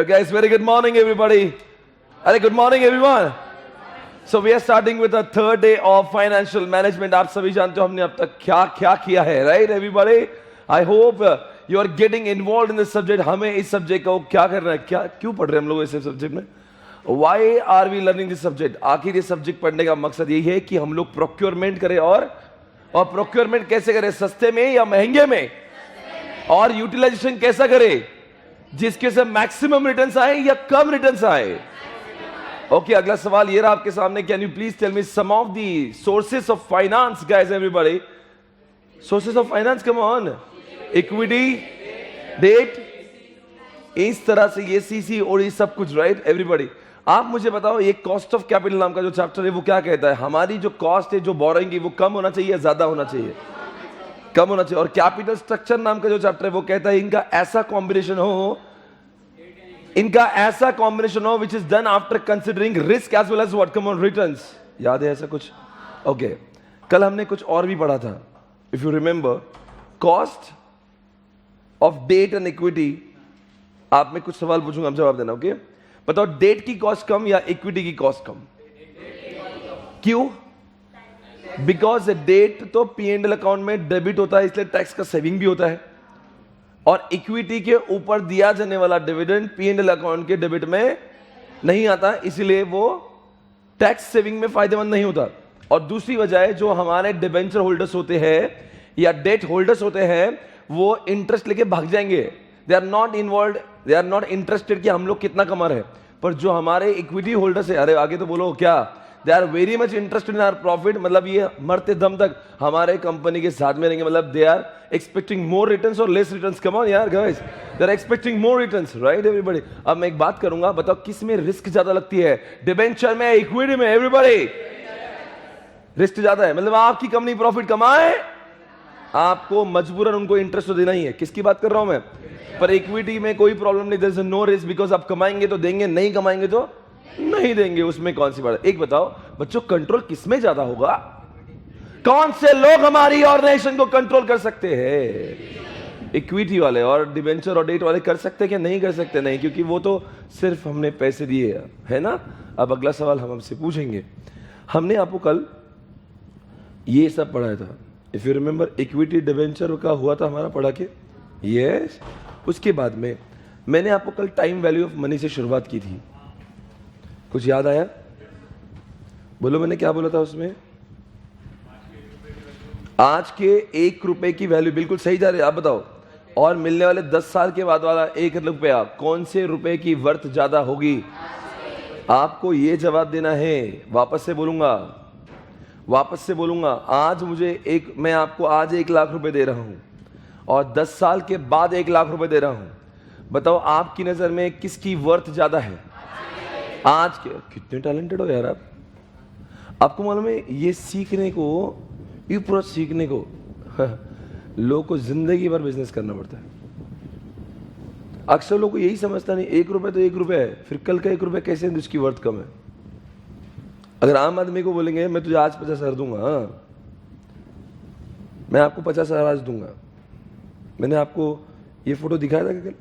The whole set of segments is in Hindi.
Guys, very good morning everybody. Good morning everyone. So we are starting with the third day of financial management. आप सभी जानते हो हमने अब तक क्या क्या किया है, right everybody? I hope you are getting involved in this subject. हमें इस सब्जेक्ट को क्या करना है, क्या क्यों पढ़ रहे हैं हम लोग इस सब्जेक्ट में? Why are we learning this subject? आखिर ये सब्जेक्ट पढ़ने का मकसद यही है कि हम लोग प्रोक्योरमेंट करें और प्रोक्योरमेंट कैसे करें, सस्ते में या महंगे में, और यूटिलाइजेशन कैसा करें जिसके से मैक्सिमम रिटर्न्स आए या कम रिटर्न्स आए. ओके, अगला सवाल ये रहा आपके सामने. Can you please tell me some of the sources of finance guys everybody. Sources of finance, come on. Equity, debt, इस तरह से ये सीसी और ये सब कुछ, राइट एवरीबॉडी. आप मुझे बताओ, ये कॉस्ट ऑफ कैपिटल नाम का जो चैप्टर है वो क्या कहता है? हमारी जो कॉस्ट है, जो बोरोइंग है, वो कम होना चाहिए या ज्यादा होना चाहिए? कम होना चाहिए. और कैपिटल स्ट्रक्चर नाम का जो चैप्टर है वो कहता है इनका ऐसा कॉम्बिनेशन हो which is done after considering risk as well as what come on returns. याद है ऐसा कुछ? ओके, कल हमने कुछ और भी पढ़ा था. If you remember, cost of debt and equity. आप में कुछ सवाल पूछूंगा, आप जवाब देना. ओके, बताओ डेट की कॉस्ट कम या इक्विटी की कॉस्ट कम? क्यों? बिकॉज डेट तो P&L अकाउंट में डेबिट होता है, इसलिए टैक्स का सेविंग भी होता है. और इक्विटी के ऊपर दिया जाने वाला डिविडेंड P&L अकाउंट के डेबिट में नहीं आता, इसलिए वो टैक्स सेविंग में फायदेमंद नहीं होता. और दूसरी वजह, जो हमारे डिबेंचर होल्डर्स होते हैं या डेट होल्डर्स होते हैं, वो इंटरेस्ट लेके भाग जाएंगे. They are not involve, they are not interested कि हम लोग कितना कमा रहे हैं. पर जो हमारे इक्विटी होल्डर्स है, अरे आगे तो बोलो क्या, they are very much interested in our profit. मतलब ये मरते दम तक हमारे कंपनी के साथ में रहेंगे. मतलब they are expecting more returns और लेस रिटर्न्स. कम ऑन यार guys, they are expecting more returns, right everybody. अब मैं एक बात करूंगा, बताओ किस में रिस्क ज्यादा लगती है? डिबेंचर में, इक्विटी में? एवरीबॉडी, रिस्क ज्यादा है. मतलब आपकी कंपनी प्रॉफिट कमाए, आपको मजबूरन उनको इंटरेस्ट तो देना ही है. किसकी बात कर रहा हूं मैं? पर इक्विटी में कोई प्रॉब्लम नहीं, there is no risk, because आप कमाएंगे तो देंगे, नहीं कमाएंगे तो नहीं देंगे. उसमें कौन सी बात है? एक बताओ बच्चों, कंट्रोल किसमें ज्यादा होगा? कौन से लोग हमारी ऑर्गेनाइजेशन को कंट्रोल कर सकते हैं? इक्विटी वाले. और डिबेंचर और डेट वाले कर सकते हैं क्या? नहीं कर सकते. नहीं, क्योंकि वो तो सिर्फ हमने पैसे दिए है ना. अब अगला सवाल हम हमसे पूछेंगे. हमने आपको कल ये सब पढ़ाया था. If you remember, equity debenture का हुआ था हमारा पढ़ा के. यस. उसके बाद में मैंने आपको कल टाइम वैल्यू ऑफ मनी से शुरुआत की थी. कुछ याद आया? बोलो, मैंने क्या बोला था उसमें? आज के 1 रुपए की वैल्यू. बिल्कुल सही जा रहे हैं आप, बताओ. और मिलने वाले 10 साल के बाद वाला 1 रुपया, कौन से रुपए की वर्थ ज्यादा होगी? आपको ये जवाब देना है. वापस से बोलूंगा. आज मैं आपको आज 1 लाख रुपए दे रहा हूं और 10 साल के बाद 1 लाख रुपए दे रहा हूं. बताओ आपकी नजर में किसकी वर्थ ज्यादा है? आज के. कितने टैलेंटेड हो यार आप. आपको मालूम है, ये सीखने को, ये पूरा सीखने को लोगों को जिंदगी भर बिजनेस करना पड़ता है. अक्सर लोग को यही समझता नहीं, 1 रुपए तो 1 रुपए है, फिर कल का 1 रुपए कैसे उसकी वर्थ कम है. अगर आम आदमी को बोलेंगे मैं तुझे आज 50,000 दूंगा, मैं आपको 50,000 आज दूंगा. मैंने आपको ये फोटो दिखाया था कल.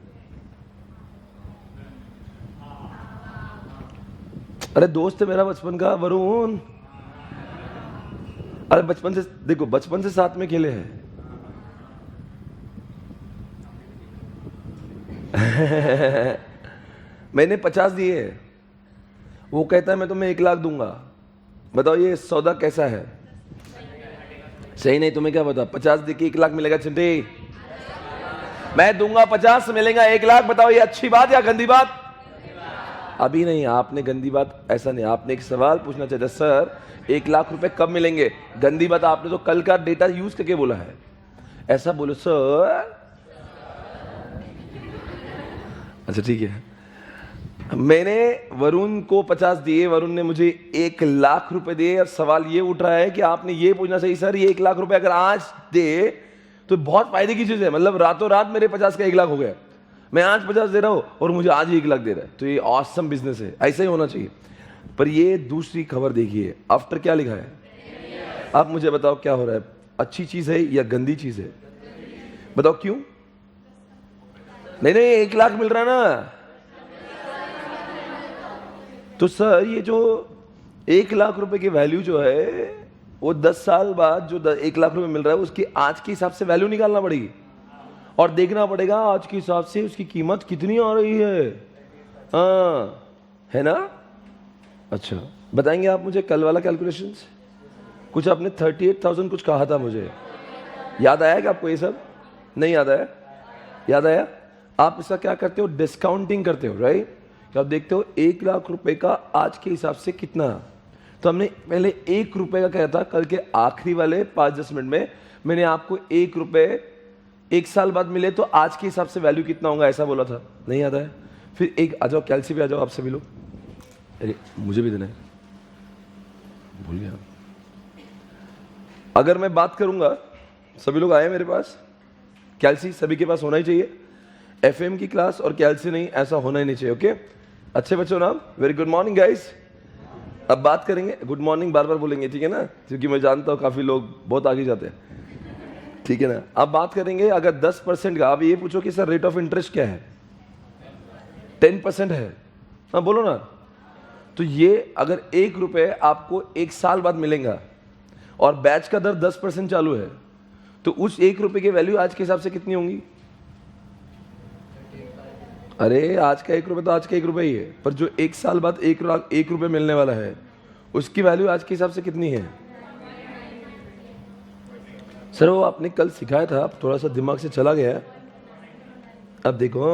अरे दोस्त है मेरा बचपन का, वरुण. अरे बचपन से देखो, बचपन से साथ में खेले हैं. मैंने 50 दिए. वो कहता है मैं तुम्हें 1 लाख दूंगा. बताओ ये सौदा कैसा है? सही नहीं? तुम्हें क्या पता? 50 दे के 1 लाख मिलेगा? चिंटी, मैं दूंगा 50, मिलेगा 1 लाख. बताओ ये अच्छी बात या गंदी बात? अभी नहीं, आपने गंदी बात ऐसा नहीं. आपने एक सवाल पूछना चाहिए, सर 1 लाख रुपए कब मिलेंगे? गंदी बात आपने तो कल का डेटा यूज करके बोला है. ऐसा बोलो सर. अच्छा ठीक है. मैंने वरुण को 50 दिए, वरुण ने मुझे 1 लाख रुपए दिए. और सवाल ये उठ रहा है कि आपने ये पूछना चाहिए, सर ये 1 लाख रुपए अगर आज दे तो बहुत फायदे की चीज है. मतलब रातों रात मेरे 50 का 1 लाख हो गया. मैं आज 50 दे रहा हूं और मुझे आज ही 1 लाख दे रहा है. तो ये ऑसम बिजनेस है, ऐसा ही होना चाहिए. पर ये दूसरी खबर देखिए, आफ्टर क्या लिखा है? आप मुझे बताओ क्या हो रहा है? अच्छी चीज है या गंदी चीज है? बताओ क्यों? नहीं 1 लाख मिल रहा है ना. तो सर ये जो 1,00,000 रुपए की वैल्यू जो है वो 10 साल बाद जो 1,00,000 रुपए मिल रहा है उसकी आज के हिसाब से वैल्यू निकालना पड़ेगी और देखना पड़ेगा आज के हिसाब से उसकी कीमत कितनी आ रही है। हाँ, है ना? अच्छा, बताएंगे आप मुझे कल वाला कैलकुलेशंस? कुछ आपने 38,000 कुछ कहा था मुझे, याद आया क्या आपको? ये सब नहीं याद आया? याद आया? आप इसका क्या करते हो? डिस्काउंटिंग करते हो, राइट? तो आप देखते हो 1,00,000 रुपए का आज के हिसाब से कितना। तो हमने पहले 1 रुपए का कहा था, कल के आखिरी वाले 5-10 मिनट में मैंने आपको 1 रुपए 1 साल बाद मिले तो आज के हिसाब से वैल्यू कितना होगा ऐसा बोला था, नहीं याद आया? फिर एक आ जाओ, कैलसी पे आ जाओ आप सभी लोग। अरे मुझे भी देना है, भूल गया। अगर मैं बात करूंगा, सभी लोग आए मेरे पास, कैलसी सभी के पास होना ही चाहिए। एफएम की क्लास और कैलसी नहीं, ऐसा होना ही नहीं चाहिए। ओके, अच्छे बच्चों नाम, वेरी गुड मॉर्निंग गाइस। अब बात करेंगे, गुड मॉर्निंग बार बार बोलेंगे, ठीक है ना? क्योंकि मैं जानता हूं काफी लोग बहुत आगे जाते हैं, ठीक है ना? अब बात करेंगे अगर 10% का, आप ये पूछो कि सर रेट ऑफ इंटरेस्ट क्या है? 10% है, हाँ बोलो ना। तो ये अगर 1 रुपए आपको 1 साल बाद मिलेगा और बैच का दर 10% चालू है, तो उस 1 रुपए की वैल्यू आज के हिसाब से कितनी होंगी? अरे आज का 1 रुपए तो आज का 1 रुपए ही है, पर जो 1 साल बाद 1 रुपए मिलने वाला है उसकी वैल्यू आज के हिसाब से कितनी है? सर वो आपने कल सिखाया था, अब थोड़ा सा दिमाग से चला गया। अब देखो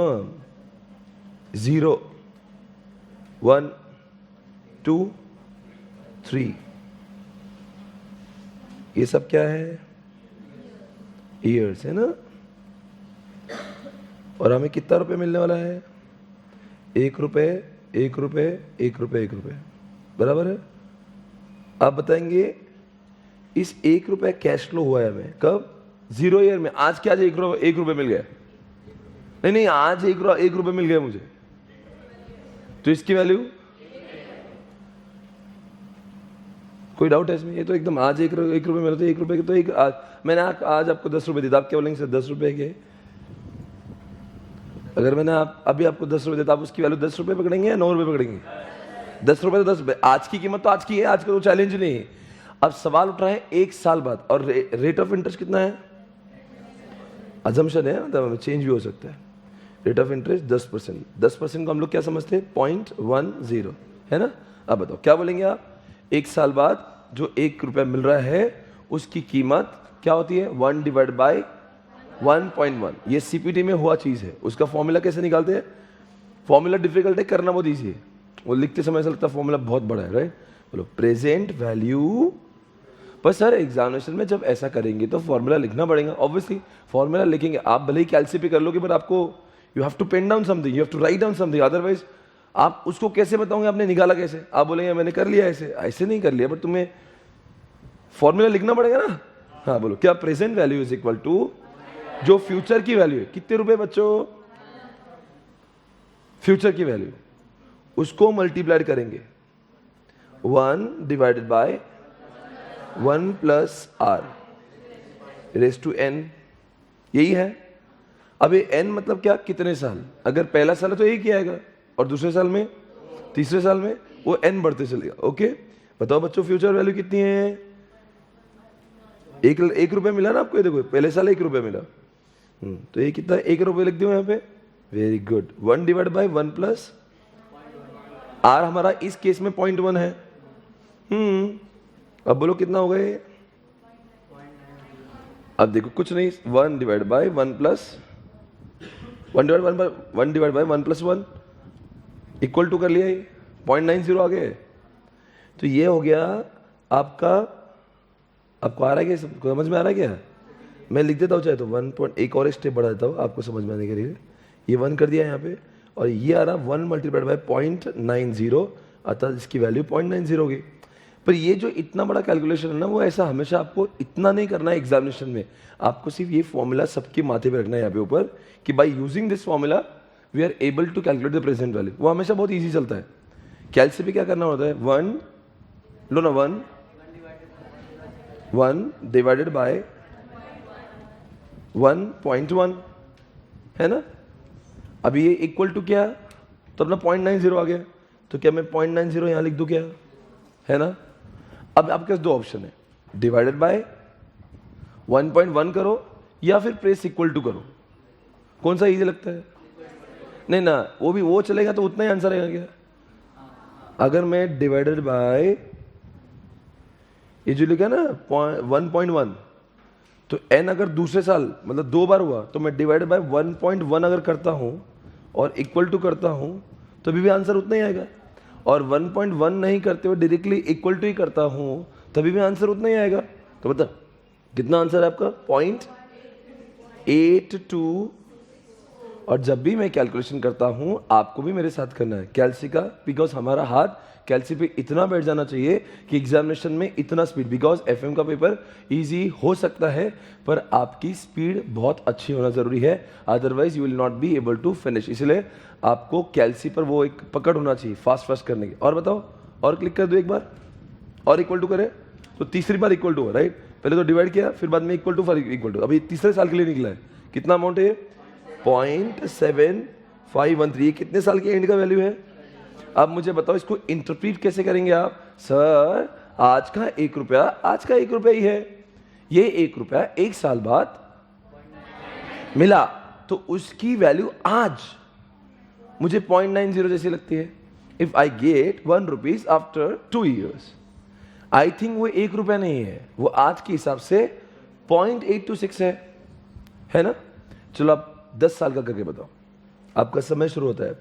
0 1 2 3, ये सब क्या है? ईयर्स है ना? और हमें कितना रुपए मिलने वाला है? 1 रुपए 1 रुपए 1 रुपए 1 रुपए, बराबर है। आप बताएंगे इस 1 रुपए कैश फ्लो हुआ है हमें कब? 0 ईयर में। आज क्या, आज 1 रुपए मिल गया? नहीं, आज 1 रुपए मिल गया मुझे, तो इसकी वैल्यू कोई डाउट है इसमें? ये तो एकदम आज 1 रुपए मिला, तो 1 रुपए के तो एक आज मैंने आज आपको 10 रुपए दिया, आप क्या बोलेंगे सर 10 रुपए के? अगर मैंने अभी आपको 10 रुपए देता, आप उसकी वैल्यू 10 रुपए पकड़ेंगे या 9 रुपए पकड़ेंगे? 10 रुपए तो 10 रुपए, आज की कीमत तो आज की है, आज का तो चैलेंज नहीं है। अब सवाल उठ रहा है 1 साल बाद, और रेट ऑफ इंटरेस्ट कितना है? अजम्पशन है, मतलब चेंज भी हो सकता है। Rate of interest 10%। 10% को हम लोग क्या समझते हैं? 0.10, है ना? अब बताओ क्या बोलेंगे आप? 1 साल बाद जो 1 रुपया मिल रहा है उसकी कीमत क्या होती है? 1 डिवाइड बाय 1.1। ये सीपीटी में हुआ चीज है, उसका फॉर्मूला कैसे निकालते हैं? फॉर्मूला डिफिकल्ट है, करना बहुत ईजी है, वो लिखते समय ऐसा लगता है फॉर्मूला बहुत बड़ा है, राइट? बोलो प्रेजेंट वैल्यू। पर सर एग्जामिनेशन में जब ऐसा करेंगे तो फॉर्मूला लिखना पड़ेगा, ऑब्वियसली फॉर्मूला लिखेंगे। आप भले ही कैलसी पे कर लोगे, पर आपको you have to pen down something, you have to write down something, otherwise आप उसको कैसे बताओगे आपने निकाला कैसे? आप बोलेंगे मैंने कर लिया ऐसे, ऐसे नहीं कर लिया, बट तुम्हें फॉर्मूला लिखना पड़ेगा ना। हाँ बोलो, क्या present value is equal to जो फ्यूचर की वैल्यू है? कितने रुपए बच्चों? फ्यूचर की वैल्यू, उसको मल्टीप्लाइड करेंगे 1 divided by 1 plus r raise to n, यही है। अब ये n मतलब क्या? कितने साल? अगर पहला साल है तो एक ही आएगा, और दूसरे साल में, तीसरे साल में वो n बढ़ते चलेगा। ओके, बताओ बच्चों फ्यूचर वैल्यू कितनी है? 1 रुपए मिला ना आपको, ये देखो पहले साल 1 रुपए मिला, तो ये कितना? 1 रुपए लिख दो यहाँ पे, very good. 1 divide by 1 plus r, हमारा इस केस में 0.1 है। अब बोलो कितना हो गए? अब देखो कुछ नहीं, 1 divide by 1 plus 1 divide by 1 plus 1 equal to कर लिया, ये 0.90 आ गए। तो ये हो गया आपका। आपको आ रहा है क्या? समझ में आ रहा है क्या? मैं लिख देता हूँ चाहे तो 1. एक और स्टेप बढ़ा देता हूँ आपको समझ में आने के लिए। ये 1 कर दिया यहाँ पे, और ये आ रहा 1 मल्टीप्लाइड बाय 0.90, अर्थात इसकी वैल्यू 0.90 होगी। पर ये जो इतना बड़ा कैलकुलेशन है ना, वो ऐसा हमेशा आपको इतना नहीं करना है एग्जामिनेशन में। आपको सिर्फ ये फॉर्मूला सबके माथे पे रखना है यहाँ पे ऊपर, कि by using this formula we are able to calculate the present value. वो हमेशा बहुत ईजी चलता है। कैलसी पे क्या करना होता है? 1 लो ना, 1 डिवाइडेड बाय 1.1 है ना। अभी ये इक्वल टू क्या? तो अपना 0.90 आ गया। तो क्या मैं 0.90 यहां लिख दूं क्या, है ना? अब आपके पास दो ऑप्शन है, डिवाइडेड बाय 1.1 करो या फिर प्रेस इक्वल टू करो। कौन सा इजी लगता है? नहीं ना, वो चलेगा तो उतना ही आंसर आएगा क्या? अगर मैं डिवाइडेड बाय ये जो लिखा ना 1.1, तो n अगर दूसरे साल मतलब 2 बार हुआ तो मैं डिवाइडेड बाय 1.1 अगर करता हूं और इक्वल टू करता हूं तो भी आंसर उतना ही आएगा। और 1.1 नहीं करते हुए डायरेक्टली इक्वल टू ही करता हूं तभी भी आंसर उतना ही आएगा। तो बता कितना आंसर है आपका? 0.82। और जब भी मैं कैलकुलेशन करता हूं आपको भी मेरे साथ करना है कैल्सी का, बिकॉज हमारा हाथ कैल्सी पे इतना बैठ जाना चाहिए कि एग्जामिनेशन में इतना स्पीड, बिकॉज एफएम का पेपर इजी हो सकता है पर आपकी स्पीड बहुत अच्छी होना जरूरी है, otherwise you will not be able to finish. इसलिए आपको कैल्सी पर वो एक पकड़ होना चाहिए फास्ट करने की। और बताओ, और क्लिक कर दो एक बार, और इक्वल टू करे तो तीसरी बार इक्वल टू हो, राइट? पहले तो डिवाइड किया फिर बाद में equal to for equal to. अभी तीसरे साल के लिए निकला है, कितना अमाउंट है? 0.7513। ये कितने साल के एंड का वैल्यू है? अब मुझे बताओ इसको इंटरप्रीट कैसे करेंगे आप? सर आज का 1 रुपया आज का 1 रुपया ही है, ये 1 रुपया 1 साल बाद मिला तो उसकी वैल्यू आज मुझे 0.90 जैसी लगती है। If I get 1 rupees after 2 years, I think वो 1 रुपया नहीं है, वो आज के हिसाब से 0.826 है ना? चलो आप 10 साल का करके बताओ, आपका समय शुरू होता है।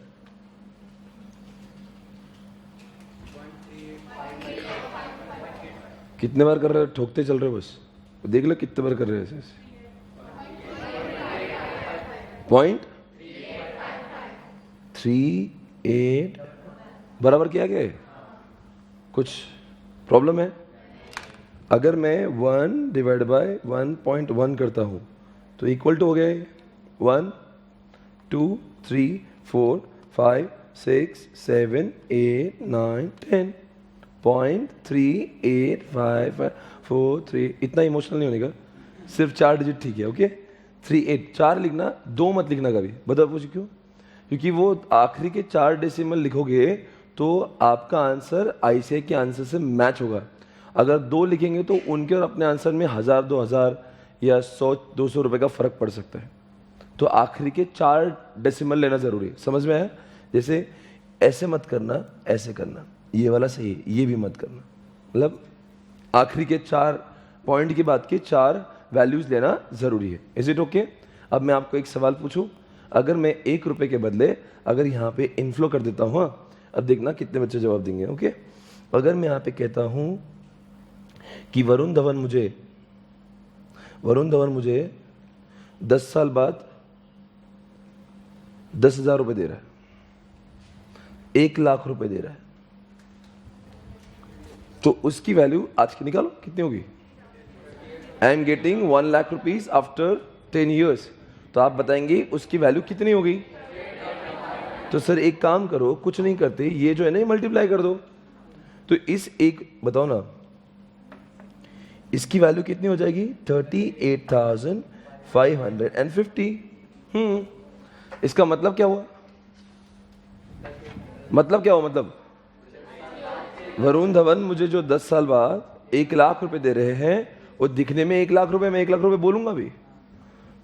कितने बार कर रहे हो? ठोकते चल रहे हो बस, देख लो कितने बार कर रहे हो ऐसे। 0.38 बराबर किया गया? कुछ प्रॉब्लम है? अगर मैं 1 डिवाइड बाय 1.1 करता हूं तो इक्वल टू हो गया 1 2 3 4 5 6 7 8 9 10। 0.385543। इतना इमोशनल नहीं होने का, सिर्फ 4 डिजिट ठीक है। ओके 38 4 लिखना, 2 मत लिखना कभी। बताओ पूछ क्यों? क्योंकि वो आखिरी के 4 डेसिमल लिखोगे तो आपका आंसर आईसीआई के आंसर से मैच होगा। अगर 2 लिखेंगे तो उनके और अपने आंसर में 1000 2000 या 100-200 रुपए का फर्क पड़ सकता है। तो आखिरी के 4 डेसिमल लेना जरूरी है, समझ में आया? जैसे ऐसे मत करना, ऐसे करना, ये वाला सही है, ये भी मत करना। मतलब आखिरी के 4 पॉइंट के बाद के 4 वैल्यूज लेना जरूरी है। Is it okay? अब मैं आपको एक सवाल पूछूं, अगर मैं 1 रुपए के बदले अगर यहाँ पे इनफ्लो कर देता हूँ, अब देखना कितने बच्चे जवाब देंगे। ओके, अगर मैं यहाँ पे कहता हूँ कि वरुण धवन मुझे 10 साल बाद 10,000 रुपए दे रहा है, 1 लाख रुपए दे रहा है, तो उसकी वैल्यू आज की निकालो कितनी होगी? I am getting 1 lakh rupees after 10 years, तो आप बताएंगे उसकी वैल्यू कितनी होगी? तो सर एक काम करो, कुछ नहीं करते, ये जो है ना मल्टीप्लाई कर दो। तो इस एक बताओ ना, इसकी वैल्यू कितनी हो जाएगी? 38,550। इसका मतलब क्या हुआ? मतलब वरुण धवन मुझे जो 10 साल बाद 1 लाख रुपए दे रहे हैं, वो दिखने में 1 लाख रुपए, मैं 1 लाख रुपए बोलूंगा भी,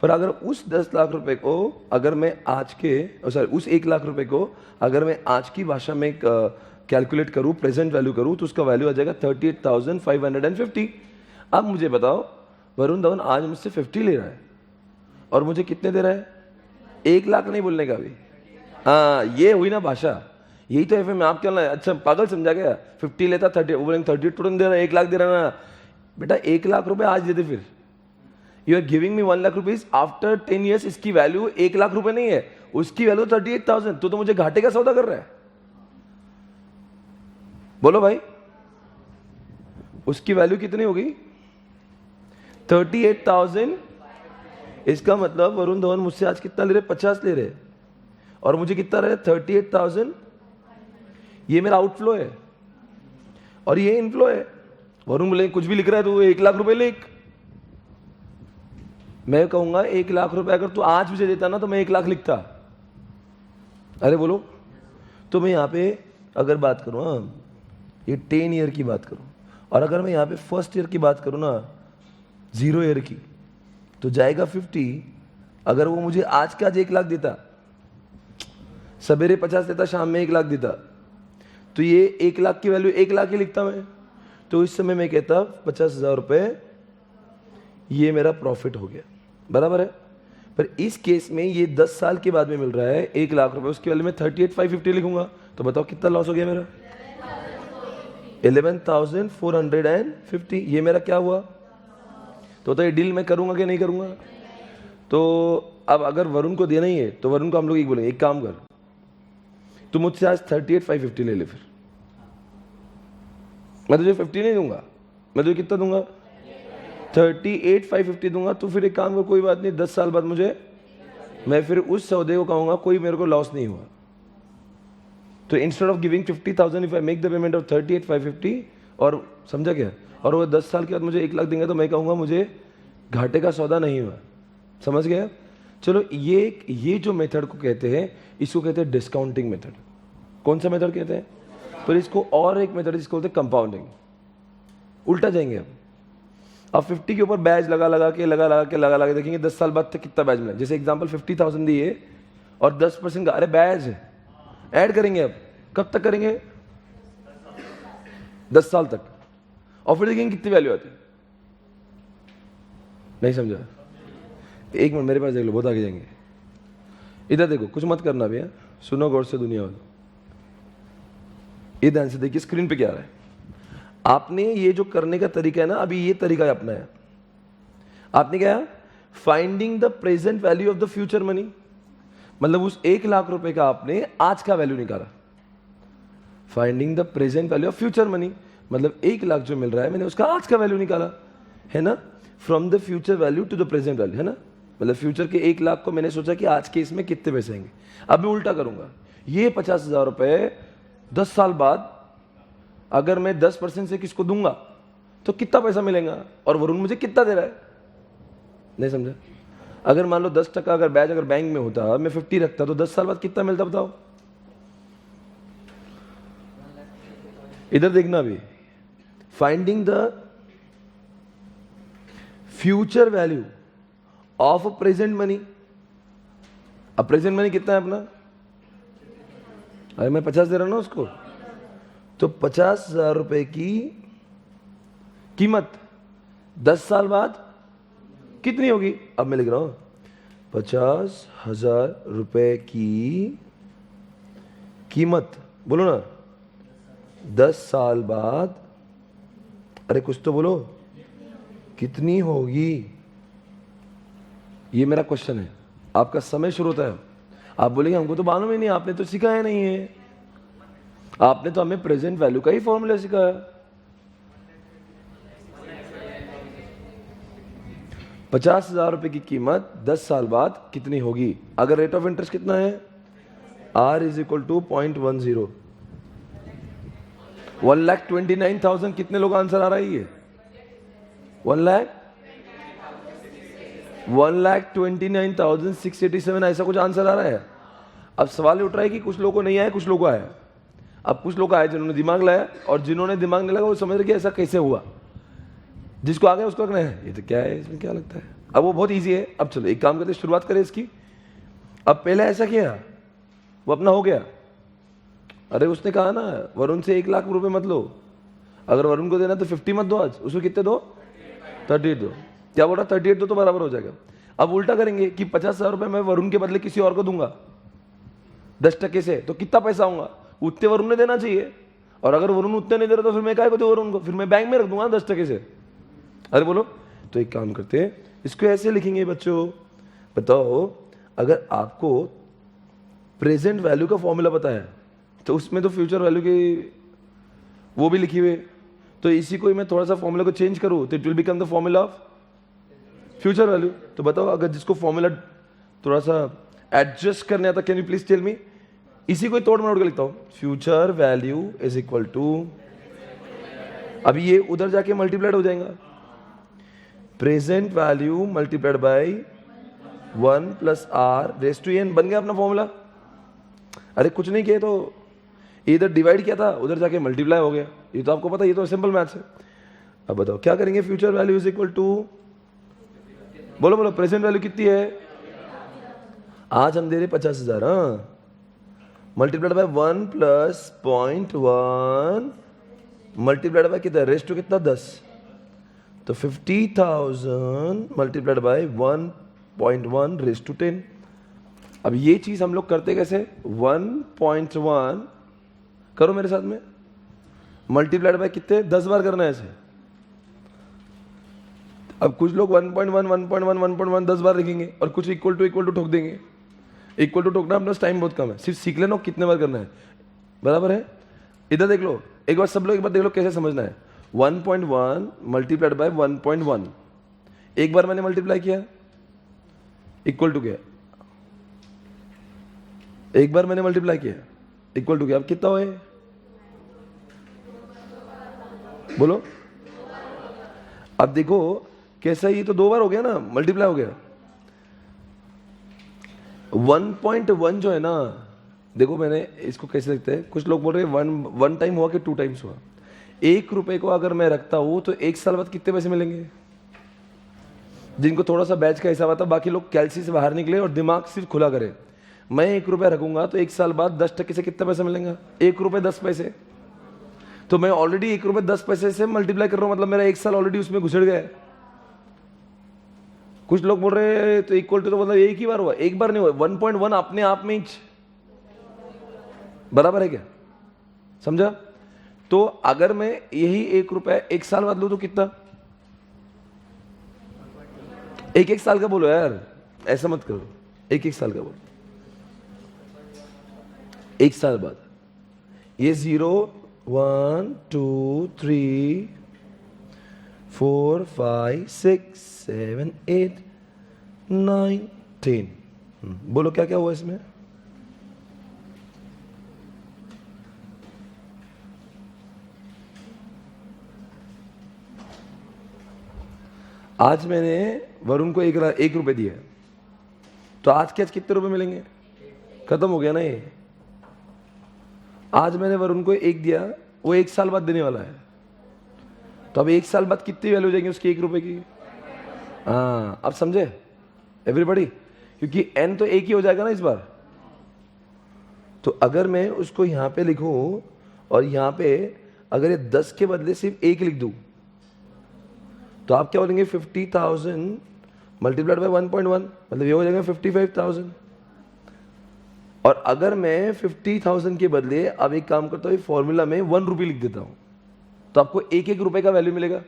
पर अगर उस 10 लाख रुपए को अगर मैं आज के उस 1 लाख रुपए को अगर मैं आज की भाषा में कैलकुलेट करूं, प्रेजेंट वैल्यू करूं, तो उसका वैल्यू आ जाएगा 38,550। अब मुझे बताओ, वरुण धवन आज मुझसे 50 ले रहा है और मुझे कितने दे रहा है? 1 लाख नहीं बोलने का भी। हाँ, ये हुई ना भाषा, यही तो एफएम में आप क्या? अच्छा पागल समझा गया? 50 लेता 30, वो बोलेंगे 30 तुरंत दे रहा है, 1 लाख दे रहा ना बेटा। 1 लाख रुपए आज दे दे, फिर you are giving me 1 lakh rupees after 10 years। इसकी वैल्यू 1 लाख रुपए नहीं है, उसकी वैल्यू 38,000। तो मुझे घाटे का सौदा कर रहा है। बोलो भाई, उसकी वैल्यू कितनी होगी? 38,000। इसका मतलब वरुण धवन मुझसे आज कितना ले रहे? 50 ले रहे, और मुझे कितना रहे? 38,000। ये मेरा आउटफ्लो है और ये इनफ्लो है। वरुण बोले कुछ भी लिख रहा है तो 1 लाख रुपए लिख। मैं कहूंगा 1 लाख रुपए अगर तू आज मुझे देता ना तो मैं 1 लाख लिखता। अरे बोलो, तो मैं यहां पे अगर बात करूँ, हाँ, ये 10 ईयर की बात करूँ, और अगर मैं यहाँ पे फर्स्ट ईयर की बात करूँ ना, 0 ईयर की, तो जाएगा 50। अगर वो मुझे आज का आज 1 लाख देता, सवेरे 50 देता, शाम में 1 लाख देता, तो ये 1 लाख की वैल्यू 1 लाख ही लिखता मैं। तो इस समय मैं कहता 50,000 रुपये ये मेरा प्रॉफिट हो गया, बराबर है। पर इस केस में ये 10 साल के बाद में मिल रहा है 1 लाख रुपए, उसकी वैल्यू में 38,550 लिखूंगा, तो बताओ कितना लॉस हो गया मेरा? 11,450। ये मेरा क्या हुआ? तो ये डील मैं करूंगा कि नहीं करूंगा? तो अब अगर वरुण को देना ही है तो वरुण को हम लोग एक बोलेंगे, एक काम कर, तू मुझसे आज 38,550 ले ले, फिर मैं तुझे 50 नहीं दूंगा, मैं तुझे कितना दूंगा? 38,550 दूंगा। तो फिर एक काम कर, कोई बात नहीं, 10 साल बाद मुझे, मैं फिर उस सौदे को कहूंगा कोई मेरे को लॉस नहीं हुआ। तो instead of giving 50,000 if I make the payment of 38,550, और समझा क्या, और वो 10 साल के बाद मुझे 1 लाख देंगे, तो मैं कहूंगा मुझे घाटे का सौदा नहीं हुआ। समझ गया? चलो, ये जो मेथड को कहते हैं, इसको कहते हैं डिस्काउंटिंग मेथड। कौन सा मेथड कहते हैं? पर इसको और एक मेथड जिसको बोलते हैं कंपाउंडिंग। उल्टा जाएंगे अब 50 के ऊपर बैच लगा के देखेंगे 10 साल बाद तक कितना बैच मिला। जैसे एग्जांपल 50,000 दिए और 10% का, अरे बैच ऐड करेंगे। अब कब तक करेंगे? 10 साल तक, और फिर देखेंगे कितनी वैल्यू आती है। नहीं समझा? एक मिनट मेरे पास देख लो, बहुत आगे जाएंगे। इधर देखो, कुछ मत करना भैया, सुनो गौर से दुनिया वालों, ये ध्यान से देखिए स्क्रीन पे क्या आ रहा है। आपने ये जो करने का तरीका है ना, अभी ये तरीका है अपना है। आपने क्या, finding the present value of the future money, मतलब उस 1 लाख रुपए का आपने आज का वैल्यू निकाला। Finding the present value of future money, मतलब 1 लाख जो मिल रहा है मैंने उसका आज का वैल्यू निकाला, है ना। From the future value to the present value, है ना। मतलब फ्यूचर के 1 लाख को मैंने सोचा कि आज के इसमें कितने पैसे आएंगे। अब मैं उल्टा करूंगा, ये 50,000 रुपए 10 साल बाद अगर मैं 10% से किसको दूंगा तो कितना पैसा मिलेगा, और वरुण मुझे कितना दे रहा है। नहीं समझा? अगर मान लो 10% अगर बैच अगर बैंक में होता, मैं 50 रखता, तो 10 साल बाद कितना मिलता बताओ। इधर देखना भी, finding the future value of present money. अब प्रेजेंट मनी कितना है अपना? अरे मैं 50 दे रहा हूं ना उसको, तो 50,000 रुपए की कीमत 10 साल बाद कितनी होगी? अब मैं लिख रहा हूं 50,000 रुपए की कीमत, बोलो ना, 10 साल बाद, अरे कुछ तो बोलो, कितनी होगी? ये मेरा क्वेश्चन है। आपका समय शुरू होता है, आप बोलेंगे हमको तो मालूम ही नहीं, आपने तो सिखाया नहीं है, आपने तो हमें प्रेजेंट वैल्यू का ही फॉर्मूला सिखाया। 50,000 रुपए की कीमत 10 साल बाद कितनी होगी? अगर रेट ऑफ इंटरेस्ट कितना है? R is equal to 0.10। 1,29,000। कितने लोग आंसर आ रहा है? ये 1,29,687 ऐसा कुछ आंसर आ रहा है। अब सवाल उठ रहा है कि कुछ लोगों को नहीं आया, कुछ लोगों को आया। अब कुछ लोग आए जिन्होंने दिमाग लाया, और जिन्होंने दिमाग नहीं लगा वो समझ रहे कि ऐसा कैसे हुआ। जिसको आ गया उसको लगना है ये तो क्या है, इसमें क्या लगता है। अब वो बहुत इजी है। अब चलो एक काम करते, शुरुआत करें इसकी। अब पहले ऐसा किया, वो अपना हो गया। अरे उसने कहा ना वरुण से 1 लाख रुपए मत लो, अगर वरुण को देना तो 50 मत दो, आज उसको कितने दो? 38 दो। क्या बोल रहा? 38 दो तो बराबर हो जाएगा। अब उल्टा करेंगे कि 50,000 रुपए मैं वरुण के बदले किसी और को दूंगा 10% से, तो कितना पैसा आऊंगा? उतने वरुण ने देना चाहिए, और अगर वरुण उतने नहीं दे रहा तो फिर मैं क्या को दूं वरुण को? फिर मैं बैंक में रख दूंगा 10% से। अरे बोलो, तो एक काम करते हैं, इसको ऐसे लिखेंगे बच्चों। बताओ, अगर आपको प्रेजेंट वैल्यू का फॉर्मूला पता है तो उसमें तो फ्यूचर वैल्यू की वो भी लिखी हुई, तो इसी को मैं थोड़ा सा फॉर्मूला को चेंज करूं तो it will become the formula of future value. तो बताओ, अगर जिसको फॉर्मूला थोड़ा सा एडजस्ट करने आता, can you please tell me? इसी को तोड़ मरोड़ के लिखता हूं, future value is equal to, अभी ये उधर जाके मल्टीप्लाइड हो जाएगा, present value multiplied by 1 + r raise to n। बन गया अपना फॉर्मूला। अरे कुछ नहीं किए तो इधर डिवाइड किया था, उधर जाके मल्टीप्लाई हो गया। ये तो आपको पता है, ये तो सिंपल मैथ्स है। अब बताओ क्या करेंगे? Future value is equal to, बोलो बोलो, प्रेजेंट वैल्यू कितनी है? आज हम दे रहे 50,000, हाँ, multiplied by 1 plus 0.1 multiplied by कितना, रेस्ट टू कितना, 10, तो 50,000 मल्टीप्लाइड बाय 1.1 रेस्ट टू 10। अब ये चीज हम लोग करते कैसे? 1.1 करो मेरे साथ में, मल्टीप्लाइड बाय कितने, 10 बार करना है ऐसे। अब कुछ लोग 1.1 1.1 1.1 10 बार लिखेंगे और कुछ इक्वल टू ठोक देंगे। इक्वल टू ठोकना अपना टाइम बहुत कम है, सिर्फ सीख लेना कितने बार करना है, बराबर है। इधर देख लो एक बार, सब लोग एक बार देख लो कैसे समझना है। 1.1 मल्टीप्लाइड बाय 1.1, एक बार मैंने मल्टीप्लाई किया, इक्वल टू क्या, एक बार मैंने मल्टीप्लाई किया, इक्वल टू क्या, अब कितना हुआ, बोलो। अब देखो कैसा, ये तो 2 बार हो गया ना, मल्टीप्लाई हो गया। 1.1 जो है ना, देखो मैंने इसको कैसे लिखते हैं, कुछ लोग बोल रहे हैं वन टाइम हुआ कि 2 टाइम्स हुआ। 1 रुपए को अगर मैं रखता हूं तो 1 साल बाद कितने पैसे मिलेंगे? जिनको थोड़ा सा बैच का हिसाब आता, बाकी लोग कैलसी से बाहर निकले और दिमाग सिर्फ खुला करे। मैं 1 रुपया रखूंगा तो 1 साल बाद 10% से कितना पैसा मिलेगा? 1 रुपये 10 पैसे। तो मैं ऑलरेडी 1 रुपये 10 पैसे से मल्टीप्लाई कर रहा हूं, मतलब मेरा 1 साल ऑलरेडी उसमें घुसड़ गया है। कुछ लोग बोल रहे हैं तो इक्वल टू, तो मतलब एक ही बार हुआ, एक बार नहीं हुआ। 1.1 अपने आप में ही बराबर है क्या? समझा? तो अगर मैं यही 1 रुपया 1 साल बाद लूं तो कितना? एक साल का बोलो यार, ऐसा मत करो, एक साल का बोलो। 1 साल बाद ये 0 1 2 3 4 5 6 7 8 9 10, बोलो क्या क्या हुआ इसमें? आज मैंने वरुण को 1 रुपए दिया, तो आज के आज कितने रुपए मिलेंगे? खत्म हो गया ना ये। आज मैंने वरुण को 1 दिया, वो 1 साल बाद देने वाला है, तो अब 1 साल बाद कितनी वैल्यू हो जाएगी उसकी 1 रुपए की? हाँ, अब समझे एवरीबॉडी? क्योंकि n तो 1 ही हो जाएगा ना इस बार। तो अगर मैं उसको यहां पे लिखूं और यहां पे अगर ये 10 के बदले सिर्फ 1 लिख दूं, तो आप क्या बोलेंगे? 50,000 मल्टीप्लाइड बाय 1.1, मतलब ये हो जाएगा 55,000। और अगर मैं 50,000 के बदले अब एक काम करता हूं, फॉर्मूला में 1 रुपये लिख देता हूं, तो आपको 1 रुपए का वैल्यू मिलेगा।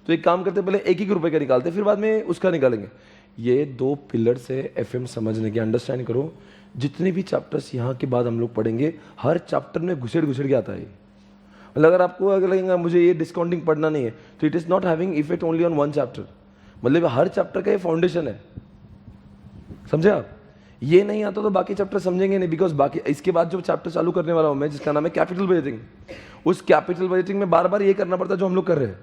तो एक काम करते, पहले 1 रुपए का निकालते, फिर बाद में उसका निकालेंगे। ये 2 पिलर से एफएम समझने के, अंडरस्टैंड करो। जितने भी चैप्टर्स यहाँ के बाद हम लोग पढ़ेंगे, हर चैप्टर में घुसेड़ के आता है। मतलब अगर आपको अगर लगेगा मुझे ये डिस्काउंटिंग पढ़ना नहीं है, तो it is not having effect only on 1 chapter, मतलब हर चैप्टर का ये फाउंडेशन है। समझे आप? ये नहीं आता तो बाकी चैप्टर समझेंगे नहीं, बिकॉज बाकी इसके बाद जो चैप्टर चालू करने वाला हूं मैं, जिसका नाम है कैपिटल बजटिंग, उस कैपिटल बजटिंग में बार बार ये करना पड़ता है जो हम लोग कर रहे हैं।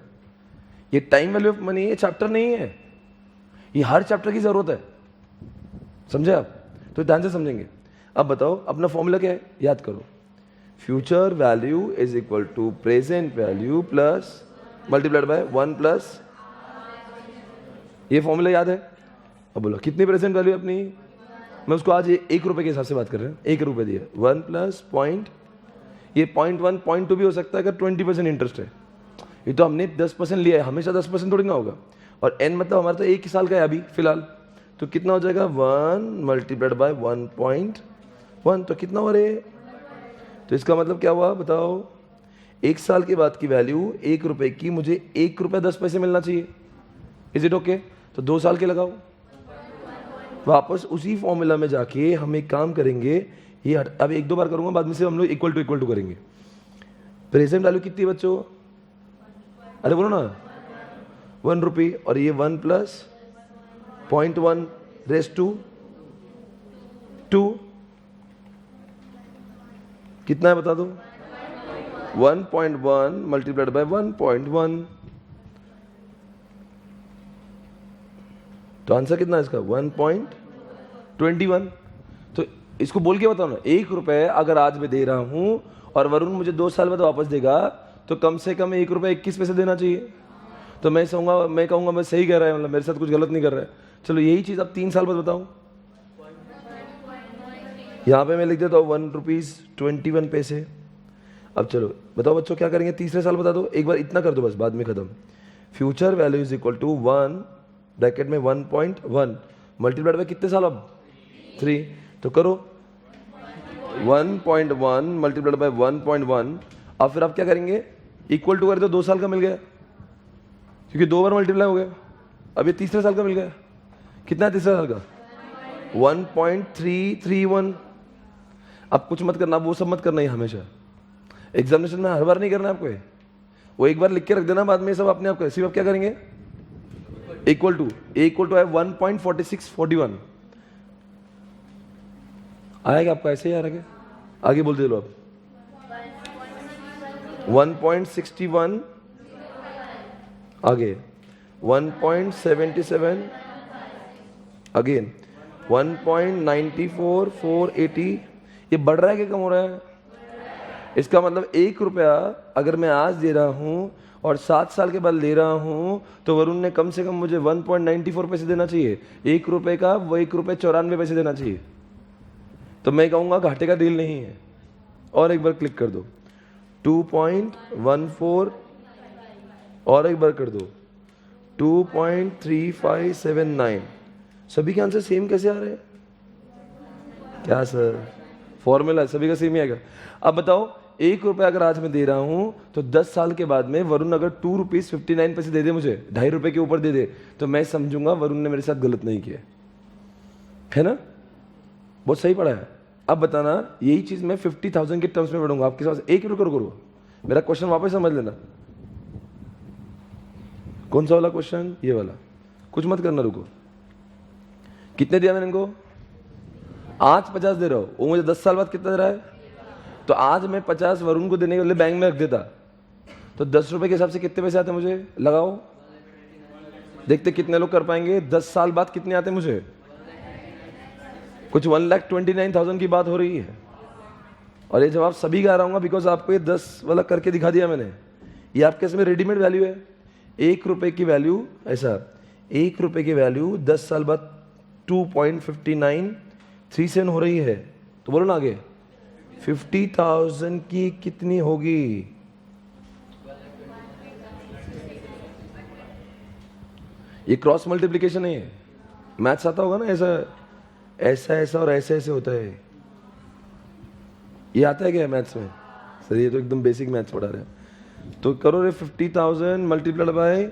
ये टाइम वैल्यू ऑफ मनी, ये चैप्टर नहीं है, ये हर चैप्टर की जरूरत है। समझे आप? तो ध्यान से समझेंगे। अब बताओ अपना फॉर्मूला क्या है, याद करो। Future value is equal to present value plus multiplied by 1 plus, ये फॉर्मूला याद है? अब बोलो कितनी प्रेजेंट वैल्यू अपनी? मैं उसको आज 1 रुपए के हिसाब से बात कर रहे हैं। 1 रुपए दिया, 1 प्लस पॉइंट, ये 0.1 0.2 भी हो सकता है अगर 20% इंटरेस्ट है। ये तो हमने 10% लिया है, हमेशा 10% थोड़ी ना होगा। और n मतलब हमारा तो 1 साल का है अभी फिलहाल, तो कितना हो जाएगा? 1 मल्टीप्लाइड बाय 1.1, तो कितना हो रहा है? तो इसका मतलब क्या हुआ बताओ? 1 साल के बाद की वैल्यू 1 रुपए की, मुझे 1 रुपया 10 पैसे मिलना चाहिए। Is it okay? तो 2 साल के लगाओ। वापस उसी फॉर्मूला में जाके हम एक काम करेंगे, ये अब 1-2 बार करूंगा, बाद में से हम लोग इक्वल टू करेंगे। प्रेजेंट वैल्यू कितनी बच्चों? अरे बोलो ना, 1 रुपये, और ये 1 प्लस 0.1 रेस टू 2, कितना है बता दो? 1.1 मल्टीप्लाइड बाय 1.1, तो आंसर कितना है इसका? 1.21। तो इसको बोल के बताओ ना, 1 रुपए अगर आज मैं दे रहा हूं और वरुण मुझे 2 साल बाद वापस देगा, तो कम से कम 1 रुपये 21 पैसे देना चाहिए। तो मैं कहूँगा मैं सही कह रहा है, मतलब मेरे साथ कुछ गलत नहीं कर रहा है। चलो यही चीज़ अब 3 साल बाद बताऊँ। यहाँ पे मैं लिख देता हूँ 1 रुपीज़ 21 पैसे। अब चलो बताओ बच्चों क्या करेंगे, तीसरे साल बता दो। एक बार इतना कर दो बस, बाद में खत्म। Future value is equal to 1 bracket में 1.1 मल्टीप्लाइड बाय कितने साल, अब 3। तो करो 1.1 मल्टीप्लाइड बाय 1.1। अब फिर आप क्या करेंगे, इक्वल टू कर दो, 2 साल का मिल गया क्योंकि 2 बार मल्टीप्लाई हो गया। अब ये तीसरे साल का मिल गया, कितना है तीसरे साल का, 1.331। अब कुछ मत करना, वो सब मत करना ही हमेशा एग्जामिनेशन में, हर बार नहीं करना आपको। वो एक बार लिख के रख देना, बाद में सब अपने आप सिर्फ आप क्या करेंगे, इक्वल टू है 1.4641 आएगा आपका, ऐसे ही आ रहा है। आगे बोल दे लो आप 1.61, आगे 1.77, अगेन 1.94480। ये बढ़ रहा है कि कम हो रहा है? इसका मतलब 1 रुपया अगर मैं आज दे रहा हूँ और 7 साल के बाद ले रहा हूँ, तो वरुण ने कम से कम मुझे 1.94 पैसे देना चाहिए। 1 रुपये का वो 1 रुपये 94 पैसे देना चाहिए। तो मैं कहूँगा घाटे का डील नहीं है। और एक बार क्लिक कर दो 2.14, और एक बार कर दो 2.3579। सभी के आंसर सेम कैसे आ रहे हैं? क्या सर फॉर्मूला सभी का सेम ही आएगा। अब बताओ 1 रुपया अगर आज मैं दे रहा हूं, तो 10 साल के बाद में वरुण अगर 2 रुपीज 59 पैसे दे दे, मुझे 2.5 रुपए के ऊपर दे दे, तो मैं समझूंगा वरुण ने मेरे साथ गलत नहीं किया है ना। बहुत सही पढ़ा है। अब बताना यही चीज मैं 50,000 के टर्म्स में पढ़ूंगा आपके साथ। एक रुको रुको, मेरा क्वेश्चन वापस समझ लेना। कौन सा वाला क्वेश्चन? ये वाला। कुछ मत करना, रुको। कितने दिया मैंने इनको? आज 50 दे रहा हूं, वो मुझे 10 साल बाद कितना दे रहा है? तो आज मैं 50 वरुण को देने के लिए बैंक में रख देता, तो 10 रुपए के हिसाब से कितने पैसे आते मुझे? लगाओ, देखते कितने लोग कर पाएंगे। 10 साल बाद कितने आते मुझे? कुछ 1,29,000 की बात हो रही है। और ये जवाब सभी का आ रहा हूँ बिकॉज आपको ये 10 वाला करके दिखा दिया मैंने। ये आपके इसमें रेडीमेड वैल्यू है। 1 रुपए की वैल्यू, ऐसा 1 रुपए की वैल्यू 10 साल बाद 2.5937 हो रही है। तो बोलो ना आगे 50,000 की कितनी होगी? ये क्रॉस मल्टीप्लिकेशन है, मैथ्स आता होगा ना। ऐसा ऐसा ऐसा और ऐसे ऐसे होता है। ये आता है क्या मैथ्स में? सर ये तो एकदम बेसिक मैथ्स पढ़ा रहे हैं। तो करो रे 50,000 मल्टीप्लाइड बाय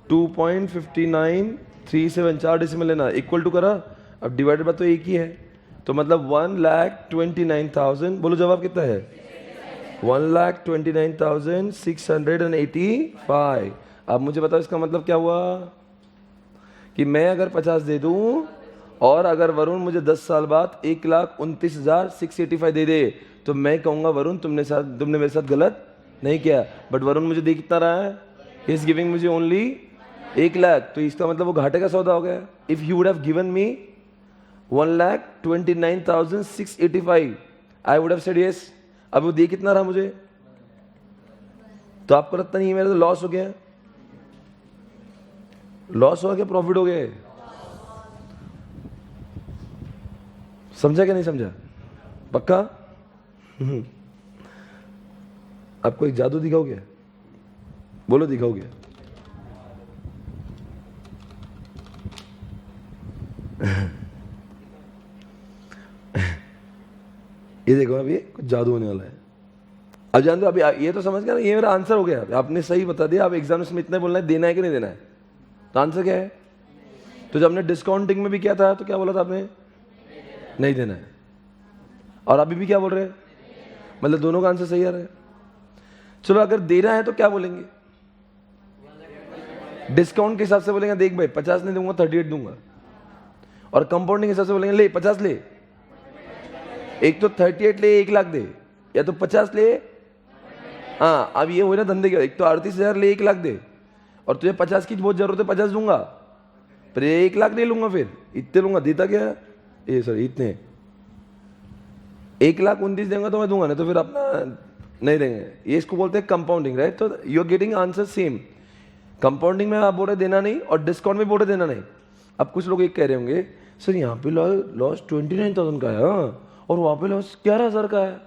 2.5937, 4 डेसिमल लेना, इक्वल टू करा। अब डिवाइडेड बाय तो एक ही है, तो मतलब 1,29,000। बोलो जवाब कितना है? 1,29,685। अब मुझे बताओ इसका मतलब क्या हुआ कि मैं अगर 50 दे दूं और अगर वरुण मुझे 10 साल बाद 1,29,685 दे दे, तो मैं कहूंगा वरुण तुमने मेरे साथ गलत नहीं किया। बट वरुण मुझे दे कितना रहा है? ही इज गिविंग मुझे ओनली 1 लाख। तो इसका मतलब वो घाटे का सौदा हो गया। If you would have given me 1,29,685, I would have said yes. अब वो दे कितना रहा मुझे? तो आपको लगता नहीं मेरा तो लॉस हो गया? लॉस हुआ क्या प्रॉफिट हो गया? समझा क्या नहीं समझा? पक्का? आपको एक जादू दिखाओगे? बोलो दिखाओगे? ये देखो अभी कुछ जादू होने वाला है। अब जानते हो, अभी ये तो समझ गया ना, ये मेरा आंसर हो गया। आपने सही बता दिया। आप एग्जामिनेशन में इतना बोलना है, देना है कि नहीं देना है। तो आंसर क्या है? तो जब हमने डिस्काउंटिंग में भी किया था तो क्या बोला था आपने? नहीं देना है। और अभी भी क्या बोल रहे हैं? मतलब दोनों का आंसर सही आ रहा है। चलो अगर देना है तो क्या बोलेंगे? डिस्काउंट के हिसाब से बोलेंगे देख भाई 50 नहीं दूंगा 38 दूंगा। और कंपाउंडिंग के हिसाब से बोलेंगे ले 50 ले। एक तो 38 ले 1 लाख दे, या तो 50 ले। हाँ अब ये हुए ना धंधे के, एक तो 38,000 ले 1 लाख दे, और तुझे 50 की बहुत जरूरत है 50 दूंगा, पर 1 लाख नहीं लूंगा, फिर इतने लूंगा। देता क्या? ये सर इतने 1,29,000 देंगे तो मैं दूंगा, नहीं तो फिर अपना नहीं देंगे, ये इसको बोलते हैं कंपाउंडिंग, राइट? तो you are getting answer same. Compounding में आप बोल रहे देना नहीं और डिस्काउंट में बोल रहे देना नहीं। अब कुछ लोग एक कह रहे होंगे सर यहाँ पे लॉस 29,000 का है, हाँ, और वहां पे लॉस 11,000 का है।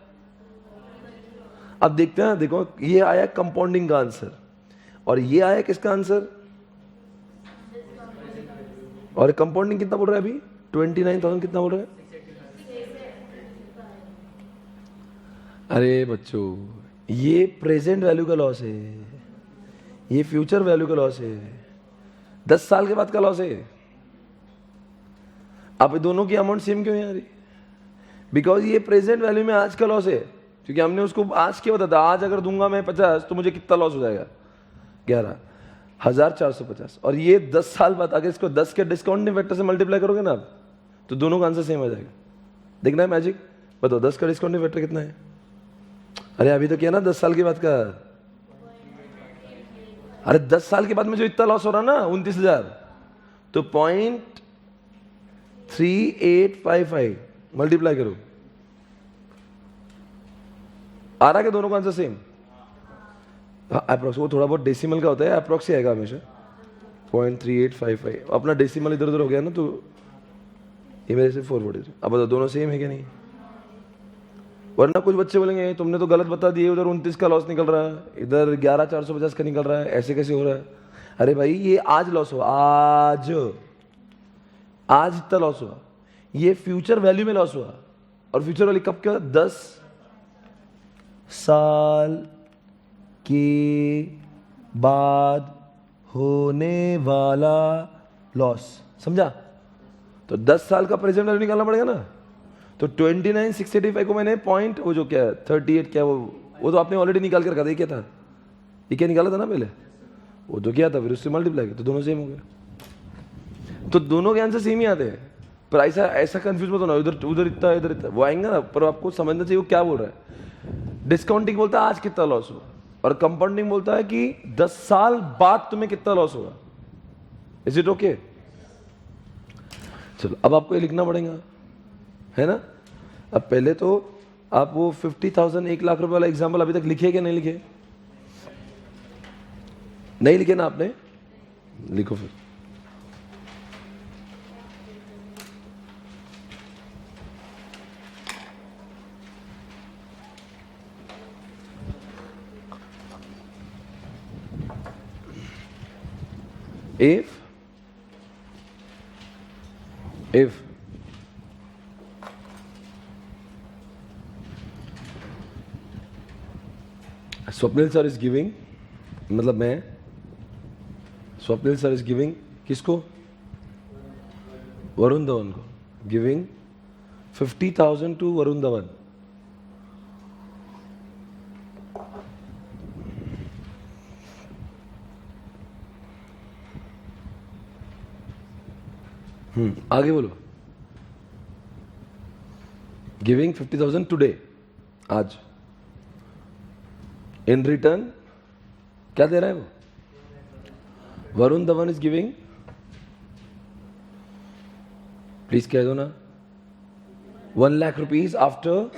अब देखते हैं, देखो ये आया कंपाउंडिंग का आंसर और ये आया किसका आंसर? और कंपाउंडिंग कितना बोल रहा है अभी? 29,000 कितना बोल रहा है? अरे बच्चों, ये प्रेजेंट वैल्यू का लॉस है, ये फ्यूचर वैल्यू का लॉस है, 10 साल के बाद का लॉस है। अब दोनों की अमाउंट सेम क्यों है यार? बिकॉज ये प्रेजेंट वैल्यू में आज का लॉस है, क्योंकि हमने उसको आज क्या बताया, आज अगर दूंगा मैं 50 तो मुझे कितना लॉस हो जाएगा? 11,450। और ये 10 साल बाद अगर इसको 10 के डिस्काउंटिंग फैक्टर से मल्टीप्लाई करोगे ना आप, तो दोनों का आंसर सेम आ जाएगा। देखना है मैजिक? बताओ 10 का डिस्काउंटिंग फैक्टर कितना है? अरे अभी तो किया ना 10 साल के बाद का। अरे 10 साल के बाद में जो इतना लॉस हो रहा ना 29,000, तो 0.3855 मल्टीप्लाई करो, आ रहा है दोनों का आंसर सेम? अप्रोक्स, वो थोड़ा बहुत डेसिमल का होता है, अप्रोक्स ही आएगा हमेशा 0.3855। अपना डेसिमल इधर उधर हो गया ना, तो ये मेरे से 443। अब बताओ दोनों सेम है क्या? नहीं। वरना कुछ बच्चे बोलेंगे तुमने तो गलत बता दिए, उधर 29 का लॉस निकल रहा है, इधर 11,450 का निकल रहा है, ऐसे कैसे हो रहा है? अरे भाई ये आज लॉस हुआ, आज इतना लॉस हुआ, ये फ्यूचर वैल्यू में लॉस हुआ। और फ्यूचर वैल्यू कब क्या? 10 साल के बाद होने वाला लॉस, समझा? तो 10 साल का प्रेजेंट वैल्यू निकालना पड़ेगा ना। तो 29,685 को मैंने पॉइंट, वो जो क्या 38 क्या, वो तो आपने ऑलरेडी निकाल के रखा था। ये क्या था? ये क्या निकाला था ना पहले, वो तो क्या था, फिर उससे मल्टीप्लाई किया, तो दोनों सेम हो गए। तो दोनों के आंसर सेम ही आते हैं। पर ऐसा कंफ्यूज मत होना, उधर उधर इतना इधर इतना, वो आएंगे ना, पर आपको समझना चाहिए वो क्या बोल रहा है। डिस्काउंटिंग बोलता है आज कितना लॉस हुआ, और कंपाउंडिंग बोलता है कि 10 साल बाद तुम्हें कितना लॉस होगा। Is it okay? चलो अब आपको ये लिखना पड़ेगा, है ना? अब पहले तो आप वो 50,000 1,00,000 रुपए वाला एग्जाम्पल अभी तक लिखे कि नहीं लिखे? नहीं लिखे ना आपने? लिखो फिर। if Swapnil sir is giving, मतलब मैं, स्वप्निल सर इज गिविंग किसको? वरुण धवन को, गिविंग 50,000 टू वरुण धवन। आगे बोलो। गिविंग 50,000 टुडे, आज। इन रिटर्न क्या दे रहा है वो? Varun Dhawan is giving, please कह दो ना, 1,00,000 रुपीज आफ्टर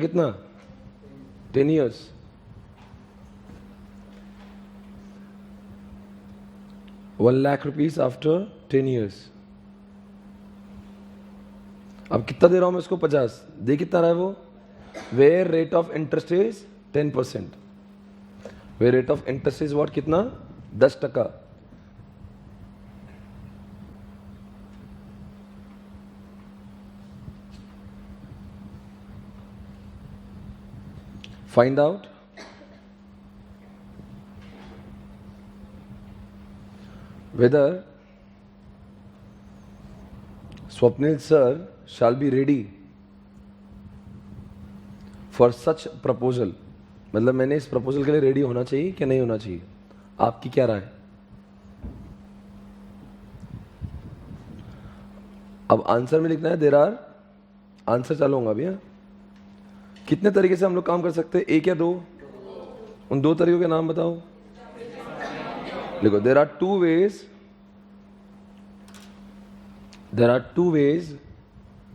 कितना? 10 years। ₹1,00,000 after 10 years। अब कितना दे रहा हूं मैं उसको? 50। दे कितना रहा है वो? Where rate of interest is 10%। Where rate of interest is what? कितना? 10%। Find out whether Swapnil sir shall be ready for such proposal। मतलब मैंने इस प्रपोजल के लिए रेडी होना चाहिए कि नहीं होना चाहिए? आपकी क्या राय? अब आंसर में लिखना है देयर आर, आंसर चालू होगा अभी। कितने तरीके से हम लोग काम कर सकते हैं? एक या दो? उन दो तरीकों के नाम बताओ। देखो, there are two ways,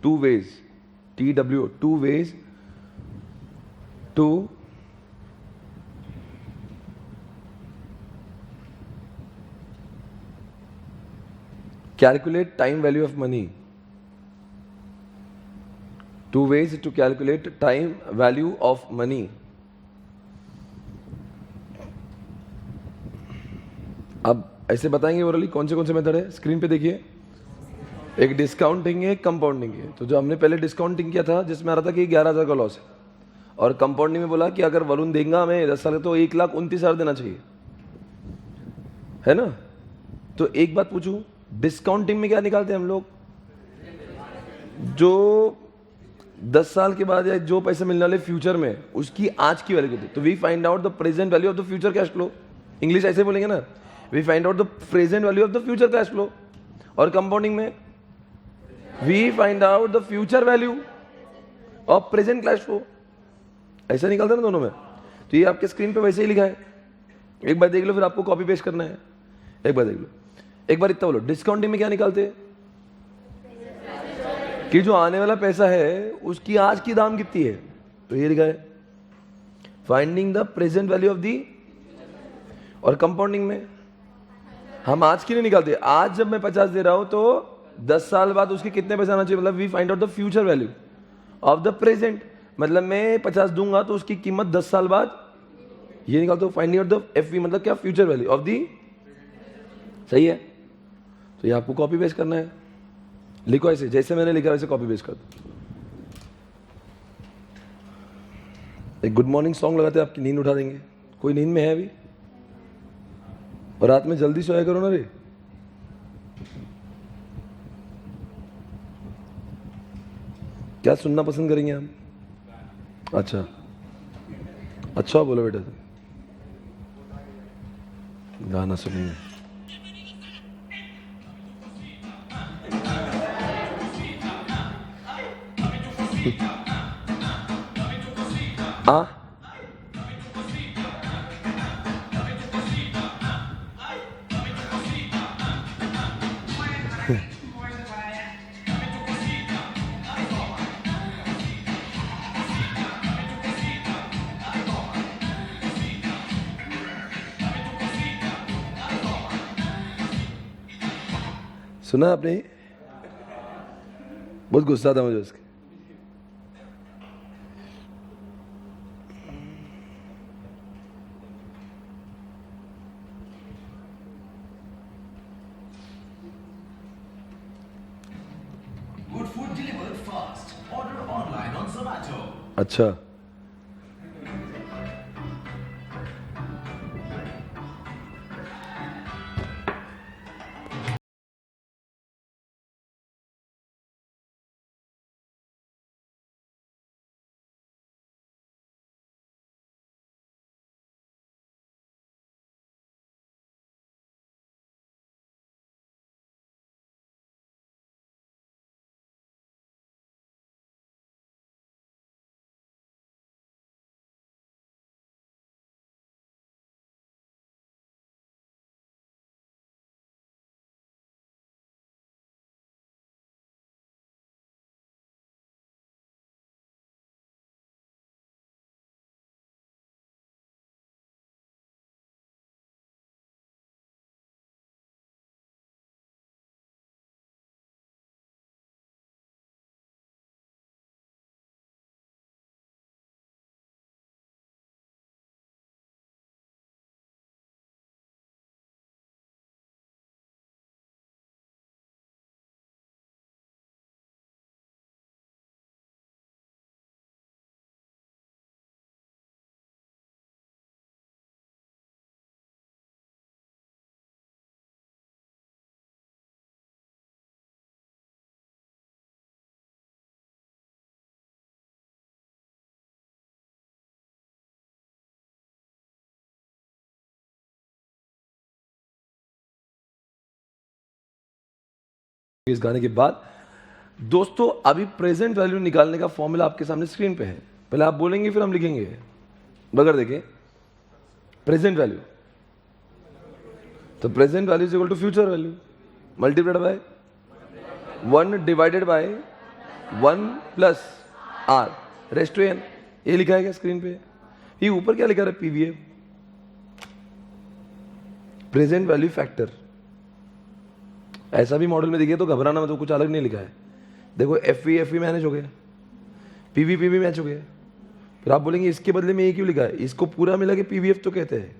two ways, two ways to calculate time value of money. Two ways to calculate time value of money. अब ऐसे बताएंगे ओरली कौन से मेथड है, स्क्रीन पे देखिए। एक डिस्काउंटिंग है, एक कंपाउंडिंग है। तो जो हमने पहले डिस्काउंटिंग किया था जिसमें आ रहा था कि 11,000 का लॉस है, और कंपाउंडिंग में बोला कि अगर वरुण देगा हमें 10 साल तो 1,29,000 देना चाहिए, है ना। तो एक बात पूछूं, डिस्काउंटिंग में क्या निकालते हैं हम लोग? जो 10 साल के बाद या जो पैसे मिलने वाले फ्यूचर में उसकी आज की वैल्यू देते। तो we find out the present value of the future cash flow. English ऐसे बोलेंगे ना, we find out the present value of the future cash flow. और कंपाउंडिंग में we find out the future value of present cash flow. ऐसा निकलता है ना दोनों में। तो ये आपके स्क्रीन पे वैसे ही लिखा है, एक बार देख लो, फिर आपको कॉपी पेस्ट करना है। एक बार देख लो, एक बार इतना बोलो, डिस्काउंटिंग में क्या निकालते हैं कि जो आने वाला पैसा है उसकी आज की दाम कितनी है। तो ये लिखा है finding the present value of the. और कंपाउंडिंग में हम आज की नहीं निकालते, आज जब मैं 50 दे रहा हूं तो 10 साल बाद उसके कितने पैसे आना चाहिए, मतलब we find out the future value of the present. मतलब मैं 50 दूंगा तो उसकी कीमत 10 साल बाद ये निकालते हो, फाइंडिंग आउट द एफवी, मतलब क्या, फ्यूचर वैल्यू ऑफ दी। सही है। तो ये आपको कॉपी पेस्ट करना है, लिखो ऐसे जैसे मैंने लिखा वैसे कॉपी पेस्ट कर दो। एक गुड मॉर्निंग सॉन्ग लगाते आपकी नींद उठा देंगे। कोई नींद में है अभी? और रात में जल्दी सोया करो ना रे। क्या सुनना पसंद करेंगे हम? अच्छा अच्छा बोलो बेटा, गाना सुनेंगे। सुना आपने? बहुत गुस्सा था मुझे उसके। Good food delivered fast. Order online on Zomato. अच्छा, इस गाने के बाद दोस्तों अभी प्रेजेंट वैल्यू निकालने का फॉर्मूला आपके सामने स्क्रीन पे है। पहले आप बोलेंगे फिर हम लिखेंगे। बगैर देखें प्रेजेंट वैल्यू, तो present value is equal to future value multiplied by 1 divided by 1 plus r raise to n. ये लिखा है क्या स्क्रीन पे? ये ऊपर क्या लिखा है पीवीएफ, प्रेजेंट वैल्यू फैक्टर। ऐसा भी मॉडल में दिखे तो घबराना मत, तो कुछ अलग नहीं लिखा है। देखो एफ मैनेज हो गया, पीवी मैच हो गया। फिर आप बोलेंगे इसके बदले में ये क्यों लिखा है, इसको पूरा मिला के पीवीएफ तो कहते हैं।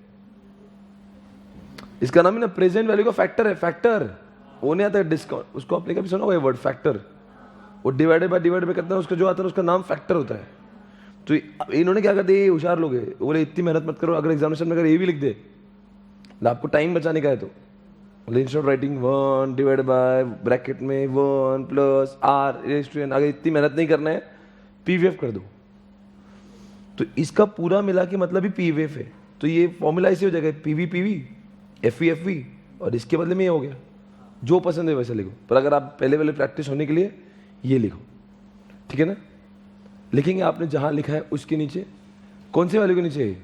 इसका नाम है ना प्रेजेंट वैल्यू का फैक्टर है, फैक्टर वो नहीं आता है डिस्काउंट, उसको आपने कभी सुना होगा वर्ड फैक्टर, वो डिवाइडेड बाय करते हैं, उसका जो आता है उसका नाम फैक्टर होता है। तो इन्होंने क्या कर दिया, ये होशियार लोग हैं, बोले इतनी मेहनत मत करो, अगर एग्जामिनेशन में अगर ये भी लिख दे आपको टाइम बचाने का है तो instead of writing 1 divide by bracket में 1 plus r raise to n, अगर इतनी मेहनत नहीं करना है पीवीएफ कर दो। तो इसका पूरा मिला के मतलब ही पीवीएफ है। तो ये फॉर्मूला ऐसे हो जाएगा पीवी एफ और इसके बदले में ये हो गया। जो पसंद है वैसे लिखो, पर अगर आप पहले वाले प्रैक्टिस होने के लिए ये लिखो, ठीक है ना। लिखेंगे आपने जहां लिखा है उसके नीचे कौन से वैल्यू के नीचे,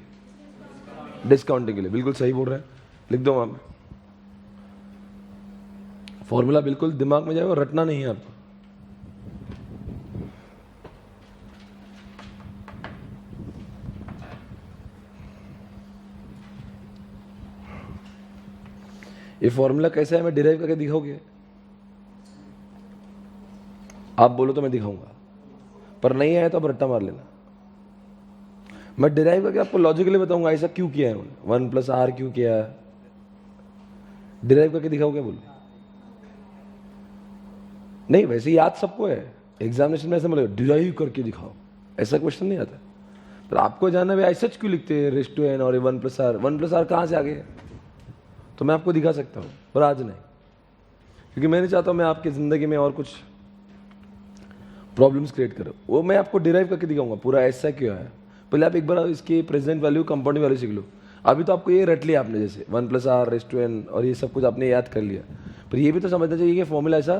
डिस्काउंटिंग के लिए, बिल्कुल सही बोल रहे हैं, लिख दो वहां पे। फॉर्मूला बिल्कुल दिमाग में जाएगा, रटना नहीं है आपको। ये फॉर्मूला कैसा है मैं डिराइव करके दिखाओगे, आप बोलो तो मैं दिखाऊंगा, पर नहीं आया तो आप रट्टा मार लेना। मैं डिराइव करके आपको लॉजिकली बताऊंगा ऐसा क्यों किया है उन्होंने, 1 प्लस आर क्यों किया है, डिराइव करके दिखाओगे बोलो। नहीं वैसे याद सबको है, एग्जामिनेशन में ऐसा बोले डिराइव करके दिखाओ, ऐसा क्वेश्चन नहीं आता। पर आपको जानना भाई ऐसा क्यों लिखते हैं रेज़ टू n और 1 प्लस आर कहाँ से आ गए, तो मैं आपको दिखा सकता हूँ पर आज नहीं, क्योंकि मैं नहीं चाहता हूँ मैं आपकी ज़िंदगी में और कुछ प्रॉब्लम्स क्रिएट करूँ। वो मैं आपको डिराइव करके दिखाऊंगा पूरा ऐसा क्यों है। पहले आप एक बार इसकी प्रेजेंट वैल्यू कंपाउंडिंग वैल्यू सीख लो। अभी तो आपको ये रट लिया आपने, जैसे 1 plus r raise to n और ये सब कुछ आपने याद कर लिया, पर ये भी तो समझना चाहिए कि फॉर्मूला ऐसा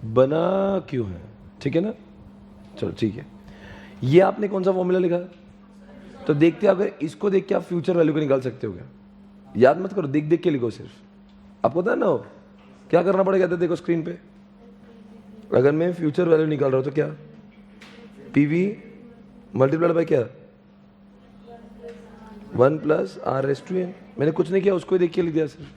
बना क्यों है, ठीक है ना। चलो ठीक है, ये आपने कौन सा फॉर्मूला लिखा, तो देखते अगर इसको देख के आप फ्यूचर वैल्यू को निकाल सकते हो क्या, याद मत करो, देख के लिखो सिर्फ। आपको पता है ना क्या करना पड़ेगा, तो देखो स्क्रीन पे, अगर मैं फ्यूचर वैल्यू निकाल रहा हूं तो क्या, पीवी मल्टीप्लाइड बाय क्या 1 plus r raise to n। मैंने कुछ नहीं किया, उसको ही देख के लिख दिया सिर्फ।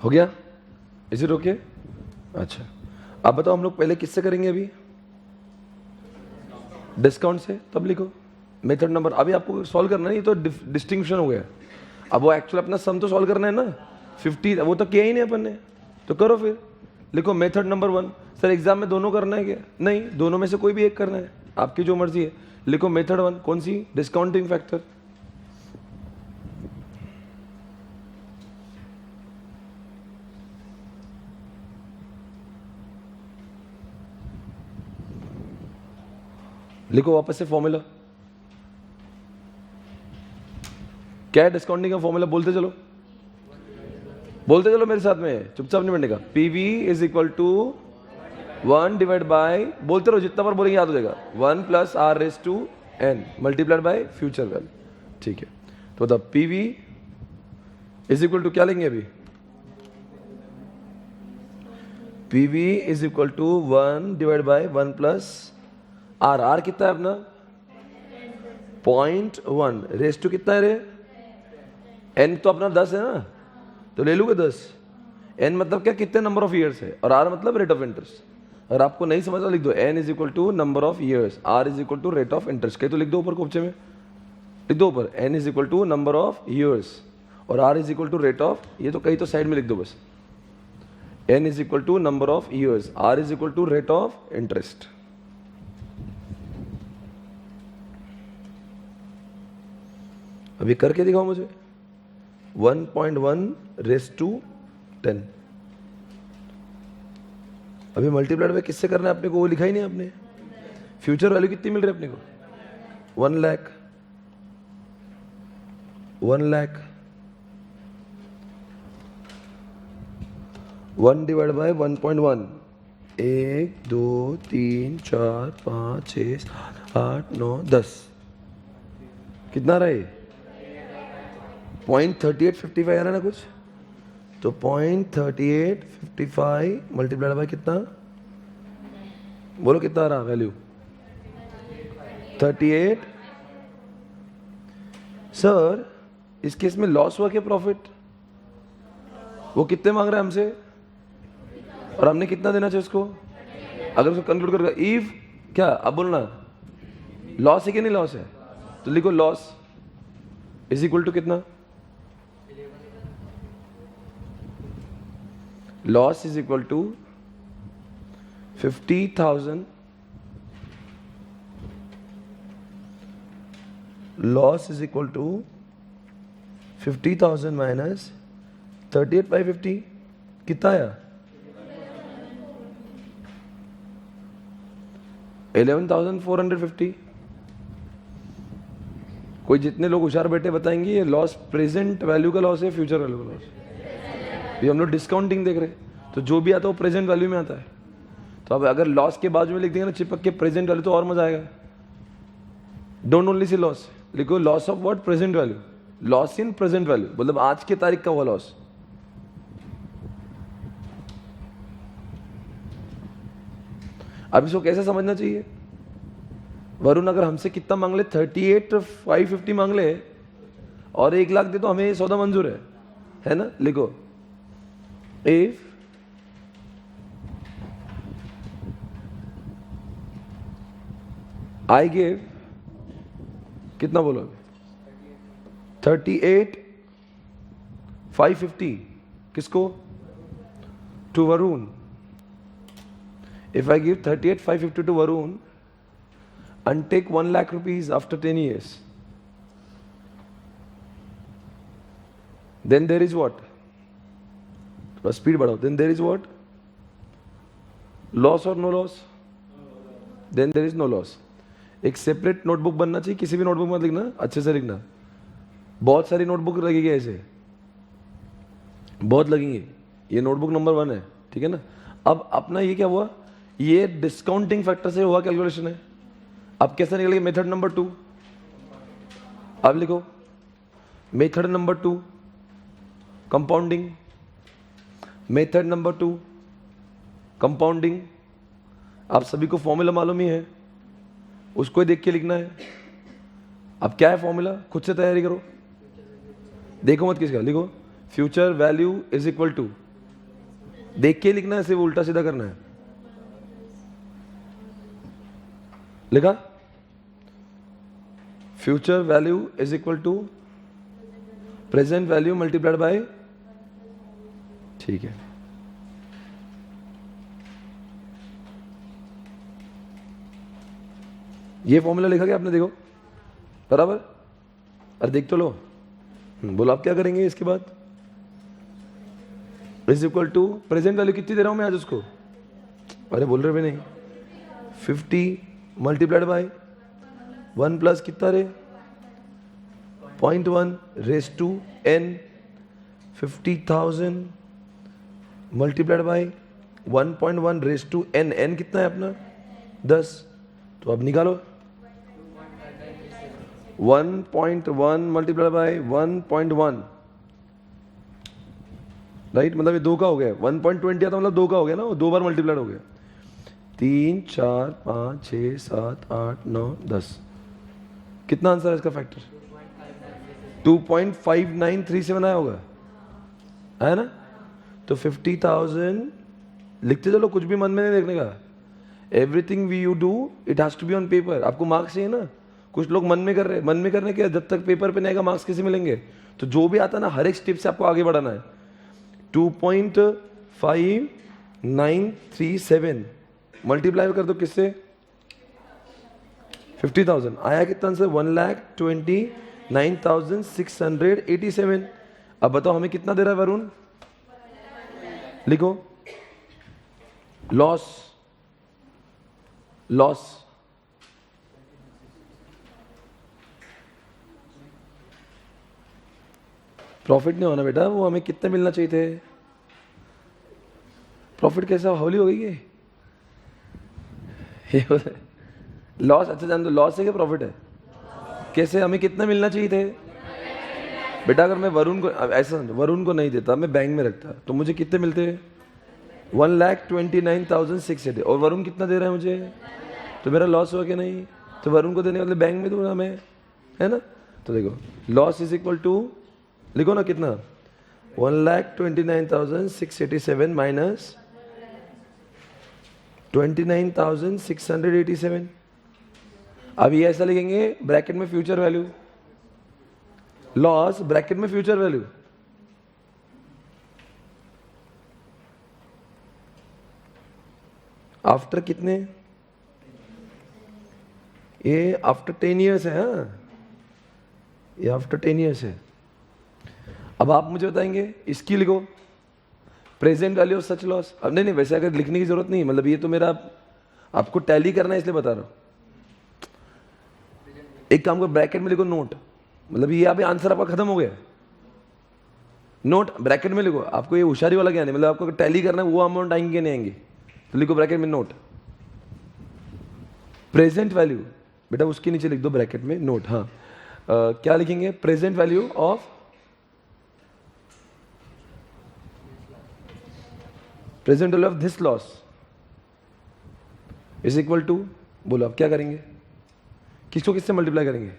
हो गया, इज इट ओके। अच्छा अब बताओ हम लोग पहले किससे करेंगे, अभी डिस्काउंट से, तब लिखो मेथड नंबर। अभी आपको सॉल्व करना नहीं, तो डिस्टिंक्शन हो गया। अब वो एक्चुअल अपना सम तो सॉल्व करना है ना, 50 वो तो किया ही नहीं अपन ने, तो करो फिर, लिखो मेथड नंबर 1। सर एग्जाम में दोनों करना है क्या, नहीं दोनों में से कोई भी एक करना है, आपकी जो मर्जी है। लिखो मेथड 1 कौन सी, डिस्काउंटिंग फैक्टर। लिखो वापस से फॉर्मूला, क्या है डिस्काउंटिंग का फॉर्मूला, बोलते चलो मेरे साथ में, चुपचाप नहीं बैठने का। PV is equal to 1 divide by, बोलते रहो जितना बार बोलेंगे याद हो जाएगा, 1 plus r raise to n multiplied by future value, ठीक है। तो बताओ पीवी इज इक्वल टू क्या लेंगे अभी, PV is equal to 1 divide by 1 plus r कितना है अपना 0.1 रेज़ टू कितना है रे, n तो अपना 10 है ना, तो ले लूँगा 10। n मतलब क्या, कितने नंबर ऑफ ईयर्स है, और r मतलब रेट ऑफ इंटरेस्ट। अगर आपको नहीं समझ लिख दो n is equal to number of years, r is equal to rate of interest. कहीं तो लिख दो ऊपर कोपचे में, लिख दो ऊपर n is equal to number of years और r is equal to rate of, ये तो कहीं तो साइड में लिख दो बस, n is equal to number of years, r is equal to rate of interest. अभी करके दिखाओ मुझे, 1.1 रेज़ टू 10। अभी मल्टीप्लाइड बाय किससे करना है अपने को, वो लिखा ही नहीं आपने। फ्यूचर वैल्यू कितनी मिल रही है अपने को, 1 लाख 1 डिवाइड बाय 1.1, 1 2 3 4 5 6 7 8 9 10, कितना रहे 0.3855 आ रहा है ना कुछ, तो 0.3855 मल्टीप्लाइड बाय कितना, बोलो कितना आ रहा वैल्यू 38। सर इस केस में लॉस हुआ क्या प्रॉफिट, वो कितने मांग रहा है हमसे और हमने कितना देना चाहिए उसको, अगर उसको कंक्लूड करेगा इफ क्या, अब बोलना लॉस है कि नहीं लॉस है, तो लिखो लॉस इज इक्वल टू कितना, loss is equal to 50,000, loss is equal to 50,000 minus 38/50 कितना आया 11,450। कोई जितने लोग होशियार बैठे बताएंगे ये लॉस प्रेजेंट वैल्यू का लॉस है फ्यूचर वैल्यू का लॉस, ये हम लोग डिस्काउंटिंग देख रहे हैं, तो जो भी आता है वो प्रेजेंट वैल्यू में आता है। तो अब अगर लॉस के बाजू में लिख देंगे ना चिपक के प्रेजेंट वैल्यू, तो और मजा आएगा। डोंट ओनली सी लॉस, लिखो loss of what, present value, loss in present value, मतलब आज के तारीख का हुआ लॉस। अब इसको कैसे समझना चाहिए, वरुण अगर हमसे कितना मांग ले 38,550 मांग ले और 1 लाख दे तो हमें ये सौदा मंजूर है ना, लिखो इफ आई गिव कितना बोलोगे 38,550 किसको, to Varun, if I give 38,550 to Varun and take 1 lakh rupees after 10 years, then there is what? Speed बढ़ाओ, then there is what? Loss or no loss? Then there is no loss. एक सेपरेट नोटबुक बनना चाहिए, किसी भी नोटबुक में लिखना, अच्छे से लिखना, बहुत सारी नोटबुक लगेगी ऐसे, बहुत लगेंगी, ये नोटबुक नंबर 1 है, ठीक है ना। अब अपना ये क्या हुआ, ये डिस्काउंटिंग फैक्टर से हुआ कैलकुलेशन है। अब कैसे निकलेगा मेथड नंबर 2, अब लिखो method number 2 compounding, method number 2 compounding. आप सभी को फॉर्मूला मालूम ही है, उसको ही देख के लिखना है। अब क्या है फॉर्मूला, खुद से तैयारी करो, देखो मत किसका, लिखो future value is equal to, देख के लिखना है, सिर्फ उल्टा सीधा करना है। लिखा future value is equal to present value multiplied by, ठीक है। ये फॉर्मूला लिखा गया आपने, देखो बराबर, अरे देख तो लो, बोलो आप क्या करेंगे इसके बाद, is equal to present value कितनी दे रहा हूं मैं आज उसको, अरे बोल रहे भी नहीं, 50 मल्टीप्लाइड बाय 1 प्लस कितना r 0.1 raise to n, 50,000 multiplied by 1.1 raise to n, n कितना है अपना 10, तो अब निकालो 1.1 मल्टीप्लाइड बाय 1.1, राइट, मतलब ये 2 का हो गया, 1.20 आता मतलब 2 का हो गया ना, वो 2 बार मल्टीप्लाइड हो गया, 3 4 5 6 7 8 9 10, कितना आंसर है इसका फैक्टर 2.5937 आया होगा, है ना। तो 50,000 लिखते चलो, कुछ भी मन में नहीं देखने का, everything we you do it has to be on paper. आपको मार्क्स चाहिए ना, कुछ लोग मन में कर रहे हैं, मन में करने के जब तक पेपर पे नहीं आएगा मार्क्स कैसे मिलेंगे, तो जो भी आता है ना हर एक स्टेप से आपको आगे बढ़ाना है। 2.5937 मल्टीप्लाई कर दो किससे 50,000, आया कितना आंसर 1,29,687। अब बताओ हमें कितना दे रहा है वरुण, लिखो लॉस, लॉस प्रॉफिट नहीं होना बेटा, वो हमें कितने मिलना चाहिए थे, प्रॉफिट कैसा हौली हो गई ये लॉस, अच्छा जान दो लॉस है क्या प्रॉफिट है, कैसे, हमें कितना मिलना चाहिए थे बेटा? अगर मैं वरुण को, ऐसा समझो, वरुण को नहीं देता, मैं बैंक में रखता, तो मुझे कितने मिलते? 1,29,680। और वरुण कितना दे रहा है मुझे, तो मेरा लॉस हुआ कि नहीं? तो वरुण को देने वाले बैंक में दूंगा मैं, है ना? तो देखो लॉस इज इक्वल टू, लिखो ना कितना, 1,29,687 माइनस 29,687। अब ये ऐसा लिखेंगे ब्रैकेट में फ्यूचर वैल्यू, लॉस ब्रैकेट में फ्यूचर वैल्यू। आफ्टर कितने, ये आफ्टर 10 ईयर्स है। हाँ, ये आफ्टर 10 ईयर्स है। अब आप मुझे बताएंगे, इसकी लिखो present value of such loss. अब नहीं, वैसे अगर लिखने की जरूरत नहीं, मतलब ये तो मेरा आपको टैली करना है इसलिए बता रहा हूं। एक काम करो, ब्रैकेट में लिखो नोट, मतलब ये आप आंसर आपका खत्म हो गया। नोट ब्रैकेट में लिखो, आपको ये होशियारी वाला क्या नहीं, मतलब आपको टैली करना है, वो अमाउंट आएंगे नहीं आएंगे, तो लिखो ब्रैकेट में नोट प्रेजेंट वैल्यू। बेटा उसके नीचे लिख दो ब्रैकेट में नोट। हाँ, क्या लिखेंगे, present value of, present value of this loss is equal to, बोलो अब क्या करेंगे, किसको किससे मल्टीप्लाई करेंगे?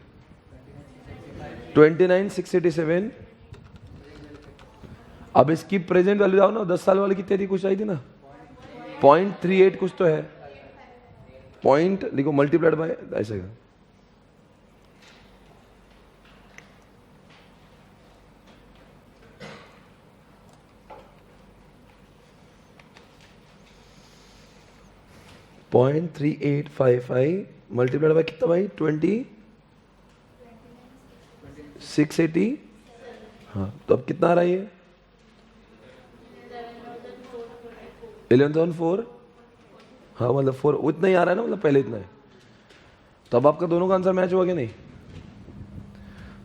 29,687। अब इसकी प्रेजेंट वैल्यू जाओ ना, 10 साल वाली कितनी थी, कुछ आई थी ना, 0.38 कुछ तो है, पॉइंट लिखो मल्टीप्लाइड बाय ऐसे। पॉइंट 3855 मल्टीप्लाइड बाय कितना भाई, 20,680। हाँ, तो अब कितना आ रहा है ये, 11,400। हाँ मतलब 4 उतना ही आ रहा है ना, मतलब पहले इतना है। तो अब आपका दोनों का आंसर मैच हुआ कि नहीं?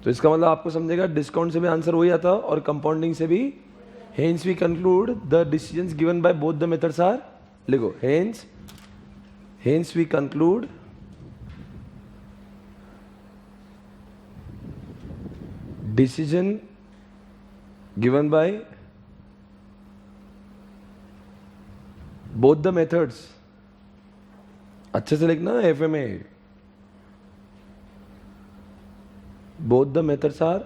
तो इसका मतलब आपको समझेगा डिस्काउंट से भी आंसर वही आता और कंपाउंडिंग से भी। Hence we conclude the decisions given by both the methods are, लिखो hence we conclude decision given by both the methods. अच्छे से लिखना FMA, both the methods are,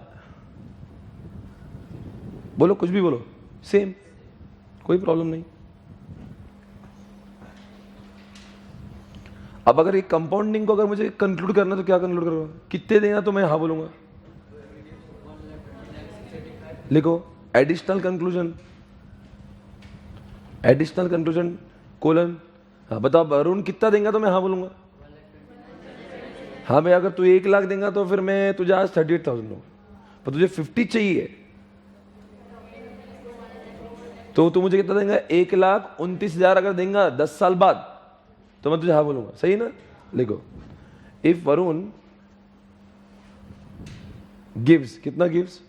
बोलो कुछ भी बोलो, सेम, कोई प्रॉब्लम नहीं। अब अगर ये कंपाउंडिंग को अगर मुझे कंक्लूड करना तो क्या कंक्लूड करूंगा, कितने देना तो मैं हाँ बोलूंगा, लिखो एडिशनल कंक्लूजन कोलन। हाँ बताओ अरुण कितना देगा तो मैं हाँ बोलूंगा। हाँ भाई अगर तू 1 लाख देगा तो फिर मैं तुझे आज 38,000 दूंगा, पर तुझे 50 चाहिए तो तू मुझे कितना देगा, 1,29,000 अगर देगा 10 साल बाद तो मैं तुझे हाँ बोलूंगा, सही ना? लिखो इफ वरुण गिव्स, कितना gives,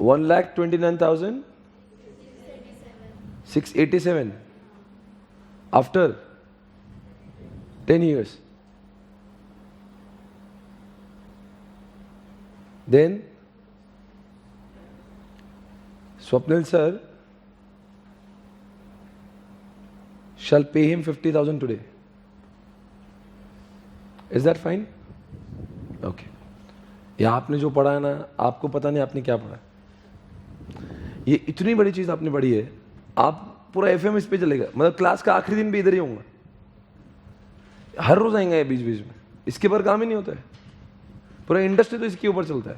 1,29,687 after 10 years, then Swapnil sir shall pay him 50,000 today. Is that fine? Okay. या आपने जो पढ़ा है ना, आपको पता नहीं आपने क्या पढ़ा है। ये इतनी बड़ी चीज आपने पढ़ी है, आप पूरा एफएम इस पे चलेगा, मतलब क्लास का आखिरी दिन भी इधर ही होगा, हर रोज आएंगे ये बीच बीच में, इसके पर काम ही नहीं होता है, पूरा इंडस्ट्री तो इसके ऊपर चलता है।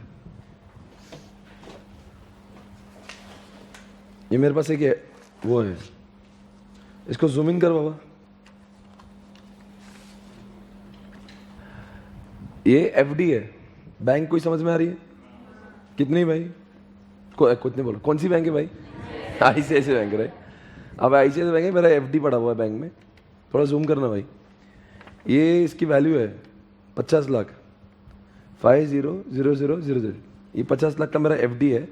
ये मेरे पास एक वो है, इसको जूम इन कर बाबा। ये एफडी है, बैंक कोई समझ में आ रही है? कितनी भाई? कुछ नहीं बोलो, कौन सी बैंक है भाई? आईसीआईसी बैंक है। अब आईसीआईसी बैंक है, मेरा एफडी पड़ा हुआ है बैंक में, थोड़ा जूम करना भाई। ये इसकी वैल्यू है 50 लाख, 500000। ये 50 लाख का मेरा एफडी है।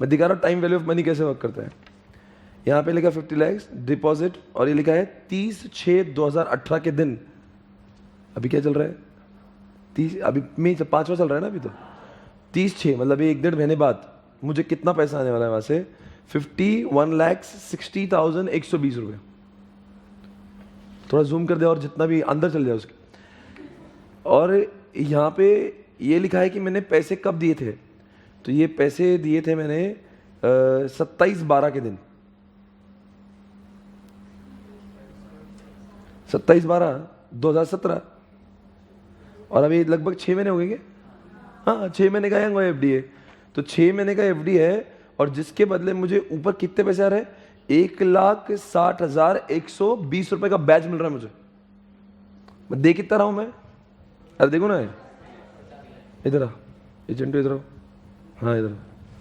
मैं दिखा रहा हूँ टाइम वैल्यू ऑफ मनी कैसे वर्क करता है। यहाँ पे लिखा 50 लाख डिपॉजिट, और ये लिखा है 30/6/2018 के दिन। अभी क्या चल रहा है? 30 अभी मई 5वां चल रहा है ना अभी तो 30/6 मतलब ये 1.5 महीने बाद मुझे कितना पैसा आने वाला है वहां से 51,60,120 रुपये। थोड़ा जूम कर दे और जितना भी अंदर चल जाए उसके। और यहाँ पे ये लिखा है कि मैंने पैसे कब दिए थे, तो ये पैसे दिए थे मैंने 27/12 के दिन, 27/12/2017 और अभी लगभग 6 महीने हो गए क्या? हाँ 6 महीने का है एफडी है, तो 6 महीने का एफडी है और जिसके बदले मुझे ऊपर कितने पैसे आ रहे हैं 1,60,120 रुपए का बैच मिल रहा है मुझे। मैं दे कितना रहा हूं मैं? अरे देखो ना इधर आ, ये चिंटू इधर आओ, हाँ इधर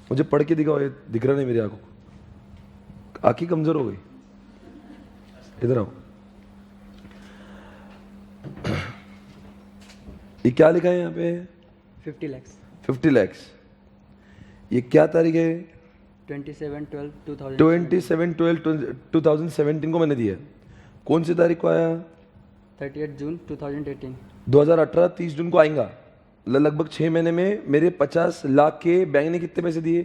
मुझे पढ़ के दिखाओ, ये दिख रहा नहीं मेरी आंखों को, आंखें कमजोर हो गई, इधर आओ। ये क्या लिखा है यहाँ पे? 50 lakhs 50 lakhs। ये क्या तारीख है? 27/12/2017 को मैंने दिया। कौन सी तारीख को आया? 30th June 2018 2018 30 जून को आएगा। लगभग 6 महीने में मेरे 50 लाख के बैंक ने कितने पैसे दिए?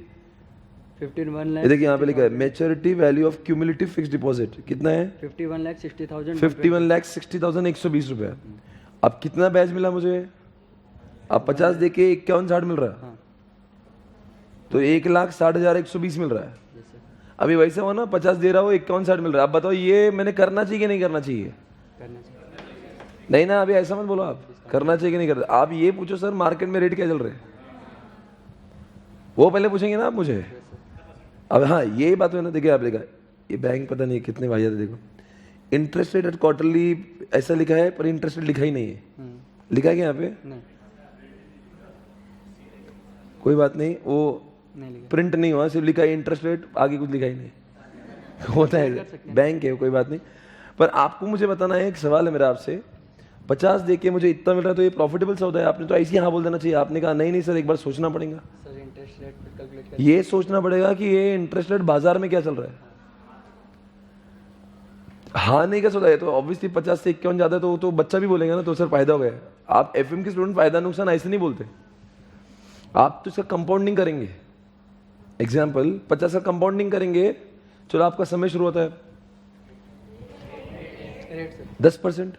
51 ये देखिए यहाँ पे lakh लिखा है maturity value of cumulative fixed deposit कितना है? 51,60,000 51,60,120 रुपया। अब कितना ब्याज मिला मुझे? अब 50 दे के 51,60 मिल रहा है, हाँ तो 1,60,120 मिल रहा है। yes sir अभी वैसे हो ना 50 दे रहा हो 51,60 मिल रहा है। अब बताओ ये मैंने करना चाहिए कि नहीं करना चाहिए? करना चाहिए नहीं ना, अभी ऐसा मत बोलो, आप करना चाहिए कि नहीं करना। आप ये पूछो सर मार्केट में रेट क्या चल रहे हैं, वो पहले पूछेंगे ना आप मुझे। अब हाँ ये बात है ना, देखिए आप लिखा ये बैंक पता नहीं कितने भाई जाते, देखो इंटरेस्ट रेट एट क्वार्टरली ऐसा लिखा है पर इंटरेस्ट रेट लिखा ही नहीं है। लिखा है क्या यहाँ पे? नहीं कोई बात नहीं, वो नहीं लिखा प्रिंट नहीं हुआ, सिर्फ लिखा है इंटरेस्ट रेट, आगे कुछ लिखा ही नहीं। होता है बैंक है, कोई बात नहीं। पर आपको मुझे बताना है, एक सवाल है मेरा आपसे, 50 दे के मुझे इतना मिल रहा है तो ये प्रॉफिटेबल सौदा है? आपने तो ऐसे ही हाँ बोल देना चाहिए। आपने कहा नहीं नहीं सर एक बार सोचना पड़ेगा। सर इंटरेस्ट रेट कैलकुलेट कर ये सोचना पड़ेगा कि ये इंटरेस्ट रेट बाजार में क्या चल रहा है। हाँ नहीं का सौदा है तो ऑब्वियसली 50 से 51 ज्यादा है तो वो तो बच्चा भी बोलेगा ना, तो सर फायदा हो गया। आप एफएम के स्टूडेंट फायदा नुकसान ऐसे नहीं बोलते, आप तो इसका कंपाउंडिंग करेंगे। एग्जाम्पल 50 का कंपाउंडिंग करेंगे, चलो आपका समय शुरू होता है रेट सर 10%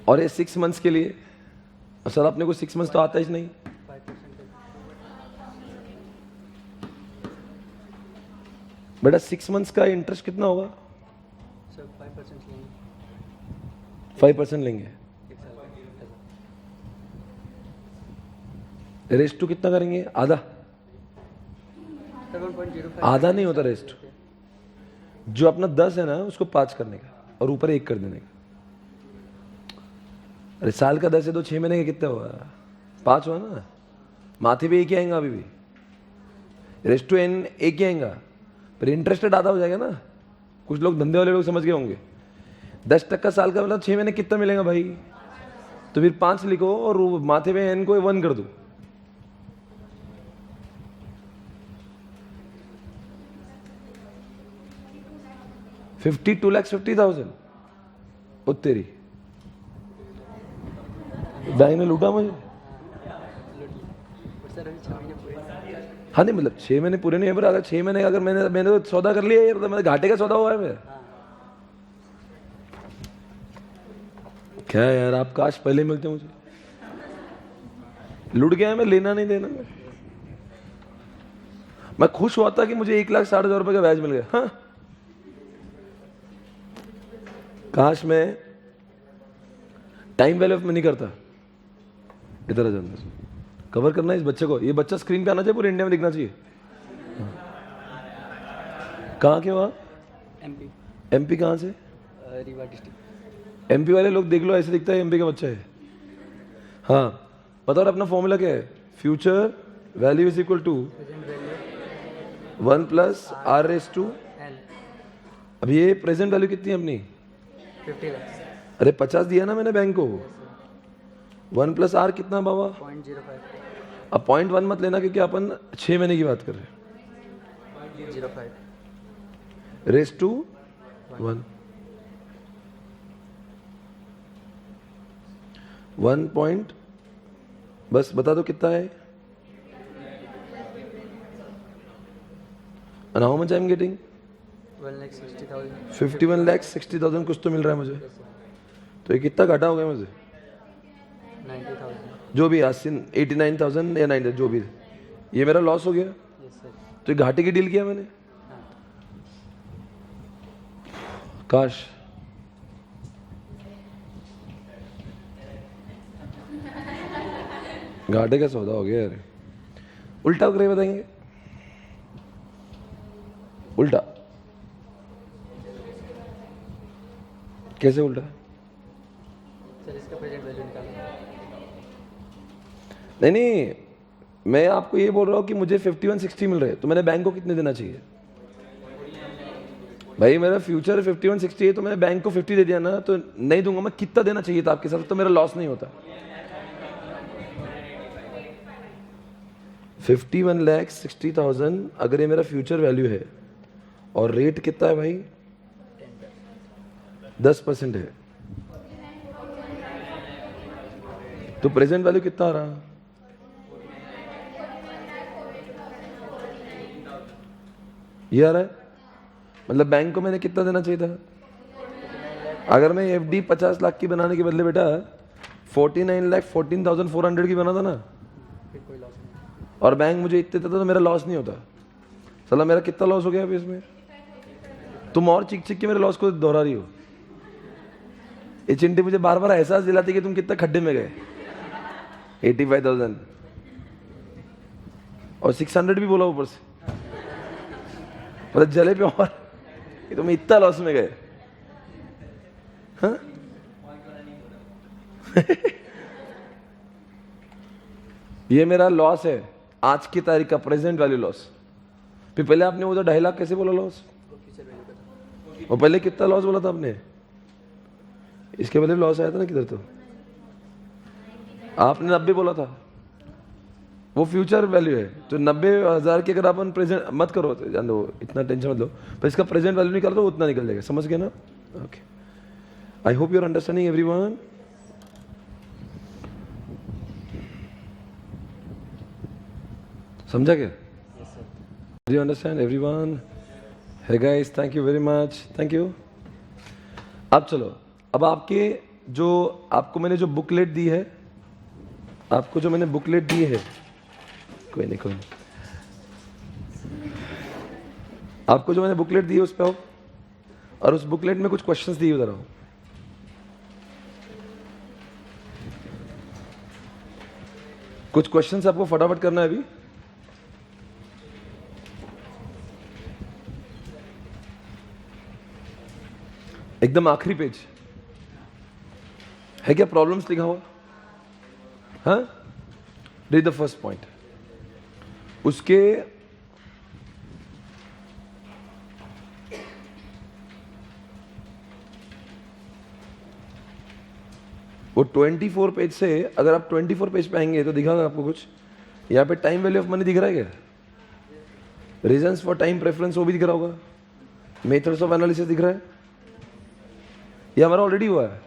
और ये 6 मंथ्स के लिए। और सर अपने को 6 मंथ्स तो आता ही नहीं। 5% बेटा 6 मंथ्स का इंटरेस्ट कितना होगा? सर 5% लेंगे 5% लेंगे। एक साल का रेस्ट टू कितना करेंगे? आधा। 7.05 आधा नहीं होता रेस्ट, जो अपना 10 है ना उसको 5 करने का और ऊपर 1 कर देने का। अरे साल का 10 है तो 6 महीने का कितना हुआ? 5 हुआ ना। माथे पे एक ही आएगा अभी भी, रेस्ट टू एन एक ही आएगा, पर इंटरेस्टेड आधा हो जाएगा ना। कुछ लोग धंधे वाले लोग समझ गए होंगे। 10% साल का मतलब 6 महीने कितना मिलेगा भाई? तो फिर 5 लिखो और माथे पे एन को 1 कर दो। $52,50,000 तेरी बैंक ने लूटा मुझे। सर अभी 6 महीने पूरे हाँ नहीं मतलब 6 महीने पूरे नहीं है, पर अगर 6 महीने का अगर मैंने तो सौदा कर लिया यार, तो मेरे घाटे का सौदा हुआ है मेरा। क्या है यार, आप काश पहले मिलते मुझे। लुट गया है मैं, लेना नहीं देना में। मैं खुश हुआ था कि मुझे 1,60,000 रुपए का ब्याज मिल गया। हाँ काश मैं टाइम वैल्यू ऑफ मनी करता। इधर आ जाना, कवर करना है इस बच्चे को। ये बच्चा स्क्रीन पे आना चाहिए, पूरे इंडिया में दिखना चाहिए। कहाँ के? वहाँ एमपी एमपी कहाँ से? रीवा डिस्ट्रिक्ट एमपी वाले लोग देख लो, ऐसे दिखता है एमपी का बच्चा है। हाँ बताओ अपना फॉर्मूला क्या है? Future value is equal to 1 + R⁻²। एल अब ये प्रेजेंट वैल्यू कितनी है अपनी? 50 lakhs अरे 50 दिया ना मैंने बैंक को। 1 + R कितना बाबा? 0.05 अब 0.1 मत लेना क्योंकि अपन 6 महीने की बात कर रहे हैं। 05 रेस टू 1 1 पॉइंट, बस बता दो कितना है. And how much I am getting? 1,60,000. 51,60,000 कुछ तो मिल रहा है मुझे. Yes, sir. तो ये कितना घाटा हो गया मुझे? 90,000. जो भी 89,000 या 90 जो भी, ये मेरा लॉस हो गया. Yes, sir. तो ये घाटे की डील किया मैंने. हाँ. काश घाटे का सौदा हो गया यार. उल्टा करके बताएंगे. उल्टा कैसे उल्टा? सर इसका प्रेजेंट वैल्यू निकालो. नहीं, मैं आपको ये बोल रहा हूँ कि मुझे 5160 मिल रहे हैं, तो मैंने बैंक को कितने देना चाहिए? भाई मेरा फ्यूचर 5160 है, तो मैंने बैंक को 50 दे दिया ना, तो नहीं दूंगा मैं. कितना देना चाहिए था आपके साथ, तो मेरा लॉस नहीं होता. 51,60,000 अगर ये मेरा फ्यूचर वैल्यू है और रेट कितना है भाई? 10% है, तो प्रेजेंट वैल्यू कितना आ रहा? ये आ रहा है. मतलब बैंक को मैंने कितना देना चाहिए था? अगर मैं एफडी 50 लाख की बनाने के बदले बेटा 49,14,400 की बनाता ना, फिर कोई लॉस नहीं. और बैंक मुझे इतने देता तो मेरा लॉस नहीं होता. साला मेरा कितना लॉस हो गया अभी इसमें? तुम और चिक चिक के मेरे लॉस को दोहरा रही हो. ये चिंटी मुझे बार बार एहसास दिलाती कि तुम कितना खड्डे में गए. 85,000 और 600 भी बोला ऊपर से, मतलब जले पे और कि तुम इतना लॉस में गए. हाँ? ये मेरा लॉस है आज की तारीख का, प्रेजेंट वैल्यू लॉस. फिर पहले आपने वो 2.5 लाख कैसे बोला लॉस? वो फ्यूचर वैल्यू का. और पहले कितना लॉस बोला था आपने? इसके पहले लॉस आया था ना किधर? तो आपने 90 बोला था, वो फ्यूचर वैल्यू है. तो 90,000 की अगर अपन प्रेजेंट मत करो, जान दो, इतना टेंशन मत लो, पर इसका प्रेजेंट वैल्यू निकालो तो उतना निकल जाएगा. समझ गए ना? Okay, I hope you are understanding everyone. समझा क्या? Yes, sir. Do you understand everyone? Hey guys, thank you very much. Thank you. अब चलो, अब आपके जो आपको मैंने जो बुकलेट दी है, आपको जो मैंने बुकलेट दी है, कोई नहीं, आपको जो मैंने बुकलेट दी है उस पे आओ, और उस बुकलेट में कुछ क्वेश्चंस दिए, उधर आओ. कुछ क्वेश्चंस आपको फटाफट करना है अभी. एकदम आखिरी पेज है क्या? प्रॉब्लम्स लिखा हुआ? हाँ, रीड द फर्स्ट पॉइंट. उसके वो 24 पेज से, अगर आप 24 पेज पे आएंगे तो दिखागा आपको कुछ. यहाँ पे टाइम वैल्यू ऑफ मनी दिख रहा है क्या? रीजंस फॉर टाइम प्रेफरेंस वो भी दिख रहा होगा. मेथड्स ऑफ एनालिसिस दिख रहा है. ये हमारा ऑलरेडी हुआ है.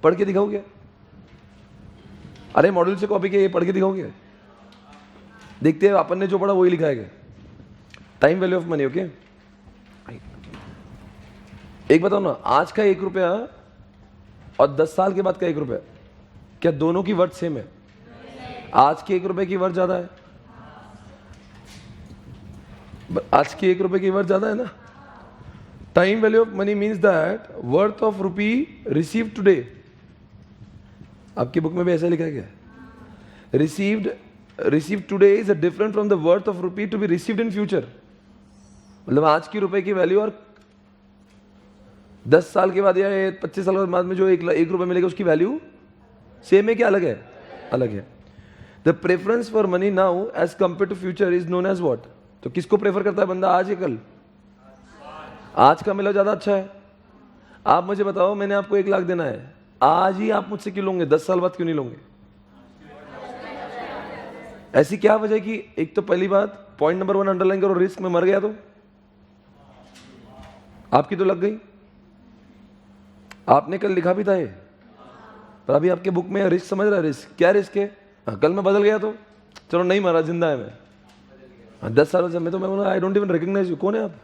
पढ़ के दिखाओ क्या? अरे मॉडल से कॉपी किया, ये पढ़ के दिखाओ क्या? देखते हैं अपन ने जो पढ़ा वही लिखा है क्या? Time value of money. Okay, एक बताओ ना, आज का 1 रुपया और 10 साल के बाद का 1 रुपया, क्या दोनों की वर्थ सेम है? आज के 1 रुपए की वर्थ ज्यादा है. आज के 1 रुपए की वर्थ ज्यादा है ना. Time value of money means that worth of rupee receive today. आपकी बुक में भी ऐसा लिखा है क्या? Received today is different from the worth of rupee to be received in future. मतलब आज की रुपए की वैल्यू और 10 साल के बाद या 25 साल के बाद में जो 1 रुपए मिलेगा उसकी वैल्यू सेम है क्या अलग है? अलग है. The preference for money now as compare to future is known as what? तो किसको प्रेफर करता है बंदा, आज या कल? आज का मिला ज्यादा अच्छा है. आप मुझे बताओ, मैंने आपको 1 लाख देना है, आज ही आप मुझसे क्यों लोगे? 10 साल बाद क्यों नहीं लोगे? ऐसी क्या वजह कि एक तो पहली बात, पॉइंट नंबर 1 अंडरलाइन करो, रिस्क में मर गया तो आपकी तो लग गई. आपने कल लिखा भी था ये, पर अभी आपके बुक में रिस्क समझ रहा है, रिस्क क्या रिस्क है? हाँ, कल मैं बदल गया तो चलो नहीं मारा, जिंदा है मैं। हाँ, 10 सालों से मैं बोला I don't even recognise you, कौन है आप?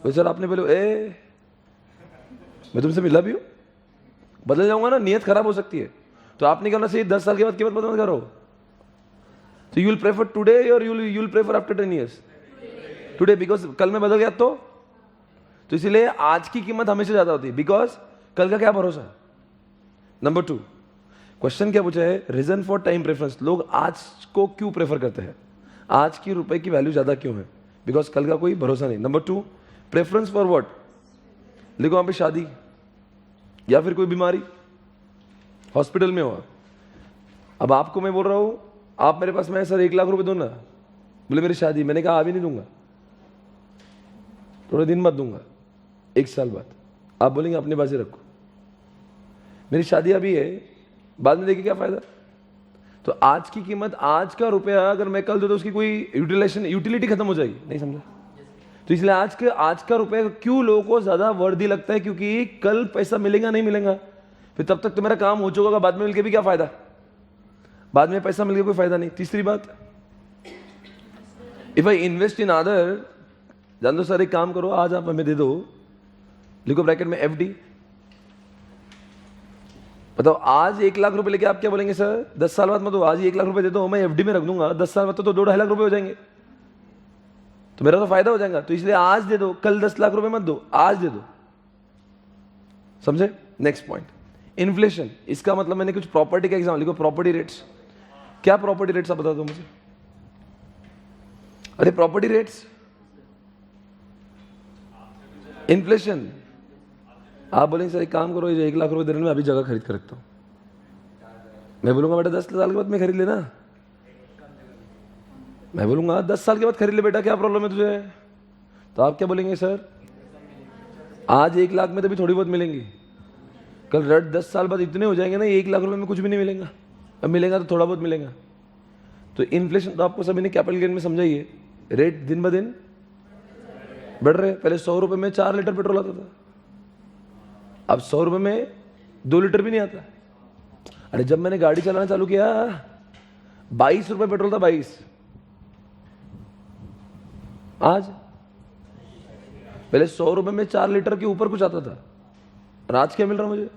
तो सर आपने पहले मैं तुमसे मिला भी हूँ, बदल जाऊंगा ना, नियत खराब हो सकती है। तो आप नहीं करना चाहिए 10 साल के बाद कीमत बदल करो। तो यू विल प्रेफर टुडे और you will prefer after 10 years? Today, because कल मैं बदल गया तो इसीलिए आज की कीमत हमेशा ज्यादा होती है, बिकॉज कल का क्या भरोसा। नंबर 2 क्वेश्चन क्या पूछा है? Reason for time preference. लोग आज को क्यों प्रेफर करते हैं? आज की रुपए की वैल्यू ज्यादा क्यों है? बिकॉज कल का कोई भरोसा नहीं। Number 2 preference for what? लिखो वहां पे शादी या फिर कोई बीमारी, हॉस्पिटल में हुआ। अब आपको मैं बोल रहा हूं, आप मेरे पास में सर 1 लाख रुपए दो ना, बोले मेरी शादी, मैंने कहा अभी नहीं दूंगा, थोड़े दिन बाद दूंगा, 1 साल बाद। आप बोलेंगे अपने पास ही रखो, मेरी शादी अभी है, बाद में देखिए क्या फायदा। तो आज की कीमत, आज का रुपया अगर मैं कल दे तो उसकी कोई यूटिलिटी खत्म हो जाएगी, नहीं समझा? तो इसलिए आज का रुपया क्यों लोगों को ज्यादा वर्दी लगता है? क्योंकि कल पैसा मिलेगा नहीं मिलेगा, फिर तब तक तो मेरा काम हो चुका होगा, बाद में मिलके भी क्या फायदा, बाद में पैसा मिलके कोई फायदा नहीं। तीसरी बात, if I invest in other, जान दो सर एक काम करो, आज आप हमें दे दो, लिखो ब्रैकेट में FD। बताओ आज 1 लाख रुपए लेके आप क्या बोलेंगे? सर 10 साल बाद मत दो, आज ही 1 लाख रुपए दे दो, मैं FD में रख दूंगा, 10 साल बाद तो 2-2.5 लाख रुपए हो जाएंगे, तो मेरा तो फायदा हो जाएगा। तो इसलिए आज दे दो, कल 10 लाख रुपए मत दो, आज दे दो। समझे? Next point, inflation. इसका मतलब मैंने कुछ प्रॉपर्टी का एग्जाम्पल, लिखो प्रॉपर्टी रेट्स। क्या प्रॉपर्टी रेट्स आप बता दो मुझे? अरे प्रॉपर्टी रेट्स, इन्फ्लेशन। आप बोलेंगे सर एक काम करो, ये 1 लाख रुपए देने में अभी जगह खरीद कर रखता हूं। मैं बोलूंगा बेटा 10 साल के बाद में खरीद लेना, मैं बोलूंगा 10 साल के बाद खरीद ले बेटा, क्या प्रॉब्लम है तुझे? तो आप क्या बोलेंगे? सर आज 1 लाख में तो भी थोड़ी बहुत मिलेंगी, कल रेट 10 साल बाद इतने हो जाएंगे ना, 1 लाख रुपए में कुछ भी नहीं मिलेगा, अब मिलेगा तो थोड़ा बहुत मिलेगा। तो इन्फ्लेशन तो आपको सभी ने कैपिटल गेन में समझाइए, रेट दिन ब दिन बढ़ रहे। पहले 100 रुपए में 4 लीटर पेट्रोल आता था, अब 100 रुपए में 2 लीटर भी नहीं आता। अरे जब मैंने गाड़ी चलाना चालू किया 22 रुपए पेट्रोल था, 22। आज पहले 100 रुपए में 4 लीटर के ऊपर कुछ आता था, और आज क्या मिल रहा मुझे?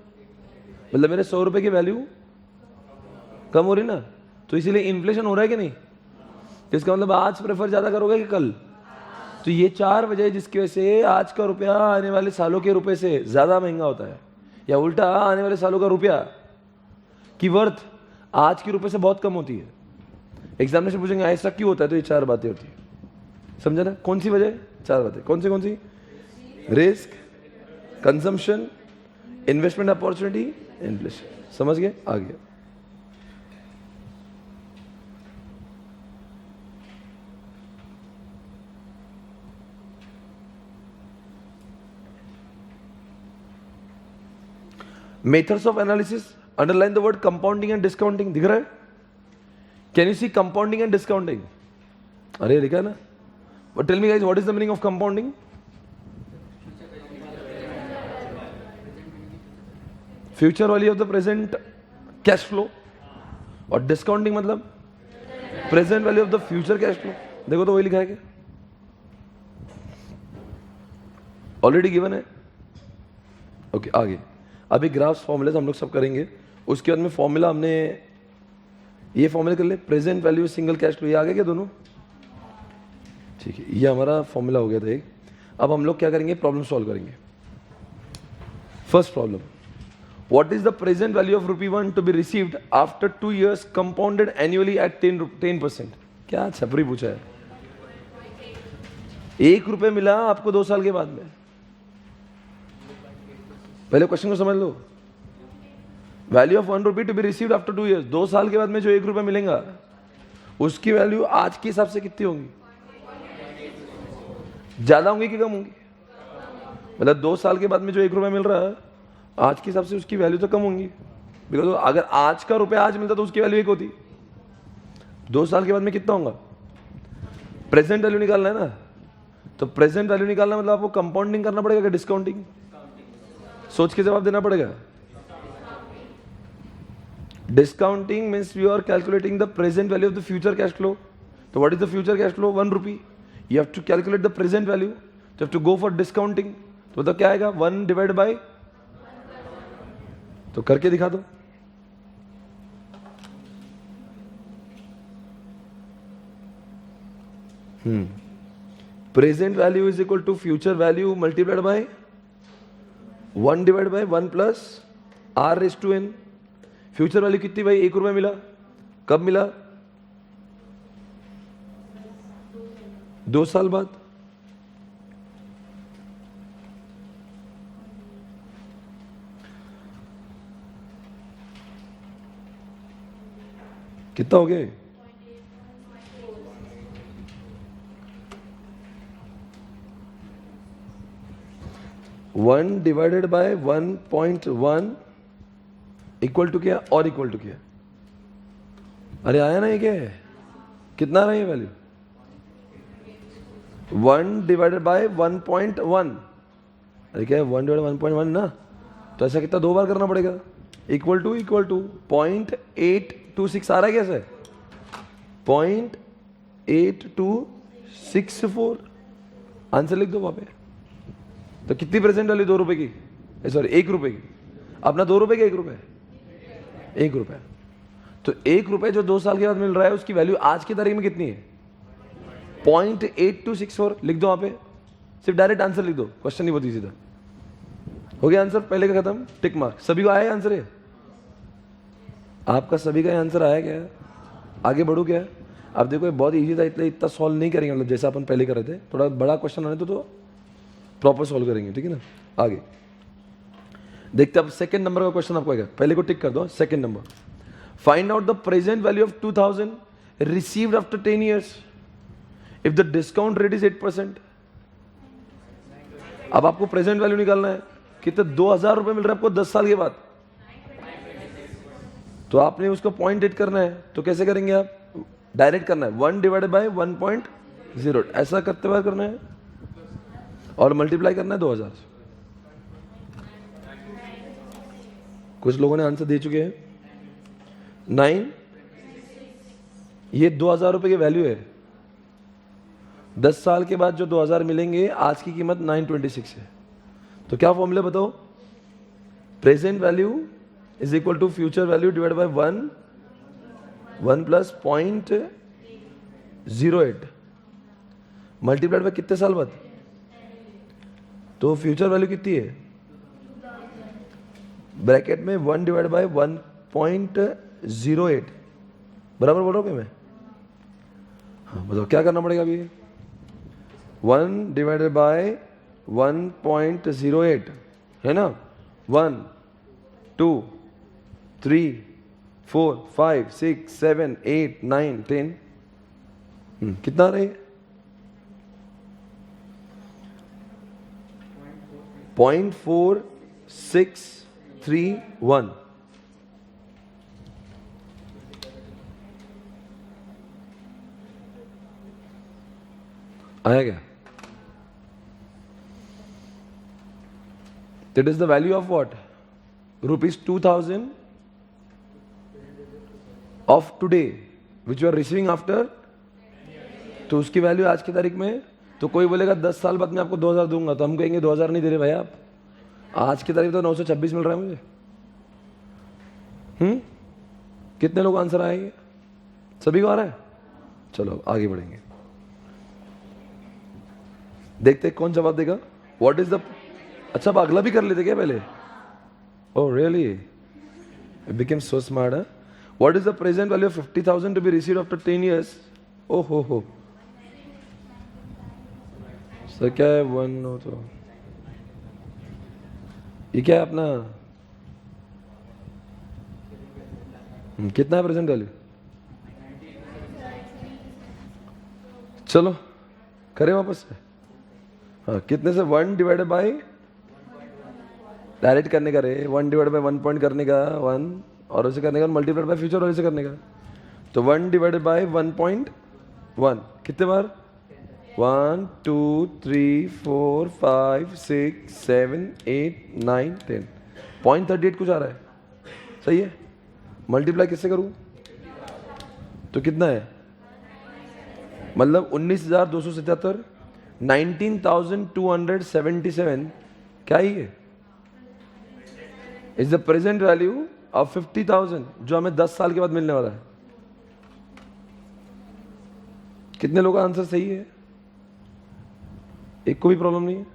मतलब मेरे 100 रुपए की वैल्यू कम हो रही ना। तो इसीलिए इन्फ्लेशन हो रहा है कि नहीं? तो इसका मतलब आज प्रेफर ज्यादा करोगे कि कल? तो ये 4 वजह जिसकी वजह से आज का रुपया आने वाले सालों के रुपए से ज्यादा महंगा होता है, या उल्टा आने वाले सालों का रुपया की वर्थ आज के रुपए से बहुत कम होती है। एग्जामिनेशन पूछेंगे ऐसा क्यों होता है, तो ये 4 बातें होती है। समझा ना? कौन सी वजह? 4 बातें। कौन सी? Risk, consumption, investment opportunity, inflation. समझ गए? आ गया। Methods of analysis, underline the word compounding and discounting. दिख रहा है? Can you see compounding and discounting? अरे लिखा है ना? But tell me guys, what is the meaning of compounding? Future value of the present cash flow, और डिस्काउंटिंग मतलब present value of the future cash flow. देखो तो वही लिखा है क्या? ऑलरेडी गिवन है। ओके, आगे अभी ग्राफ्स फॉर्मूले हम लोग सब करेंगे, उसके बाद में फॉर्मूला हमने ये फॉर्मूला कर ले, present value single cash flow. ये आ गया क्या दोनों? ठीक है, ये हमारा फॉर्मूला हो गया था एक। अब हम लोग क्या करेंगे? प्रॉब्लम सॉल्व करेंगे। First problem, what is the present value of ₹1 to be received after 2 years compounded annually at 10%? क्या छपरी पूछा है? 1 रुपए मिला आपको 2 साल के बाद में। पहले क्वेश्चन को समझ लो। Value of ₹1 to be received after 2 years, 2 साल के बाद में जो 1 रुपया मिलेगा उसकी वैल्यू आज के हिसाब से कितनी होगी? ज्यादा होंगी कि कम होंगी? मतलब 2 साल के बाद में जो 1 रुपया मिल रहा है आज के हिसाब से उसकी वैल्यू तो कम होंगी, बिकॉज अगर आज का रुपया आज मिलता तो उसकी वैल्यू 1 होती, 2 साल के बाद में कितना होगा? प्रेजेंट वैल्यू निकालना है ना, तो प्रेजेंट वैल्यू निकालना मतलब आपको कंपाउंडिंग करना पड़ेगा कि डिस्काउंटिंग? सोच के जवाब देना पड़ेगा। Discounting means you are calculating the present value of the future cash flow. So what is the future cash flow? 1 rupee. You have to calculate the present value. So you have to go for discounting. तो बताओ क्या आएगा? 1 divided by, तो करके दिखा दो. Present value is equal to future value multiplied by 1 divided by 1 plus r raised to n. Future value कितनी भाई? 1 रुपए मिला. कब मिला? 2 साल बाद. कितना हो गया? One divided by 1.1 equal to क्या और इक्वल टू क्या? अरे आया ना, ये क्या है? कितना आ रहा है ये वैल्यू? 1 divided by 1.1. अरे क्या है? 1 डिवाइडेड 1.1 ना, तो ऐसा कितना 2 बार करना पड़ेगा. इक्वल टू 0.826 आ रहा है कैसे? 0.8264. आंसर लिख दो वहां पे. तो कितनी प्रेजेंट वैल्यू? 2 रुपए की, सॉरी 1 रुपए की. अपना 2 रुपए की 1 रुपए? 1 रुपए. तो 1 रुपए जो 2 साल के बाद मिल रहा है उसकी वैल्यू आज की तारीख में कितनी है? 0.8264. लिख दो वहां पे, सिर्फ डायरेक्ट आंसर लिख दो. क्वेश्चन नहीं बहुत इजी था. हो गया आंसर? पहले का खत्म. Tick mark. सभी को आया आंसर? है आपका सभी का आंसर आया क्या? आगे बढ़ू क्या? अब देखो ये बहुत इजी था, इतना सॉल्व नहीं करेंगे, मतलब जैसा अपन पहले कर रहे थे. थोड़ा बड़ा क्वेश्चन आने तो प्रॉपर सॉल्व करेंगे, ठीक है ना. आगे देखते हैं अब सेकंड नंबर का क्वेश्चन आपको आएगा. पहले को टिक कर दो. Second number, find out the present value of 2000 received after 10 years if the discount rate is 8%. अब आपको प्रेजेंट वैल्यू निकालना है. कितने? 2000 रुपए मिल रहा है आपको 10 साल के बाद. तो आपने उसको 0.8 करना है. तो कैसे करेंगे आप? डायरेक्ट करना है. 1 डिवाइडेड बाय 1.0 ऐसा करते हुए करना है और मल्टीप्लाई करना है 2000. कुछ लोगों ने आंसर दे चुके हैं. 9. ये 2000 रुपए की वैल्यू है. 10 साल के बाद जो 2000 मिलेंगे, आज की कीमत 926 है. तो क्या फॉर्मूला बताओ? Present value is equal to future value divide by 1 plus 0.08 multiplied by कितने साल बाद? तो फ्यूचर वैल्यू कितनी है? ब्रैकेट में 1 डिवाइड बाय 1.08. बराबर बोल रहा हूँ मैं? हाँ बताओ क्या करना पड़ेगा अभी? 1 डिवाइडेड बाय 1.08 है ना. 1 2 3 4 5 6 7 8 9 10. कितना रहे? 0.4631. आया क्या? That is the value of what? Rupees 2000 of today which you are receiving after. तो उसकी वैल्यू आज की तारीख में. तो कोई बोलेगा 10 साल बाद मैं आपको 2000 दूंगा, तो हम कहेंगे 2000 नहीं दे रहे भाई आप. आज की तारीख तो 926 मिल रहा है मुझे. कितने लोग आंसर आएंगे? सभी को आ रहा है? चलो आगे बढ़ेंगे. देखते कौन जवाब देगा. व्हाट इज द, अच्छा अब अगला भी कर लेते क्या पहले? Oh really, it became so smart. What is the present value of 50,000 to be received after 10 years? Oh हो सर क्या है? 1 हो तो ये क्या है अपना? कितना है प्रेजेंट वैल्यू? चलो करें वापस से. हाँ कितने से? 1 डिवाइडेड बाय, डायरेक्ट करने का रे. 1 डिवाइडेड बाय 1 पॉइंट करने का 1 और उसे करने का मल्टीप्लाइड बाय फ्यूचर वैल्यू से करने का. तो 1 डिवाइडेड बाय 1.1 कितने बार? 1 2 3 4 5 6 7 8 9 10. 0.38 कुछ आ रहा है. सही है. मल्टीप्लाई किससे करूं? तो कितना है? मतलब 19,277, 19,277 क्या ही है? Is the present value of 50,000 जो हमें 10 साल के बाद मिलने वाला है। कितने लोगों का आंसर सही है? एक को भी प्रॉब्लम नहीं है?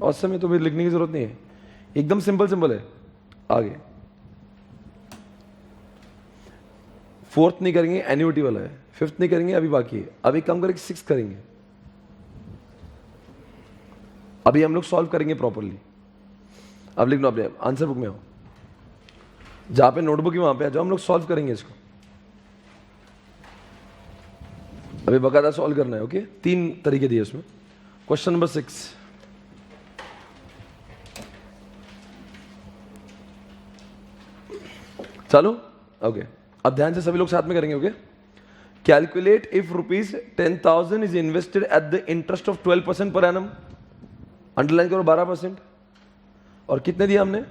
और समय तो भी लिखने की जरूरत नहीं है, एकदम सिंपल है। आगे फोर्थ नहीं करेंगे, एन्युटी वाला है। फिफ्थ नहीं करेंगे, अभी बाकी है। अभी काम करेंगे, सिक्स करेंगे। अभी हम लोग सॉल्व करेंगे प्रॉपरली। अब लिख लो, अपने आंसर बुक में आओ, जहां पे नोटबुक है वहां पे आ जाओ, हम लोग सॉल्व करेंगे इसको। अभी बकायदा सॉल्व करना है। ओके, 3 तरीके दिए उसमें। क्वेश्चन नंबर 6, चलो। ओके, अब ध्यान से सभी लोग साथ में करेंगे। Okay, calculate if ₹10,000 is invested at the interest of 12% per annum. Underline करो 12%। और कितने दिया हमने?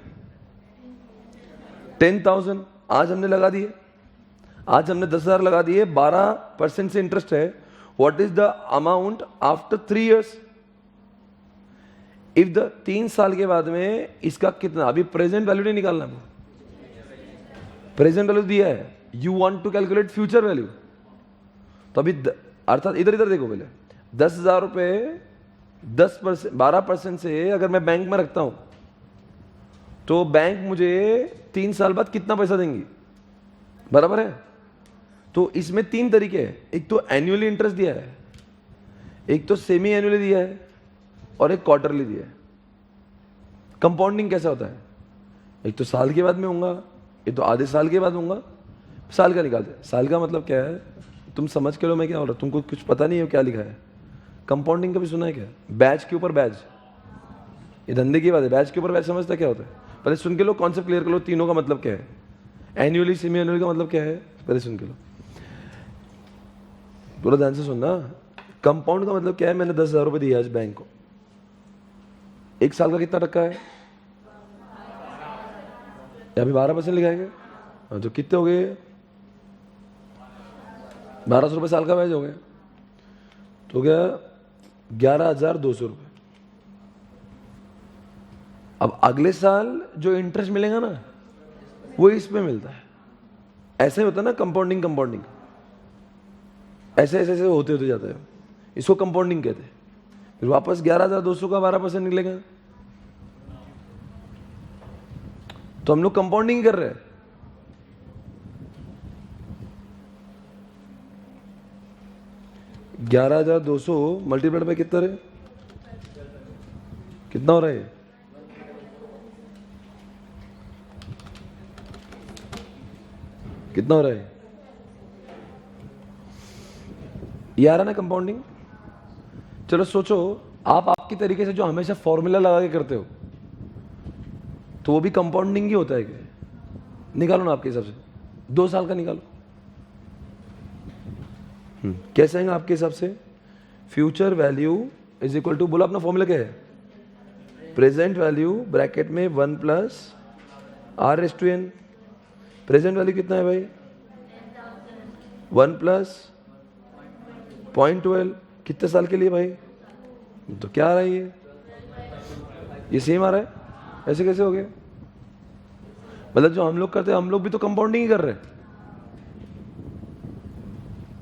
10,000। आज हमने लगा दिए, आज हमने 10,000 लगा दिए। 12% से इंटरेस्ट है। What is the amount after 3 years? If the 3 साल के बाद में इसका कितना? अभी प्रेजेंट वैल्यू नहीं निकालना, प्रेजेंट वैल्यू दिया है। You want to calculate future value. तो अभी अर्थात इधर देखो, पहले 10,000 रुपए 10%, 12% से अगर मैं बैंक में रखता हूं तो बैंक मुझे 3 साल बाद कितना पैसा देंगी? बराबर है। तो इसमें 3 तरीके हैं। एक तो एनुअली इंटरेस्ट दिया है, एक तो सेमी एनुअली दिया है, और एक क्वार्टरली दिया है। कंपाउंडिंग कैसा होता है? एक तो साल के बाद में होगा, एक तो आधे साल के बाद होगा। साल का निकालते हैं। साल का मतलब क्या है? तुम समझ के लो मैं क्या हो रहा, तुमको कुछ पता नहीं है क्या लिखा है। कंपाउंडिंग कभी सुना है क्या? बैच के ऊपर बैच, ये धंधे की बात है। बैच के ऊपर बैच समझता क्या होता है? पहले सुन के लो, कॉन्सेप्ट क्लियर कर लो। तीनों का मतलब क्या है? एनुअली, सेमी एनुअली का मतलब क्या है? पहले सुन के लो, पूरा ध्यान से सुनना। कंपाउंड का मतलब क्या है? मैंने 10,000 रुपए दिया आज बैंक को, 1 साल का कितना टक्का है? अभी 12% लिखा है। हाँ, तो कितने हो गए? 1,200 रुपये साल का ब्याज हो गया। तो क्या? 11,200 रुपये। अब अगले साल जो इंटरेस्ट मिलेगा ना, वो इस पे मिलता है। ऐसे होता है ना कंपाउंडिंग, ऐसे ऐसे ऐसे होते जाता है। इसको कंपाउंडिंग कहते हैं। फिर वापस 11,200 का 12% निकलेगा। तो हम लोग कंपाउंडिंग कर रहे हैं। $11,200 मल्टीप्लाइड बाय कितना रहे? कितना हो रहा है? कितना हो रहा है? ये आ रहा ना कंपाउंडिंग। चलो सोचो, आप आपकी तरीके से जो हमेशा फॉर्मूला लगा के करते हो, तो वो भी कंपाउंडिंग ही होता है क्या? निकालो ना आपके हिसाब से, 2 साल का निकालो। कैसे आएगा आपके हिसाब से? Future value is equal to, बोलो अपना फॉर्मूला क्या है? प्रेजेंट वैल्यू ब्रैकेट में 1 + R/n। प्रेजेंट वैल्यू कितना है भाई? 1 + 0.12। कितने साल के लिए भाई? तो क्या आ रहा है ये सेम आ रहा है। ऐसे कैसे हो गया? मतलब जो हम लोग करते हैं, हम लोग भी तो कंपाउंडिंग ही कर रहे हैं।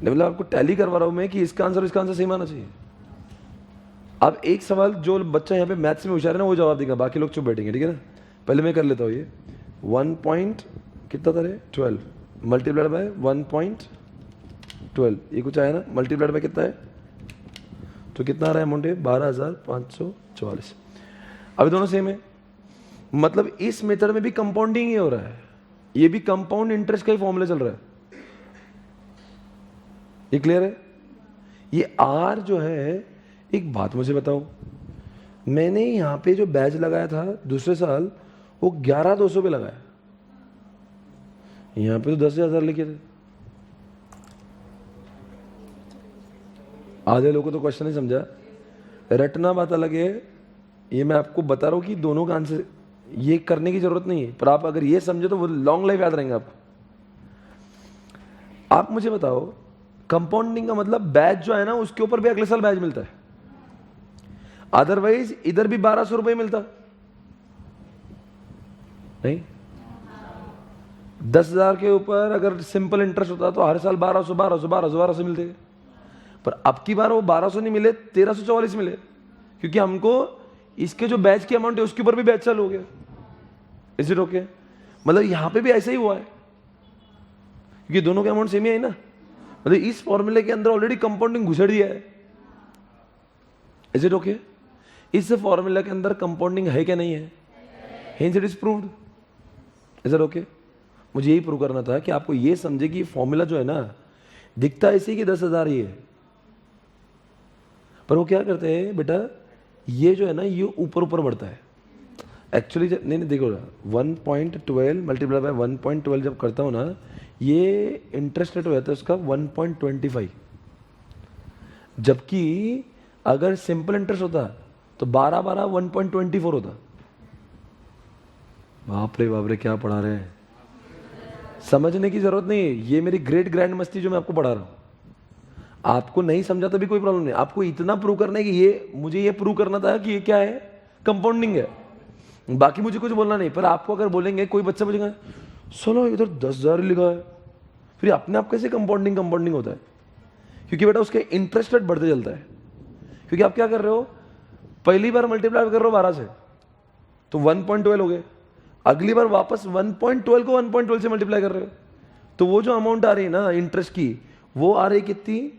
मतलब आपको टैली करवा रहा हूं मैं कि इसका आंसर सेम आना चाहिए। अब एक सवाल जो बच्चा यहाँ पे मैथ्स में होशियार है ना, वो जवाब देगा, बाकी लोग चुप बैठेंगे, ठीक है ना? पहले मैं कर लेता हूँ ये 1 कितना था रे? 12 मल्टीप्लाइड बाय 1.12, ये कुछ आया ना? मल्टीप्लाइड बाय कितना है? तो कितना आ रहा है अमाउंट? 12,544। अभी दोनों सेम है। मतलब इस मेथड में भी कंपाउंडिंग ही हो रहा है। ये भी कंपाउंड इंटरेस्ट का ही फॉर्मूला चल रहा है। ये क्लियर है? ये आर जो है, एक बात मुझे बताओ, मैंने यहां पे जो बैच लगाया था दूसरे साल, वो 11,200 पे लगाया। यहां पे तो 10,000 लिखे थे। आधे लोगों को तो क्वेश्चन नहीं समझा। रटना बात अलग है, ये मैं आपको बता रहा हूं कि दोनों का आंसर ये करने की जरूरत नहीं है, पर आप अगर ये समझे तो वो लॉन्ग लाइफ याद रहेंगे आपको। आप मुझे बताओ, कंपाउंडिंग का मतलब बैच जो है ना उसके ऊपर भी अगले साल बैच मिलता है, अदरवाइज इधर भी 1200 रुपये मिलता नहीं। 10,000 के ऊपर अगर सिंपल इंटरेस्ट होता तो हर साल 1200 मिलते, पर अब की बार वो 1200 नहीं मिले, 1344 मिले, क्योंकि हमको इसके जो बैच की अमाउंट है उसके ऊपर भी बैच चालू हो गया। Is it okay? मतलब यहां पे भी ऐसा ही हुआ है, क्योंकि दोनों के अमाउंट सेम ही है ना। मतलब इस फॉर्मूले के अंदर ऑलरेडी कंपाउंडिंग घुसड़ दिया है। Is it okay? इस फॉर्मूला के अंदर कंपाउंडिंग है क्या नहीं है? Hence it is proved. Is it okay? मुझे यही प्रूव करना था कि आपको ये समझे कि फॉर्मूला जो है ना दिखता ऐसे कि 10,000 ही है, पर वो क्या करते हैं बेटा, ये जो है ना ये ऊपर ऊपर बढ़ता है एक्चुअली। नहीं देखो, 1.12 मल्टीप्लाई बाय 1.12 जब करता हूँ ना, ये इंटरेस्ट रेट हो जाता है उसका 1.25, जबकि अगर सिंपल इंटरेस्ट होता तो 12 1.24 होता। बाप रे क्या पढ़ा रहे हैं, समझने की जरूरत नहीं है, ये मेरी ग्रेट ग्रैंड मस्ती जो मैं आपको पढ़ा रहा हूं। आपको नहीं समझा तो भी कोई प्रॉब्लम नहीं, आपको इतना प्रूव करना है कि ये मुझे ये प्रूव करना था कि ये क्या है, कंपाउंडिंग है। बाकी मुझे कुछ बोलना नहीं, पर आपको अगर बोलेंगे, कोई बच्चा बोलेगा चलो इधर 10,000 लिखा है, फिर अपने आप कैसे कंपाउंडिंग होता है? क्योंकि बेटा उसके इंटरेस्ट रेट बढ़ते चलता है। क्योंकि आप क्या कर रहे हो, पहली बार मल्टीप्लाई कर रहे हो 12 से तो 1.12 हो गए, अगली बार वापस 1.12 को 1.12 से मल्टीप्लाई कर रहे हो, तो वो जो अमाउंट आ रही है ना इंटरेस्ट की, वो आ रही कितनी,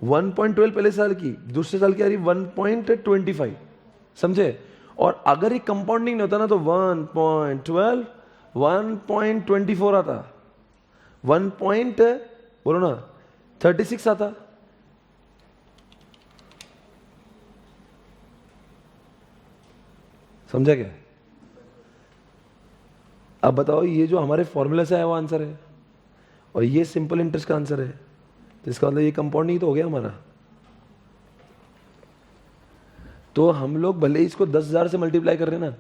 1.12 पहले साल की, दूसरे साल की आ रही 1.25। समझे? और अगर ये कंपाउंडिंग नहीं होता ना तो 1.12 1.24 आता, बोलो ना 36 आता। समझा क्या? अब बताओ, ये जो हमारे फॉर्मूले से आया वो आंसर है, और ये सिंपल इंटरेस्ट का आंसर है, तो इसका मतलब ये कंपाउंडिंग तो हो गया हमारा। तो हम लोग भले ही इसको 10,000 से मल्टीप्लाई कर रहे हैं ना,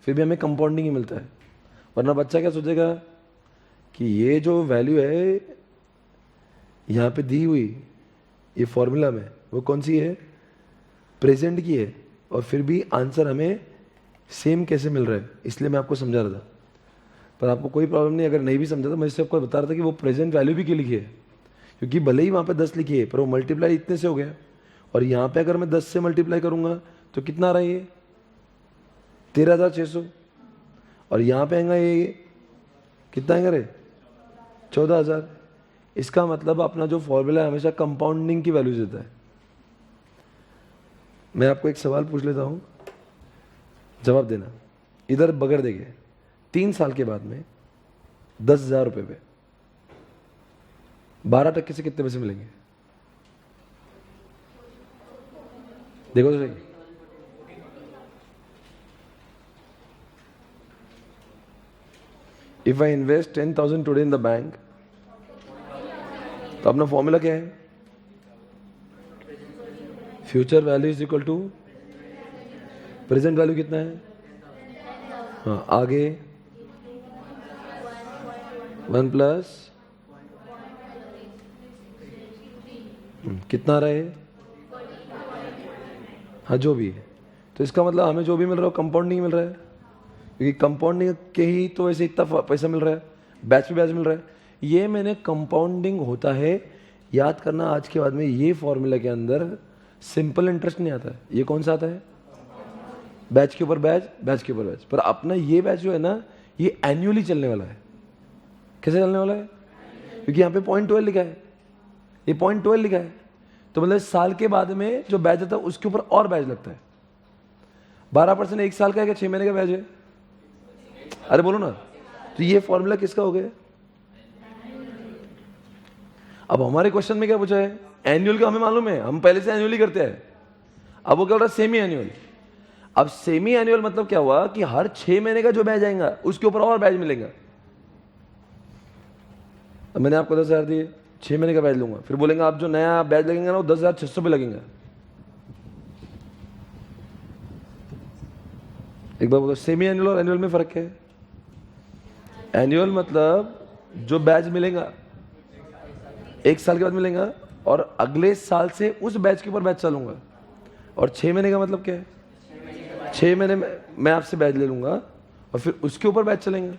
फिर भी हमें कंपाउंडिंग ही मिलता है। वरना बच्चा क्या सोचेगा कि ये जो वैल्यू है यहाँ पे दी हुई ये फॉर्मूला में, वो कौन सी है, प्रेजेंट की है, और फिर भी आंसर हमें सेम कैसे मिल रहा है। इसलिए मैं आपको समझा रहा था, पर आपको कोई प्रॉब्लम नहीं, अगर नहीं भी समझा तो मैं इससे आपको बता रहा था कि वो प्रेजेंट वैल्यू भी क्यों लिखी है, क्योंकि भले ही वहाँ पे 10 लिखी है पर वो मल्टीप्लाई इतने से हो गया, और यहाँ पे अगर मैं 10 से मल्टीप्लाई करूँगा तो कितना आ रहा है, ये 13,600, और यहाँ पे आएगा ये कितना आएगा रे, 14,000। इसका मतलब अपना जो फॉर्मूला है हमेशा कंपाउंडिंग की वैल्यू देता है। मैं आपको एक सवाल पूछ लेता हूँ, जवाब देना, इधर बगैर देखे 3 साल के बाद में 10,000 रुपये पे 12% से कितने पैसे मिलेंगे? देखो तो सही। If I invest 10,000 today in the bank, तो अपना फॉर्मूला क्या है, future value is equal to present value कितना है, हाँ आगे 1 प्लस कितना रहे, हाँ जो भी है। तो इसका मतलब हमें जो भी मिल रहा है कंपाउंडिंग मिल रहा है, क्योंकि कंपाउंडिंग के ही तो वैसे इतना पैसा मिल रहा है, बैच पे बैच मिल रहा है। ये मैंने कंपाउंडिंग होता है, याद करना आज के बाद में, ये फॉर्मूला के अंदर सिंपल इंटरेस्ट नहीं आता है। ये कौन सा आता है, बैच के ऊपर बैच, बैच के ऊपर बैच। पर अपना ये बैच जो है ना ये एन्युअली चलने वाला है। कैसे चलने वाला है, क्योंकि यहाँ पे 0.12 लिखा है, ये 0.12 लिखा है, तो मतलब साल के बाद में जो बैच आता है उसके ऊपर और बैच लगता है। 12% एक साल का है क्या 6 महीने का बैच है? अरे बोलो ना। तो ये फॉर्मूला किसका हो गया? अब हमारे क्वेश्चन में क्या पूछा है, एनुअल का हमें मालूम है, हम पहले से एनुअली करते हैं। अब वो क्या हो रहा है, सेमी एनुअल। अब सेमी एनुअल मतलब क्या हुआ कि हर 6 महीने का जो बैच आएगा उसके ऊपर और बैच मिलेगा। अब मैंने आपको 10,000 दिए, 6 महीने का बैच लूंगा, फिर बोलेंगे आप जो नया बैच लगेगा ना वो 10,600 पे लगेगा। एक बार बोलो, सेमी एनुअल और एनुअल में फर्क है? एनुअल मतलब जो बैच मिलेगा 1 साल के बाद मिलेगा और अगले साल से उस बैच के ऊपर बैच चलूंगा। और 6 महीने का मतलब क्या है? 6 महीने में मैं आपसे बैच ले लूंगा और फिर उसके ऊपर बैच चलेंगे।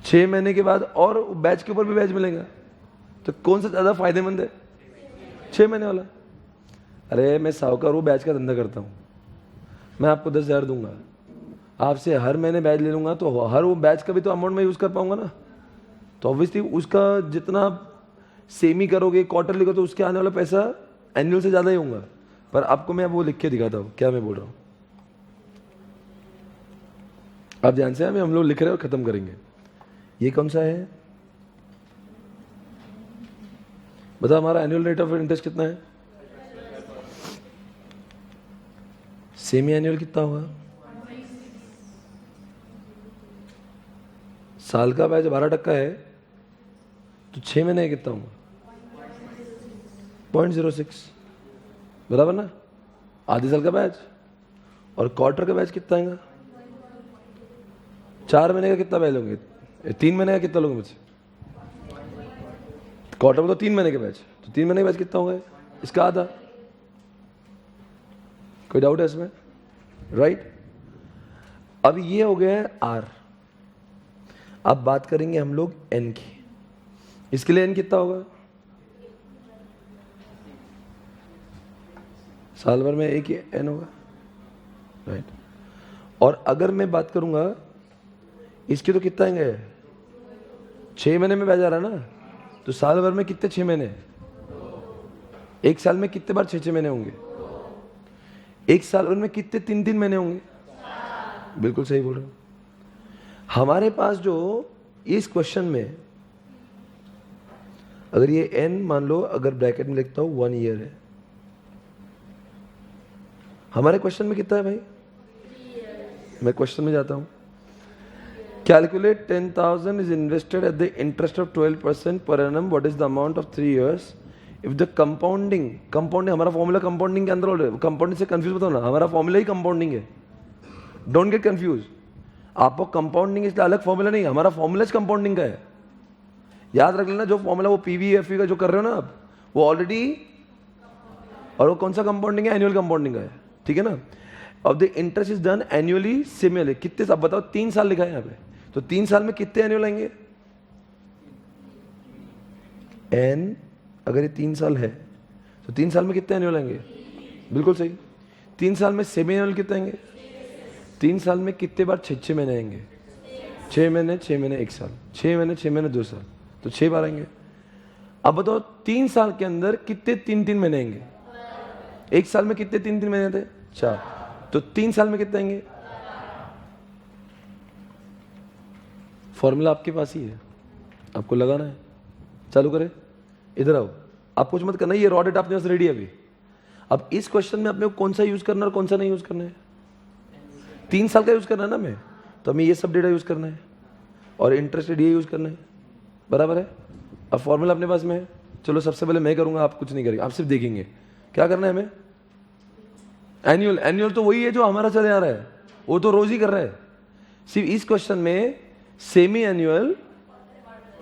6 महीने के बाद और बैच के ऊपर भी बैच मिलेगा। तो कौन सा ज्यादा फायदेमंद है? 6 महीने वाला। अरे मैं साहूकार हूँ, बैच का धंधा करता हूँ, मैं आपको 10,000 दूंगा, आपसे हर महीने बैच ले लूंगा तो हर वो बैच का भी तो अमाउंट में यूज कर पाऊंगा ना। तो ऑब्वियसली उसका जितना सेमी करोगे, क्वार्टरली करोगे, तो उसके आने वाला पैसा एनुअल से ज्यादा ही होगा। पर आपको मैं वो लिख के दिखाता हूँ क्या मैं बोल रहा हूँ। आप ध्यान से हम लोग लिख रहे हैं और खत्म करेंगे। ये कौन सा है? बता, हमारा एनुअल रेट ऑफ इंटरेस्ट कितना है? सेमी एनुअल कितना होगा? साल का बैच 12% है तो 6 महीने कितना होगा? 0.06, बराबर ना? आधे साल का बैच और क्वार्टर का बैच कितना आएगा? 4 महीने का कितना बैच लोगे? 3 महीने का कितना लोगे मुझसे? क्वार्टर में तो 3 महीने के बैच, तो 3 महीने का बैच कितना होगा? इसका आधा। कोई डाउट है इसमें? राइट। अब ये हो गया है आर। अब बात करेंगे हम लोग एन की। इसके लिए एन कितना होगा? साल भर में एक ही एन होगा, राइट। और अगर मैं बात करूंगा इसके, तो कितना आएंगे? 6 महीने में बैच आ रहा है ना, तो साल भर में कितने 6 महीने? एक साल में कितने बार 6 महीने होंगे? एक साल भर में कितने 3 महीने होंगे? बिल्कुल सही बोल रहे हो। हमारे पास जो इस क्वेश्चन में, अगर ये एन मान लो, अगर ब्रैकेट में लिखता हूं 1 ईयर है, हमारे क्वेश्चन में कितना है भाई? मैं क्वेश्चन में जाता हूं। Calculate 10,000 is invested at the interest of 12% per annum, what is the amount of 3 years if the compounding, हमारा फॉर्मूला कंपाउंडिंग के अंदर, ऑलरेडी कंपाउंडिंग से कंफ्यूज बताओ ना, हमारा फॉर्मूला ही कंपाउंडिंग है, डोंट गेट कंफ्यूज। आपको कंपाउंडिंग इसलिए अलग फॉर्मूला नहीं है, हमारा फॉर्मूला कंपाउंडिंग का है। याद रख लेना, जो फॉर्मूला वो पीवीएफई का जो कर रहे हो ना आप, वो ऑलरेडी, और वो कौन सा कंपाउंडिंग है? एनुअल कंपाउंडिंग का है, ठीक है ना। अब the interest is done annually similarly. कितने, अब बताओ, 3 साल लिखा है यहाँ पे, तो 3 साल में कितने एनुअल आएंगे? एन, अगर ये 3 साल है तो 3 साल में कितने एनुअल आएंगे? बिल्कुल सही। 3 साल में सेमी एनुअल कितने आएंगे? 3 साल में कितने बार 6 महीने आएंगे? 6 महीने, 6 महीने 1 साल, 6 महीने 6 महीने 2 साल, तो 6 बार आएंगे। अब बताओ 3 साल के अंदर कितने 3 महीने आएंगे? 1 साल में कितने 3 महीने थे? 4, तो 3 साल में कितने आएंगे? फॉर्मूला आपके पास ही है, आपको लगाना है। चालू करें, इधर आओ। आप कुछ मत करना, ये रॉ डेटा अपने पास रेडी है अभी। अब इस क्वेश्चन में अपने को कौन सा यूज करना है और कौन सा नहीं यूज करना है? 3 साल का यूज करना है ना, मैं तो हमें ये सब डेटा यूज करना है और इंटरेस्टेड ये यूज करना है, बराबर है। अब फॉर्मूला अपने पास में है। चलो सबसे पहले मैं करूंगा, आप कुछ नहीं करेंगे, आप सिर्फ देखेंगे। क्या करना है हमें? एनुअल। एनुअल तो वही है जो हमारा चले आ रहा है, वो तो रोज ही कर रहा है। सिर्फ इस क्वेश्चन में सेमी एनुअल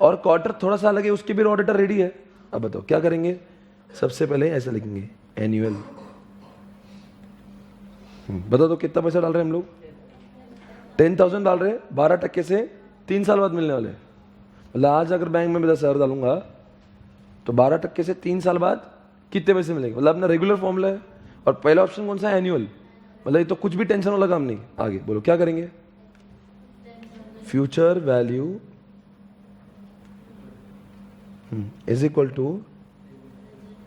और क्वार्टर थोड़ा सा अलग है, उसके भी रॉ डेटा रेडी है। अब बताओ क्या करेंगे? सबसे पहले ऐसा लिखेंगे एनुअल। बताओ तो कितना पैसा डाल रहे हैं हम लोग? 10,000 डाल रहे हैं, 12% से 3 साल बाद मिलने वाले। मतलब आज अगर बैंक में मैं 10,000 डालूंगा तो 12% से 3 साल बाद कितने पैसे मिलेंगे? मतलब अपना रेगुलर फॉर्मूला है। और पहला ऑप्शन कौन सा है? एनुअल। मतलब ये तो कुछ भी टेंशन वाला काम नहीं। आगे बोलो क्या करेंगे? Future value is equal to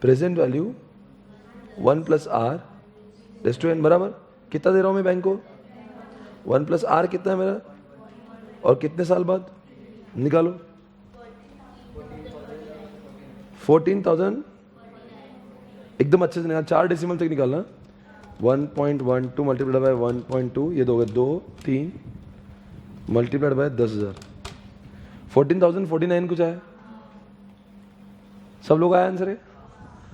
present value 1 + r raise to n, बराबर कितना दे रहा हूं मैं बैंक को? 1 + r कितना है मेरा? और कितने साल बाद? निकालो। 14,000 एकदम अच्छे से निकाल, 4 डेसिमल तक निकालना। 1.12 मल्टीप्लाइड बाय 1.2, ये दोगे 2 3 मल्टीप्लाइड बाय 10,000, 14,049 कुछ आया। सब लोग आया आंसर है।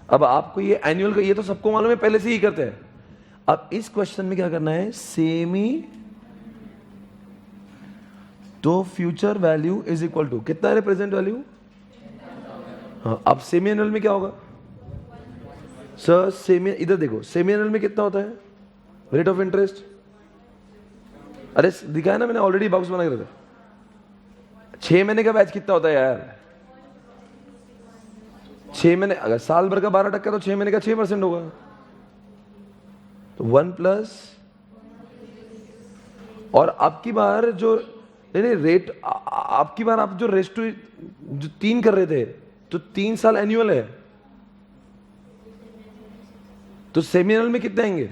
अब आपको ये एनुअल का, ये तो सबको मालूम है, पहले से ही करते हैं। अब इस क्वेश्चन में क्या करना है? सेमी, तो future value is equal to कितना है? Present value. हाँ, अब सेमी एनुअल में क्या होगा सर? सेमी, इधर देखो, सेमी एनुअल में कितना होता है रेट ऑफ इंटरेस्ट? अरे दिखाया ना मैंने, ऑलरेडी बॉक्स बना के रखा। 6 महीने का बैच कितना होता है यार? 6 महीने, अगर साल भर का 12% तो 6 महीने का 6% होगा। तो 1 प्लस, और आपकी बार जो नहीं रेट, आपकी बार आप जो रेस्ट जो 3 कर रहे थे, तो 3 साल एनुअल है, तो सेमी एनुअल में कितने आएंगे?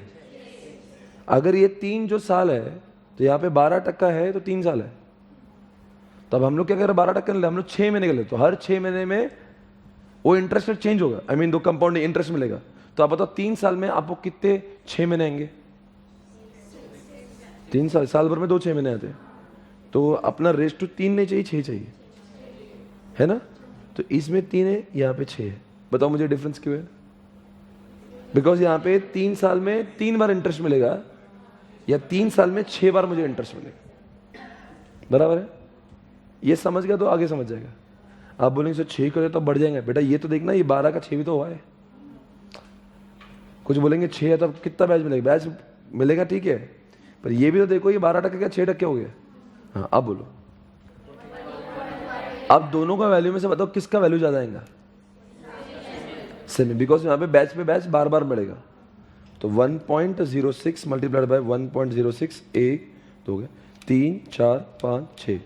अगर ये 3 जो साल है, तो यहाँ पे 12% है, तो 3 साल है। तो अब हम लोग क्या कर रहे हैं? 12% ले, हम लोग 6 महीने के लिए, तो हर 6 महीने में वो इंटरेस्ट रेट चेंज होगा, आई मीन दो कंपाउंडिंग इंटरेस्ट मिलेगा। तो आप बताओ 3 साल में आपको कितने 6 महीने आएंगे? 3 साल, साल भर में 2 6 महीने आते हैं। तो अपना रेस्ट टू 3 नहीं चाहिए, 6 चाहिए, है ना? तो इसमें 3 है, यहाँ पे 6 है। बताओ मुझे डिफरेंस क्यों है? बिकॉज यहाँ पे 3 साल में 3 बार इंटरेस्ट मिलेगा, या 3 साल में 6 बार मुझे इंटरेस्ट मिलेगा। बराबर है? ये समझ गया तो आगे समझ जाएगा। आप बोलेंगे सर 6 करे तो बढ़ जाएंगे, बेटा ये तो देखना, ये 12 का 6 भी तो हुआ है। कुछ बोलेंगे 6 है तो कितना बैच मिलेगा? बैच मिलेगा ठीक है, पर ये भी तो देखो, ये 12% का 6% हो गया। हाँ, अब बोलो, अब दोनों का वैल्यू में से बताओ किसका वैल्यू ज्यादा आएगा? सेमी, बिकॉज यहाँ पे बैच बार बार बढ़ेगा। तो 1.06 मल्टीप्लाइड बाय 1.06 1 तो हो गया 3 4 5 6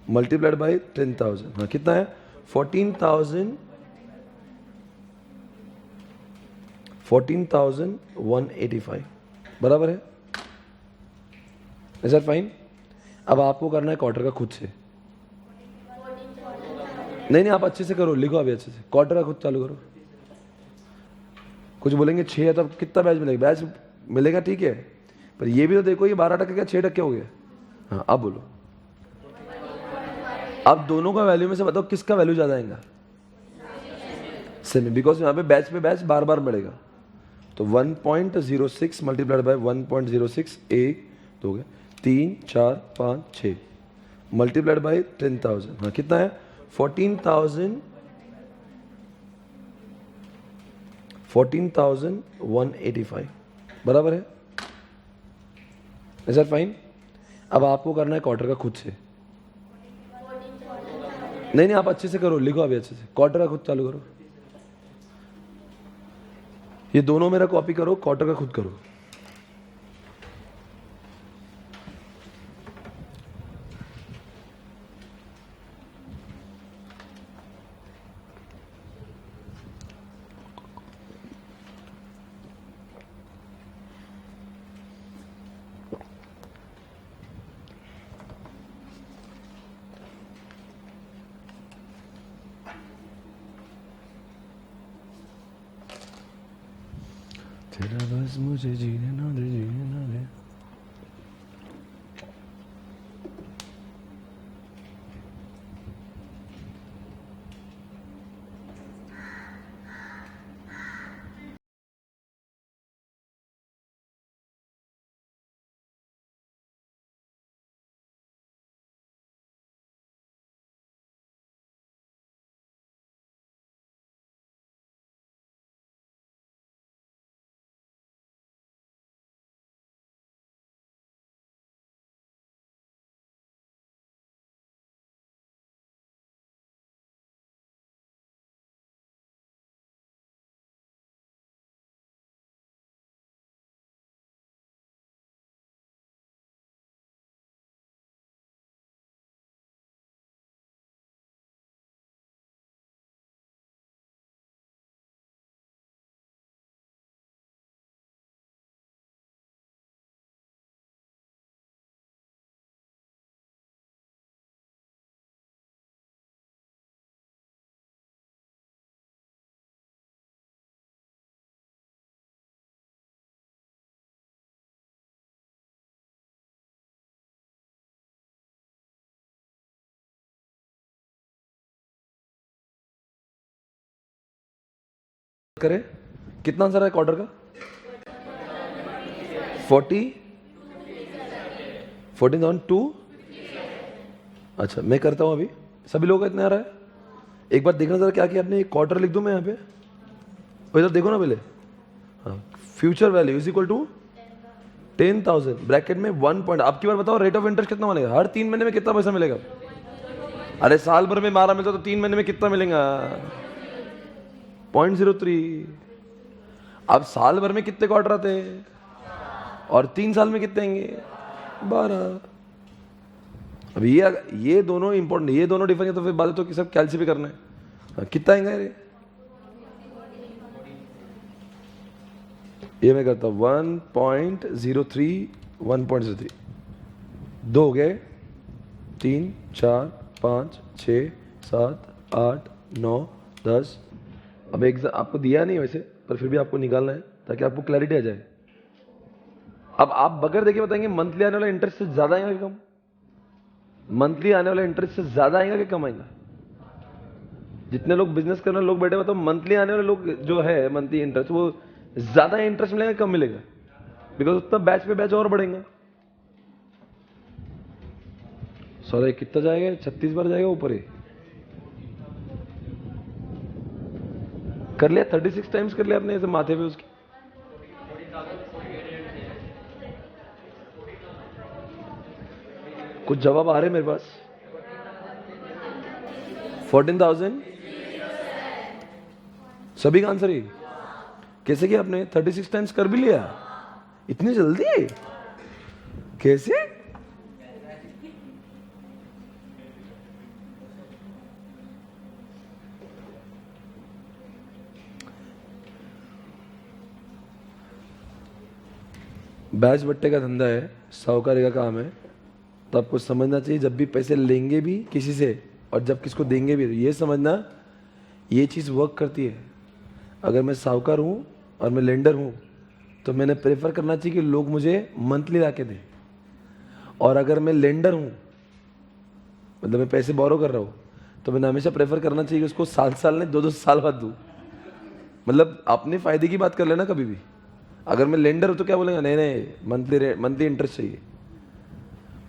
मल्टीप्लाइड बाय 10,000। हाँ, कितना है? 14,185। बराबर है? Sir fine. अब आपको करना है क्वार्टर का खुद से। नहीं, आप अच्छे से करो, लिखो अभी अच्छे से। क्वार्टर का खुद चालू करो। कुछ बोलेंगे 6 है तो कितना बैच मिलेगा? बैच मिलेगा ठीक है, पर ये भी तो देखो, ये 12% का 6% हो गया। हाँ, अब बोलो, अब दोनों का वैल्यू में से बताओ किसका वैल्यू ज्यादा आएगा? सेमी, बिकॉज यहाँ पे बैच बार बार बढ़ेगा। तो 1.06 मल्टीप्लाइड बाय 1.06 1 तो हो गया 3 4 5 6 मल्टीप्लाइड बाय 10,000। हाँ, कितना है? 14,185। बराबर है? Sir fine. अब आपको करना है क्वार्टर का खुद से। नहीं, आप अच्छे से करो, लिखो अभी अच्छे से। क्वार्टर का खुद चालू करो। ये दोनों मेरा कॉपी करो, क्वार्टर का खुद करो। तेरा बस मुझे जीने ना दे, जीने ना दे। करें, कितना आंसर है क्वार्टर का? 14,002। अच्छा, मैं करता हूं अभी। सभी लोगों का इतना आ रहा है? एक बार देखना जरा क्या किया आपने, एक क्वार्टर लिख दूं मैं यहाँ पे, और इधर देखो ना पहले, हाँ, future value is equal to 10,000 bracket में 1 पॉइंट। आपकी बार बताओ रेट ऑफ इंटरेस्ट कितना बनेगा, हर 3 महीने में कितना पैसा मिलेगा? अरे साल भर में 12 मिलता तो 3 महीने में कितना मिलेगा? 0.03। अब साल भर में कितने क्वार्टर आते हैं और 3 साल में कितने आएंगे? 12। अब ये दोनों इंपॉर्टेंट, ये दोनों डिफरेंस है, तो फिर बात तो सब कैलसी करना है। हाँ, कितना आएगा ये मैं करता हूं 1.03 1.03, 2 हो गए, 3 4 5 6 7 8 9 10। अब एक आपको दिया नहीं वैसे, पर फिर भी आपको निकालना है ताकि आपको क्लैरिटी आ जाए। अब आप बगैर देखे बताएंगे मंथली आने वाला इंटरेस्ट से ज्यादा आएगा कि कम? मंथली आने वाला इंटरेस्ट से ज्यादा आएगा कि कम आएगा? जितने लोग बिजनेस करने वाले लोग बैठे हुए, तो मंथली आने वाले लोग जो है मंथली इंटरेस्ट, वो ज्यादा इंटरेस्ट मिलेगा कम मिलेगा? बिकॉज उतना बैच पे बैच और बढ़ेगा। सॉरी कितना जाएगा? 36 बार जाएगा ऊपर ही। कर लिया 36 टाइम्स कर लिया आपने ऐसे माथे पे उसकी। कुछ जवाब आ रहे मेरे पास? 14,000 सभी का आंसर ही। कैसे किया आपने? 36 टाइम्स कर भी लिया इतनी जल्दी? कैसे? बैच बट्टे का धंधा है, साहूकारी का काम है, तो आपको समझना चाहिए जब भी पैसे लेंगे भी किसी से और जब किसको देंगे भी, ये समझना ये चीज़ वर्क करती है। अगर मैं साहूकार हूँ और मैं लेंडर हूँ तो मैंने प्रेफर करना चाहिए कि लोग मुझे मंथली ला के दें, और अगर मैं लेंडर हूँ मतलब मैं पैसे बोरो कर रहा हूँ तो मैंने हमेशा प्रेफर करना चाहिए कि उसको साल ने 2-2 साल बाद दूँ। मतलब अपने फायदे की बात कर लेना कभी भी। अगर मैं लेंडर हूँ तो क्या बोलेगा, नहीं नहीं मंथली इंटरेस्ट चाहिए,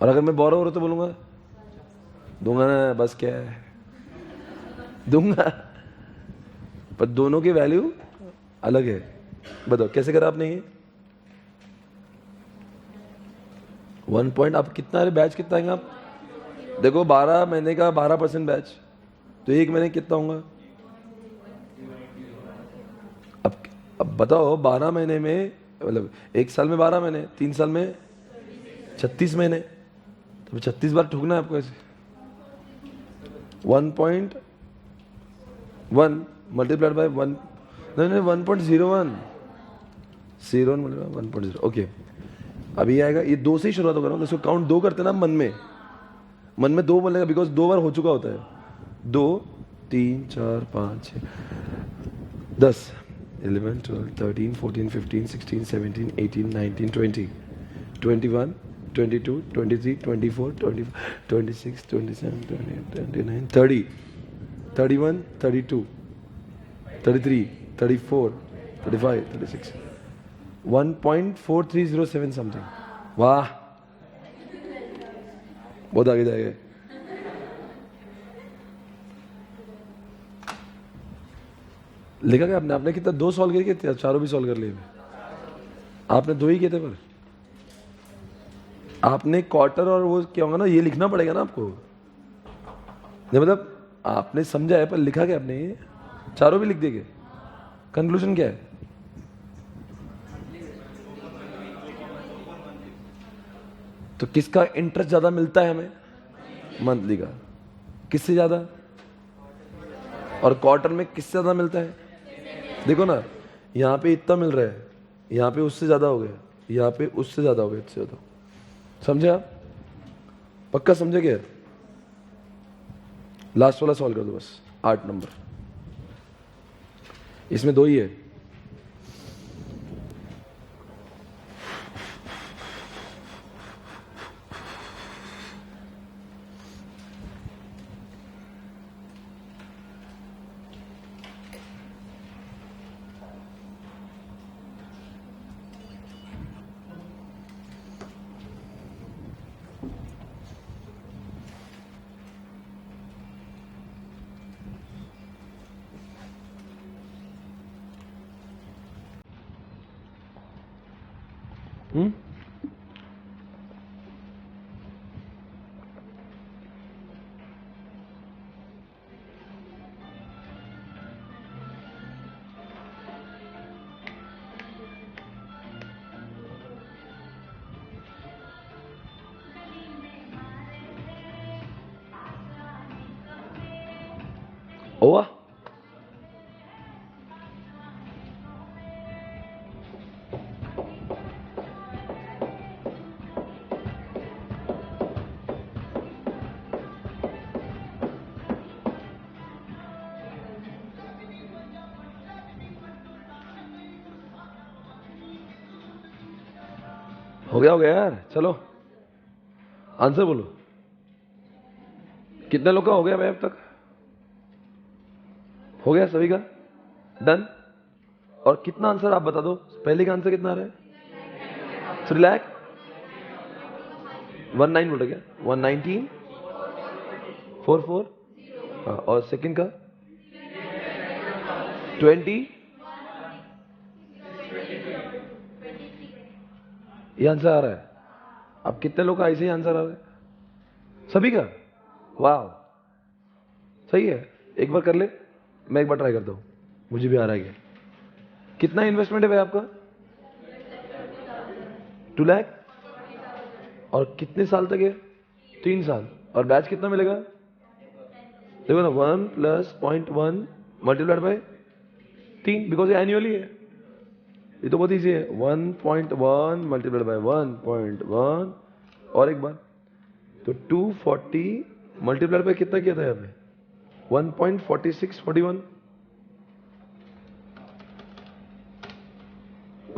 और अगर मैं बोरो हो रहा तो बोलूँगा दूंगा ना, बस क्या है दूंगा। पर दोनों की वैल्यू अलग है। बताओ कैसे करा आपने ये? 1 पॉइंट। आप कितना है बैच कितना आएगा? आप देखो 12 महीने का 12% बैच, तो 1 महीने कितना होगा? अब बताओ 12 महीने में, मतलब 1 साल में 12 महीने, 3 साल में 36 महीने, तो 36 बार ठुकना है आपको ऐसे। 1.1 मल्टीप्लाइड बाय 1, नहीं 1.01 1.0। ओके, अभी आएगा ये 2 से ही शुरुआत होगा ना, इसको काउंट 2 करते ना मन में 2 बोलेगा, बिकॉज 2 बार हो चुका होता है। 2 3 4 5 6 10 11 12 13 14 15 16 17 18 19 20 21 22 23 24 25 26 27 28 29 30 31 32 33 34 35 36 1.4307 समथिंग। वाह, बहुत आगे जाएगा। लिखा क्या आपने? आपने कितना 2 सॉल्व किए? चारों भी सॉल्व कर लिए? आपने 2 ही किए थे, पर आपने क्वार्टर और वो क्या होगा ना, ये लिखना पड़ेगा ना आपको। नहीं मतलब आपने समझा है, पर लिखा क्या आपने? ये चारों भी लिख देंगे। कंक्लूजन क्या है? तो किसका इंटरेस्ट ज्यादा मिलता है हमें? मंथली का। किससे ज्यादा? और क्वार्टर में किससे ज्यादा मिलता है? देखो ना, यहाँ पे इतना मिल रहा है, यहाँ पे उससे ज्यादा हो गया, यहाँ पे उससे ज्यादा हो गया, इससे ज्यादा। समझे आप? पक्का समझे क्या? लास्ट वाला सॉल्व कर दो बस, 8 नंबर। इसमें 2 ही है। हुआ? हो गया यार, चलो आंसर बोलो। कितने लोग का हो गया भाई अब तक? हो गया सभी का? डन। और कितना आंसर आप बता दो, पहले का आंसर कितना आ रहा है? 3 लाख 19 बोल रहे क्या? 119 44। हाँ, और सेकंड का 20। ये आंसर आ रहा है। अब कितने लोग का ऐसे ही आंसर आ रहा है? सभी का? वाह, सही है। एक बार कर ले, मैं एक बार ट्राई करता हूं, मुझे भी आ रहा है क्या? कितना इन्वेस्टमेंट है भाई आपका? 2 लाख। और कितने साल तक है? 3 साल। और बैच कितना मिलेगा? देखो ना, 1 + 0.1 मल्टीप्लाइड बाय 3, बिकॉज ये एनुअली है। ये तो बहुत ईजी है। 1.1 मल्टीप्लाइड बाय 1.1 और एक बार तो 240 मल्टीप्लाइड बाय कितना किया था यहाँ पे? 1.4641।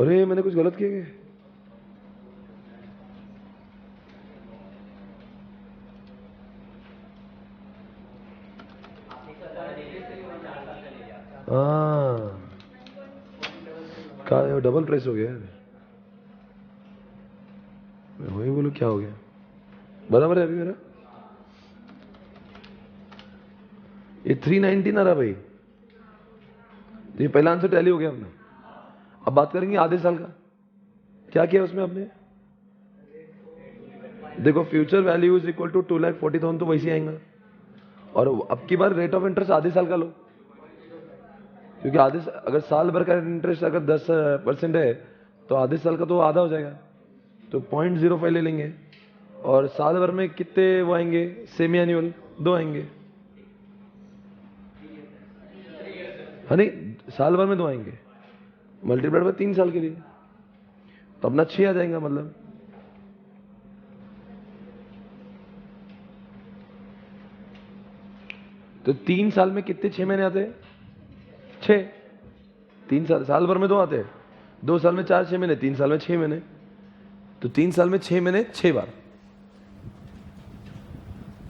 अरे मैंने कुछ गलत किया क्या? हाँ, डबल प्रेस हो गया। मैं वही बोलूं क्या हो गया? बराबर है अभी मेरा? ये 319 आ रहा भाई। ये पहला आंसर टैली हो गया अपना। अब बात करेंगे आधे साल का। क्या किया उसमें आपने? देखो, future value is equal to 2,40,000 तो वैसे आएगा। और अब की बार रेट ऑफ इंटरेस्ट आधे साल का लो, क्योंकि अगर साल भर का इंटरेस्ट अगर 10% है तो आधे साल का तो आधा हो जाएगा, तो 0.05 ले लेंगे। और साल भर में कितने वो आएंगे? सेमी एनुअल 2 आएंगे, है नहीं? साल भर में 2 आएंगे, मल्टीप्लाइड बाय 3 साल के लिए, तो अपना 6 आ जाएगा। मतलब तो 3 साल में कितने 6 महीने आते हैं? 6। 3 साल भर में 2 आते हैं, 2 साल में 4 6 महीने, 3 साल में 6 महीने, तो 3 साल में 6 महीने 6 बार।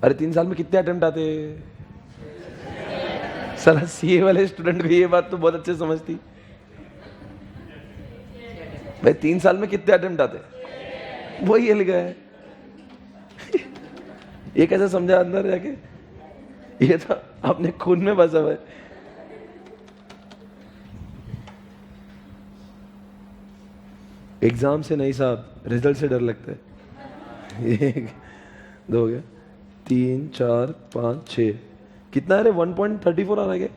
अरे 3 साल में कितने अटेम्प्ट आते? साला सीए वाले स्टूडेंट भी ये बात तो बहुत अच्छे समझती भाई। 3 साल में कितने अटेम्प्ट आते? वही ये लिखा है। ये कैसे समझा अंदर जाके? ये तो अपने खून में बसा हुआ है। एग्जाम से नहीं साहब, रिजल्ट से डर लगता है। 1 2 हो गया, 3 4 5 6, कितना है रे? 1.34 आ रहा है क्या?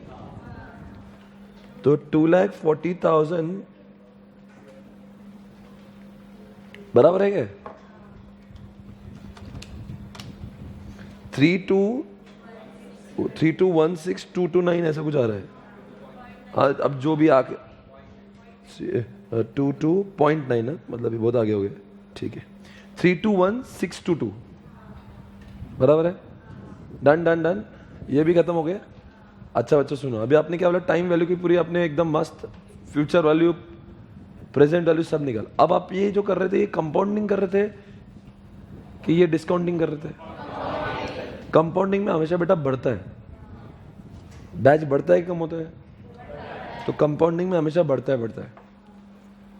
तो 2,40,000 बराबर है क्या? 3216,229 ऐसा कुछ आ रहा है। अब जो भी आके 22.9 है, मतलब ये बहुत आगे हो गया। ठीक है, 321622 बराबर है। डन डन डन, ये भी खत्म हो गया। अच्छा बच्चों सुनो, अभी आपने क्या बोला? टाइम वैल्यू की पूरी आपने एकदम मस्त, फ्यूचर वैल्यू, प्रेजेंट वैल्यू सब निकाल। अब आप ये जो कर रहे थे, ये कंपाउंडिंग कर रहे थे कि ये डिस्काउंटिंग कर रहे थे? कंपाउंडिंग में हमेशा बेटा बढ़ता है, बैच बढ़ता है कम होता है, तो कंपाउंडिंग में हमेशा बढ़ता है।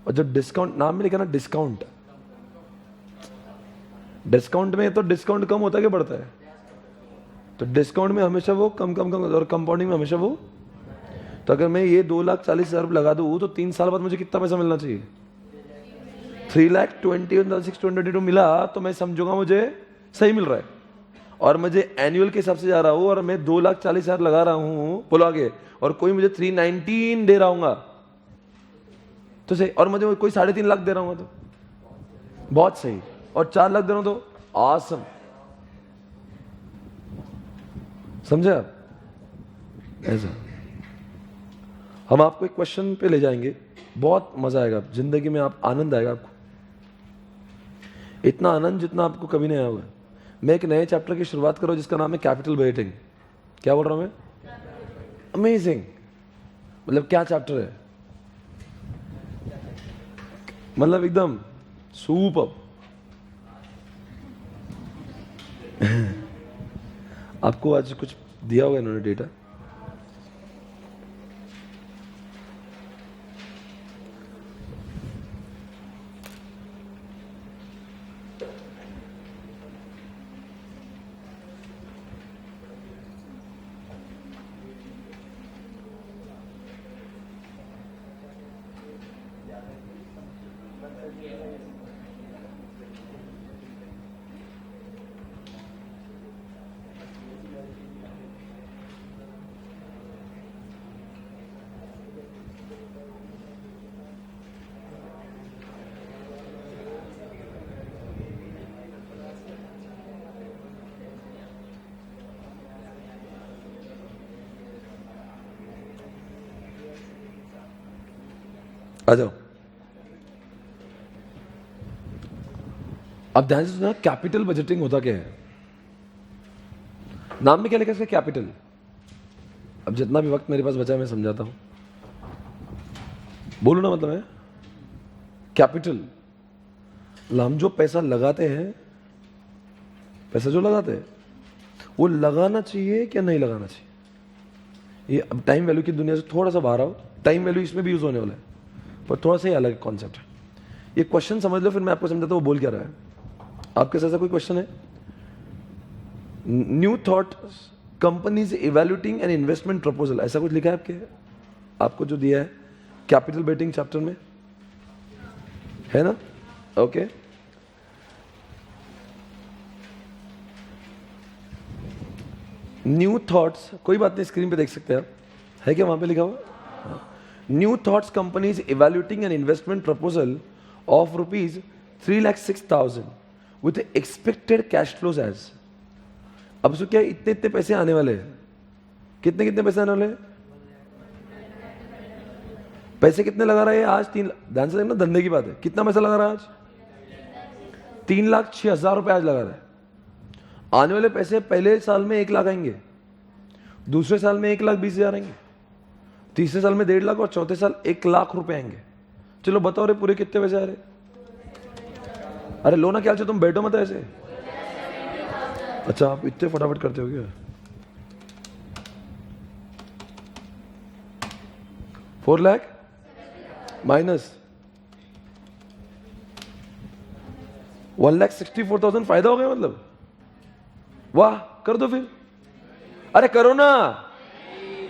और जो डिस्काउंट नाम में लिखा ना, डिस्काउंट, डिस्काउंट में तो डिस्काउंट कम होता है कि बढ़ता है? तो डिस्काउंट में हमेशा वो कम, और कंपाउंडिंग में हमेशा वो। तो अगर मैं ये 2,40,000 लगा दूं तो 3 साल बाद मुझे कितना पैसा मिलना चाहिए? 3,20,622 मिला तो मैं समझूंगा मुझे सही मिल रहा है, और मुझे एनुअल के हिसाब से जा रहा हूं और मैं 2,40,000 लगा रहा हूं बोलो आगे, और कोई मुझे 319 दे रहा हूंगा तो सही, और मुझे कोई 3.5 लाख दे रहा हूँ तो बहुत सही, और 4 लाख दे रहा हूं तो ऑसम। समझे आप? ऐसा हम आपको एक क्वेश्चन पे ले जाएंगे, बहुत मजा आएगा, जिंदगी में आप आनंद आएगा आपको, इतना आनंद जितना आपको कभी नहीं आया होगा। मैं एक नए चैप्टर की शुरुआत करो जिसका नाम है कैपिटल बजटिंग। क्या बोल रहा हूं मैं? अमेजिंग। मतलब क्या चैप्टर है, मतलब एकदम सुपर। आपको आज कुछ दिया होगा इन्होंने डेटा, आ जाओ। अब ध्यान से सुना, कैपिटल बजटिंग होता क्या है? नाम में क्या लिखा है इसका? कैपिटल। अब जितना भी वक्त मेरे पास बचा है मैं समझाता हूं, बोलो ना, मतलब है कैपिटल। हम जो पैसा लगाते हैं, पैसा जो लगाते हैं वो लगाना चाहिए क्या नहीं लगाना चाहिए? ये अब टाइम वैल्यू की दुनिया से थोड़ा सा बाहर आओ, टाइम वैल्यू इसमें भी यूज होने वाला है पर थोड़ा सा ही अलग कॉन्सेप्ट है। ये क्वेश्चन समझ लो, फिर मैं आपको समझाता हूँ वो बोल क्या रहा है। आपके साथ ऐसा कोई क्वेश्चन है? New thought companies evaluating an investment proposal, ऐसा कुछ लिखा है आपके, आपको जो दिया है कैपिटल बेटिंग चैप्टर में, है ना? ओके न्यू थॉट्स, कोई बात नहीं, स्क्रीन पे देख सकते हैं आप, है क्या वहां पे लिखा हुआ? New Thoughts company's evaluating an investment proposal of ₹3,06,000 with expected cash flows as. अब उसको क्या इतने इतने पैसे आने वाले हैं? कितने कितने पैसे आने वाले हैं? पैसे कितने लगा रहा है आज? 3, ध्यान से देखना, धंधे की बात है। कितना पैसा लगा रहा है आज? 3,06,000 रुपए आज लगा रहा है। आने वाले पैसे पहले साल में 1 लाख आएंगे, दूसरे साल में 1,20,000 आएंगे, तीसरे साल में 1.5 लाख और चौथे साल 1 लाख रुपए आएंगे। चलो बताओ रे पूरे कितने पैसे आ रहे? अरे लो ना, क्या तुम बैठो मत ऐसे। अच्छा आप इतने फटाफट करते हो क्या? 4 लाख माइनस 1,64,000 फायदा हो गया मतलब। वाह, कर दो फिर। अरे करो ना,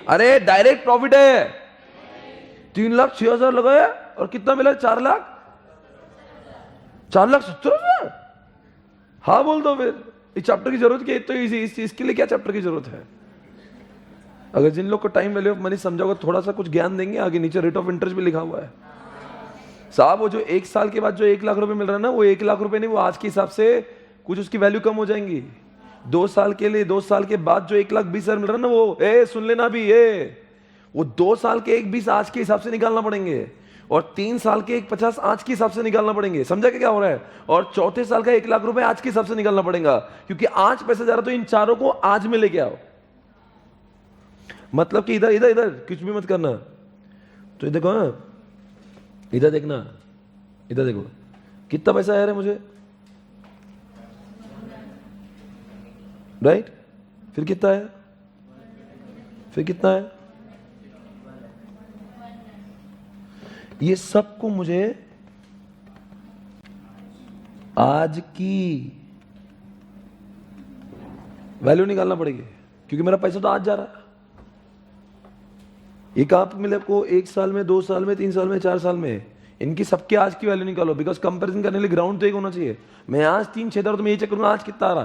अरे डायरेक्ट प्रॉफिट है। 3,06,000 लगाया और कितना मिला? 4,70,000। हाँ बोल दो फिर। इस चैप्टर की जरूरत क्या है? तो इस चीज के लिए क्या चैप्टर की जरूरत है? अगर जिन लोग को टाइम वैल्यू ऑफ मनी समझाओगे, थोड़ा सा कुछ ज्ञान देंगे, आगे नीचे रेट ऑफ इंटरेस्ट भी लिखा हुआ है साहब। वो जो 1 साल के बाद जो 1 लाख रुपए मिल रहा है ना, वो 1 लाख रुपए नहीं, वो आज के हिसाब से कुछ उसकी वैल्यू कम हो जाएंगी। 2 साल के लिए, 2 साल के बाद जो 1,20,000 मिल रहा है ना, वो सुन लेना भी, वो 2 साल के 1,20 आज के हिसाब से निकालना पड़ेंगे, और 3 साल के 1,50 आज के हिसाब से निकालना पड़ेंगे। समझा क्या हो रहा है? और चौथे साल का 1 लाख रुपए आज के हिसाब से निकालना पड़ेगा, क्योंकि आज पैसा जा रहा, तो इन चारों को आज में लेके आओ। मतलब कि इधर इधर इधर कुछ भी मत करना। तो इधर देखो, इधर देखना, इधर देखो कितना पैसा आया है मुझे, राइट? फिर कितना है? फिर कितना है? ये सबको मुझे आज की वैल्यू निकालना पड़ेगी, क्योंकि मेरा पैसा तो आज जा रहा है। ये कहां पे मिले आपको? 1 साल में, 2 साल में, 3 साल में, 4 साल में? इनकी सबके आज की वैल्यू निकालो, बिकॉज कंपैरिजन करने के लिए ग्राउंड तो एक होना चाहिए। मैं आज 3 छेद रहा हूं तो मैं ये चेक करूंगा आज कितना आ रहा,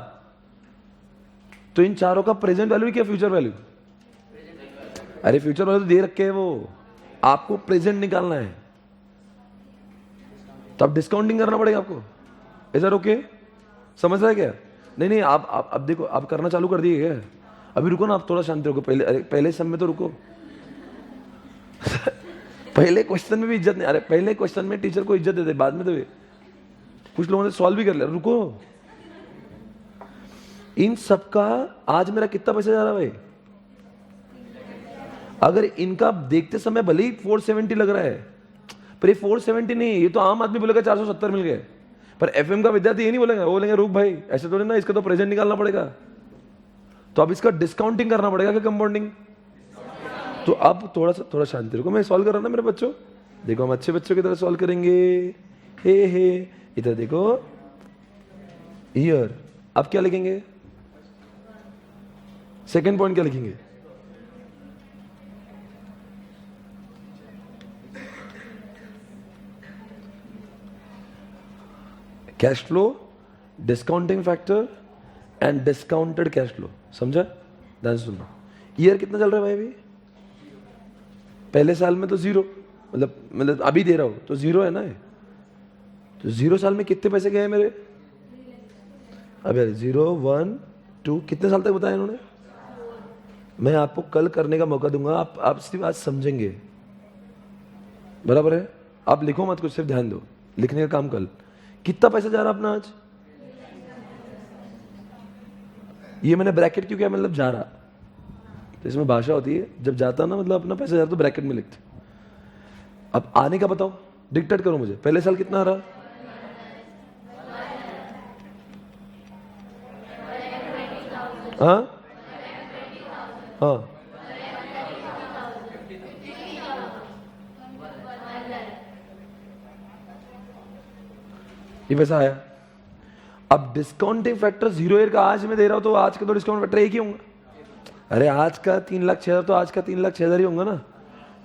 तो इन चारों का प्रेजेंट वैल्यू क्या फ्यूचर वैल्यू? अरे फ्यूचर वैल्यू तो दे रखे है, वो आपको प्रेजेंट निकालना है, तो अब डिस्काउंटिंग करना पड़ेगा आपको। इधर ओके, समझ रहा है क्या? नहीं नहीं, आप अब देखो, आप करना चालू कर दिए क्या? अभी रुको ना, आप थोड़ा शांति रुको, पहले सब में तो रुको। पहले क्वेश्चन में भी इज्जत नहीं, अरे पहले क्वेश्चन में टीचर को इज्जत देते, बाद में तो कुछ लोगों ने सॉल्व भी कर लिया। रुको, इन सबका आज मेरा कितना पैसा जा रहा है भाई? अगर इनका देखते समय भले ही 470 लग रहा है, पर ये 470 नहीं, ये तो आम आदमी बोलेगा 470 मिल गए, पर एफएम का विद्यार्थी ये नहीं बोलेगा, वो बोलेंगे रुक भाई ऐसे थोड़ी ना, इसका तो प्रेजेंट निकालना पड़ेगा। तो अब इसका डिस्काउंटिंग करना पड़ेगा कि कंपाउंडिंग? तो अब थोड़ा शांति रखो, मैं सॉल्व कर रहा ना मेरे बच्चों। देखो हम अच्छे बच्चों की तरह सॉल्व करेंगे। हे इधर देखो, ईयर। अब क्या लिखेंगे? सेकेंड पॉइंट क्या लिखेंगे? Cash flow, discounting factor and discounted cash flow. समझा? ध्यान सुनना। ईयर कितना चल रहा है भाई अभी? पहले साल में तो जीरो, मतलब अभी दे रहा हूं तो जीरो है ना ये। तो 0 साल में कितने पैसे गए मेरे? अब यार 0 1 2 कितने साल तक बताया इन्होंने? मैं आपको कल करने का मौका दूंगा, आप सिर्फ आज समझेंगे, बराबर है? आप लिखो मत कुछ, सिर्फ ध्यान दो, लिखने का काम कल। कितना पैसा जा रहा अपना आज? ये मैंने ब्रैकेट क्यों किया, मतलब जा रहा, तो इसमें भाषा होती है, जब जाता ना मतलब अपना पैसा जा रहा तो ब्रैकेट में लिखते। अब आने का बताओ, डिक्टेट करो मुझे, पहले साल कितना आ रहा? हाँ हाँ, ये पैसा आया। अब डिस्काउंटिंग फैक्टर 0 ईयर का आज मैं दे रहा हूं, तो आज का तो डिस्काउंट फैक्टर एक ही होगा। अरे आज का 3,06,000 तो आज का 3,06,000 ही होगा ना,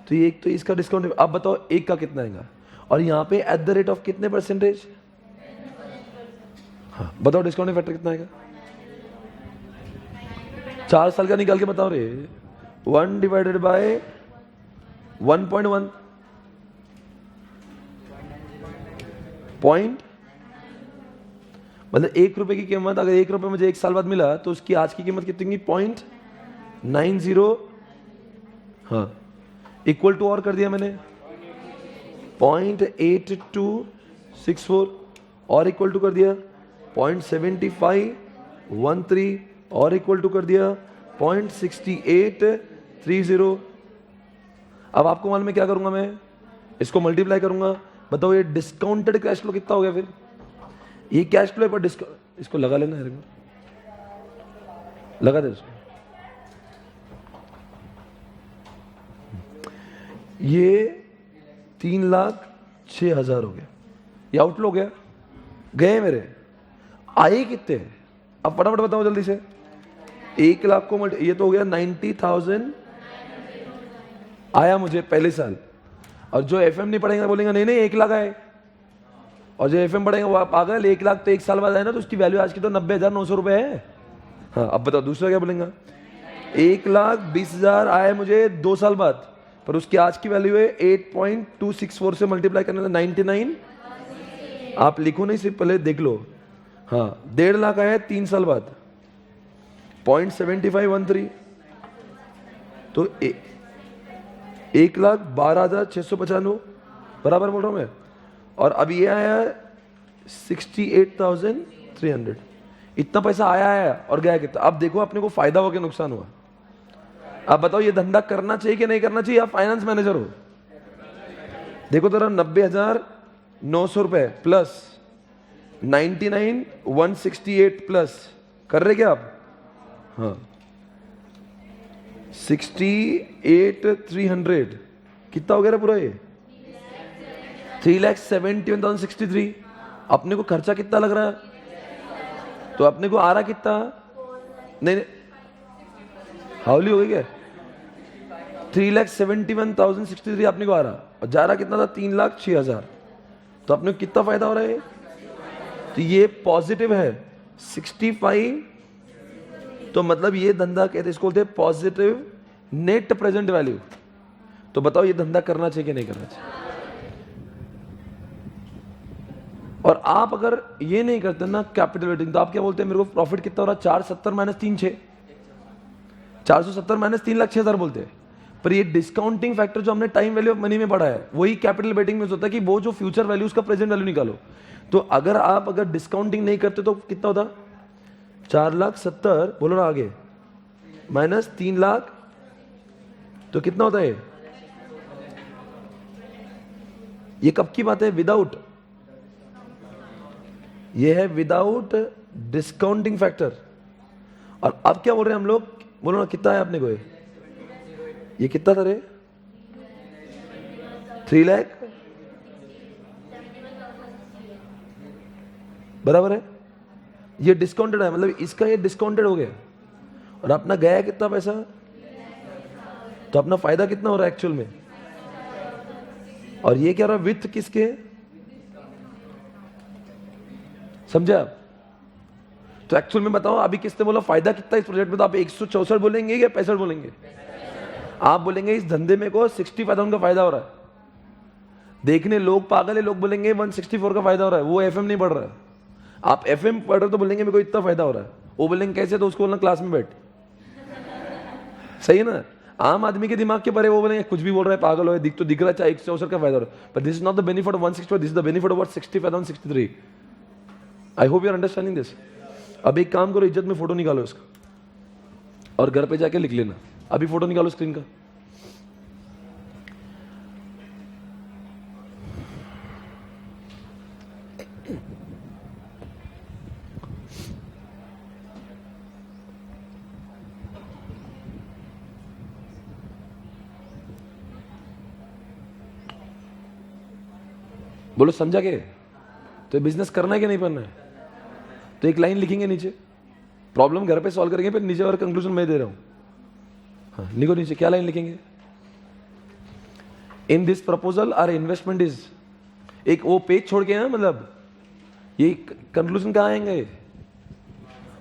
तो ये एक तो इसका डिस्काउंट। अब बताओ एक का कितना आएगा, और यहाँ पे एट द रेट ऑफ कितने परसेंटेज? हाँ बताओ डिस्काउंटिंग फैक्टर कितना आएगा? 4 साल का निकाल के बताओ रे। 1 डिवाइडेड बाय 1.1 पॉइंट, मतलब 1 रुपए की कीमत, अगर 1 रुपए मुझे 1 साल बाद मिला तो उसकी आज की कीमत कितनी? 0.90। हाँ, इक्वल टू और कर दिया मैंने 0.8264, और इक्वल टू कर दिया 0.7513, और इक्वल टू कर दिया 0.6830। अब आपको मालूम है क्या करूंगा मैं? इसको मल्टीप्लाई करूंगा। बताओ ये डिस्काउंटेड कैश फ्लो कितना हो गया फिर? ये कैश फ्लो पर इसको लगा लेना है, लगा दे इसको। ये 3,06,000 हो गया, ये आउटफ्लो हो गया। गए मेरे, आए कितने? अब फटाफट बताओ जल्दी से। 1 लाख को ये तो हो गया 90,000 आया मुझे पहले साल। और जो एफएम नहीं पढ़ेगा बोलेंगे नहीं 1 लाख आए, और जो एफएम पढ़ेगा वो आप आ गए 1 लाख, तो 1 साल बाद आए ना, तो उसकी वैल्यू आज की तो 90,900 रुपए है। हाँ अब बताओ दूसरा क्या बोलेंगे? 1,20,000 आए मुझे 2 साल बाद, पर उसकी आज की वैल्यू है 8.264 से मल्टीप्लाई करने से 99। आप लिखो नहीं, सिर्फ पहले देख लो। हाँ 1.5 लाख आया 3 साल बाद, 0.7513, तो 1,12,695 बराबर बोल रहा हूं मैं। और अब ये आया 68,300। इतना पैसा आया है और गया कितना? अब देखो अपने को फायदा हो गया नुकसान हुआ। अब बताओ ये धंधा करना चाहिए कि नहीं करना चाहिए? आप फाइनेंस मैनेजर हो, देखो जरा 90,900 रुपए प्लस 99,168 प्लस कर रहे क्या आप? हाँ 68,300 कितना हो गया पूरा? ये 3,71,063। अपने को खर्चा कितना लग रहा है? तो अपने को आ रहा कितना? नहीं हाउली हो गई क्या? 3,71,063 अपने को आ रहा, और जा रहा कितना था? 3,06,000। तो अपने को कितना फायदा हो रहा है? तो ये पॉजिटिव है 65, तो मतलब ये धंधा कहते हैं, इसको बोलते हैं पॉजिटिव नेट प्रेजेंट वैल्यू। तो बताओ ये धंधा करना चाहिए कि नहीं करना चाहिए? और आप अगर ये नहीं करते ना कैपिटल वेटिंग, तो आप क्या बोलते हैं मेरे को प्रॉफिट कितना हो रहा है? 470 माइनस 3 6, 470 माइनस 3,06,000 बोलते हैं। पर ये डिस्काउंटिंग फैक्टर जो हमने टाइम वैल्यू ऑफ मनी में पढ़ा है, वही कैपिटल वेटिंग में होता है कि वो जो फ्यूचर वैल्यू उसका प्रेजेंट वैल्यू निकालो। तो अगर डिस्काउंटिंग नहीं करते तो कितना होता? 4,70,000 बोलो ना आगे, माइनस 3 लाख, तो कितना होता है? ये कब की बात है? विदाउट, ये है विदाउट डिस्काउंटिंग फैक्टर। और अब क्या बोल रहे हैं हम लोग? बोलो ना कितना है अपने को? ये कितना था रे? 3 लाख बराबर है। ये डिस्काउंटेड है, मतलब इसका ये डिस्काउंटेड हो गया। और अपना गया है कितना पैसा? तो अपना फायदा कितना हो रहा है एक्चुअल में? और ये क्या हो रहा है? विथ किसके? समझे आप? तो एक्चुअल में बताओ अभी किसने बोला फायदा कितना इस प्रोजेक्ट में? तो आप 164 बोलेंगे या 65 बोलेंगे? आप बोलेंगे इस धंधे में को 65,000 का फायदा हो रहा है। देखने लोग पागल है, लोग बोलेंगे 164 का फायदा हो रहा है, वो एफएम नहीं पढ़ रहा है। आप एफएम पढ़ रहे हो तो बोलेंगे मेरे को इतना फायदा हो रहा है, वो बोलेंगे कैसे? तो उसको बोलना क्लास में बैठ। सही है ना? आम आदमी के दिमाग के परे वो बोलेंगे कुछ भी बोल रहा है, पागल हो, दिख तो दिख रहा है 164 का फायदा हो रहा है। But this is not the benefit of 164, this is the benefit of what 65,063। I hope you are understanding this. अब एक काम करो, इज्जत में फोटो निकालो इसका और घर पे जाके लिख लेना। अभी फोटो निकालो स्क्रीन का। बोलो समझा के? तो बिजनेस करना है कि नहीं करना है? तो एक लाइन लिखेंगे नीचे, प्रॉब्लम घर पे सॉल्व करेंगे, फिर नीचे और कंक्लूजन मैं दे रहा हूं। हाँ लिखो नीचे, क्या लाइन लिखेंगे? In this proposal are investment is, एक वो पेज छोड़ के ना, मतलब ये कंक्लूजन कहाँ आएंगे?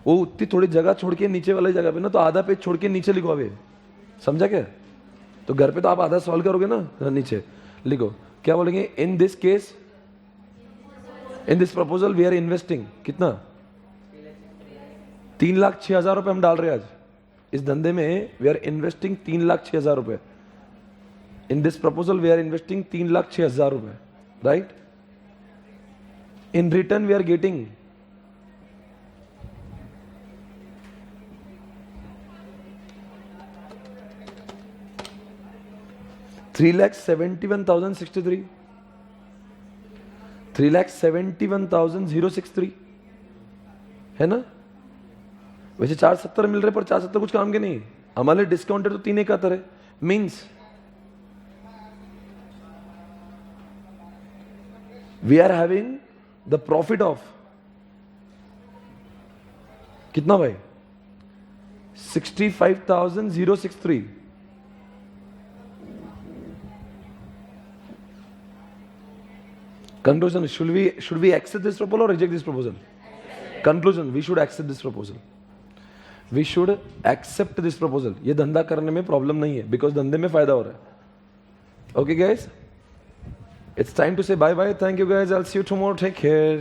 वो उतनी थोड़ी जगह छोड़ के नीचे वाली जगह पे ना, तो आधा पेज छोड़ के नीचे लिखो। अभी समझा क्या? तो घर पे तो आप आधा सॉल्व करोगे ना, नीचे लिखो क्या बोलेंगे? In this case, in this proposal we are investing कितना? 3,06,000 रुपए हम डाल रहे हैं आज इस धंधे में। वी आर इन्वेस्टिंग 3,06,000 रुपए in this proposal. We are investing 3,06,000 रुपए, right? In return we are getting 3,71,063, 3,71,063 है ना? वैसे 470 मिल रहे, पर 470 कुछ काम के नहीं। हमारे डिस्काउंटेड तो 3,71 है। Means we are having the profit of कितना भाई? 65,063। Conclusion, should we accept this proposal or reject this proposal? Conclusion, we should accept this proposal. We should accept this proposal. ये धंधा करने में प्रॉब्लम नहीं है, बिकॉज धंधे में फायदा हो रहा है। Okay guys, it's time to say bye bye. Thank you guys. I'll see you tomorrow. Take care.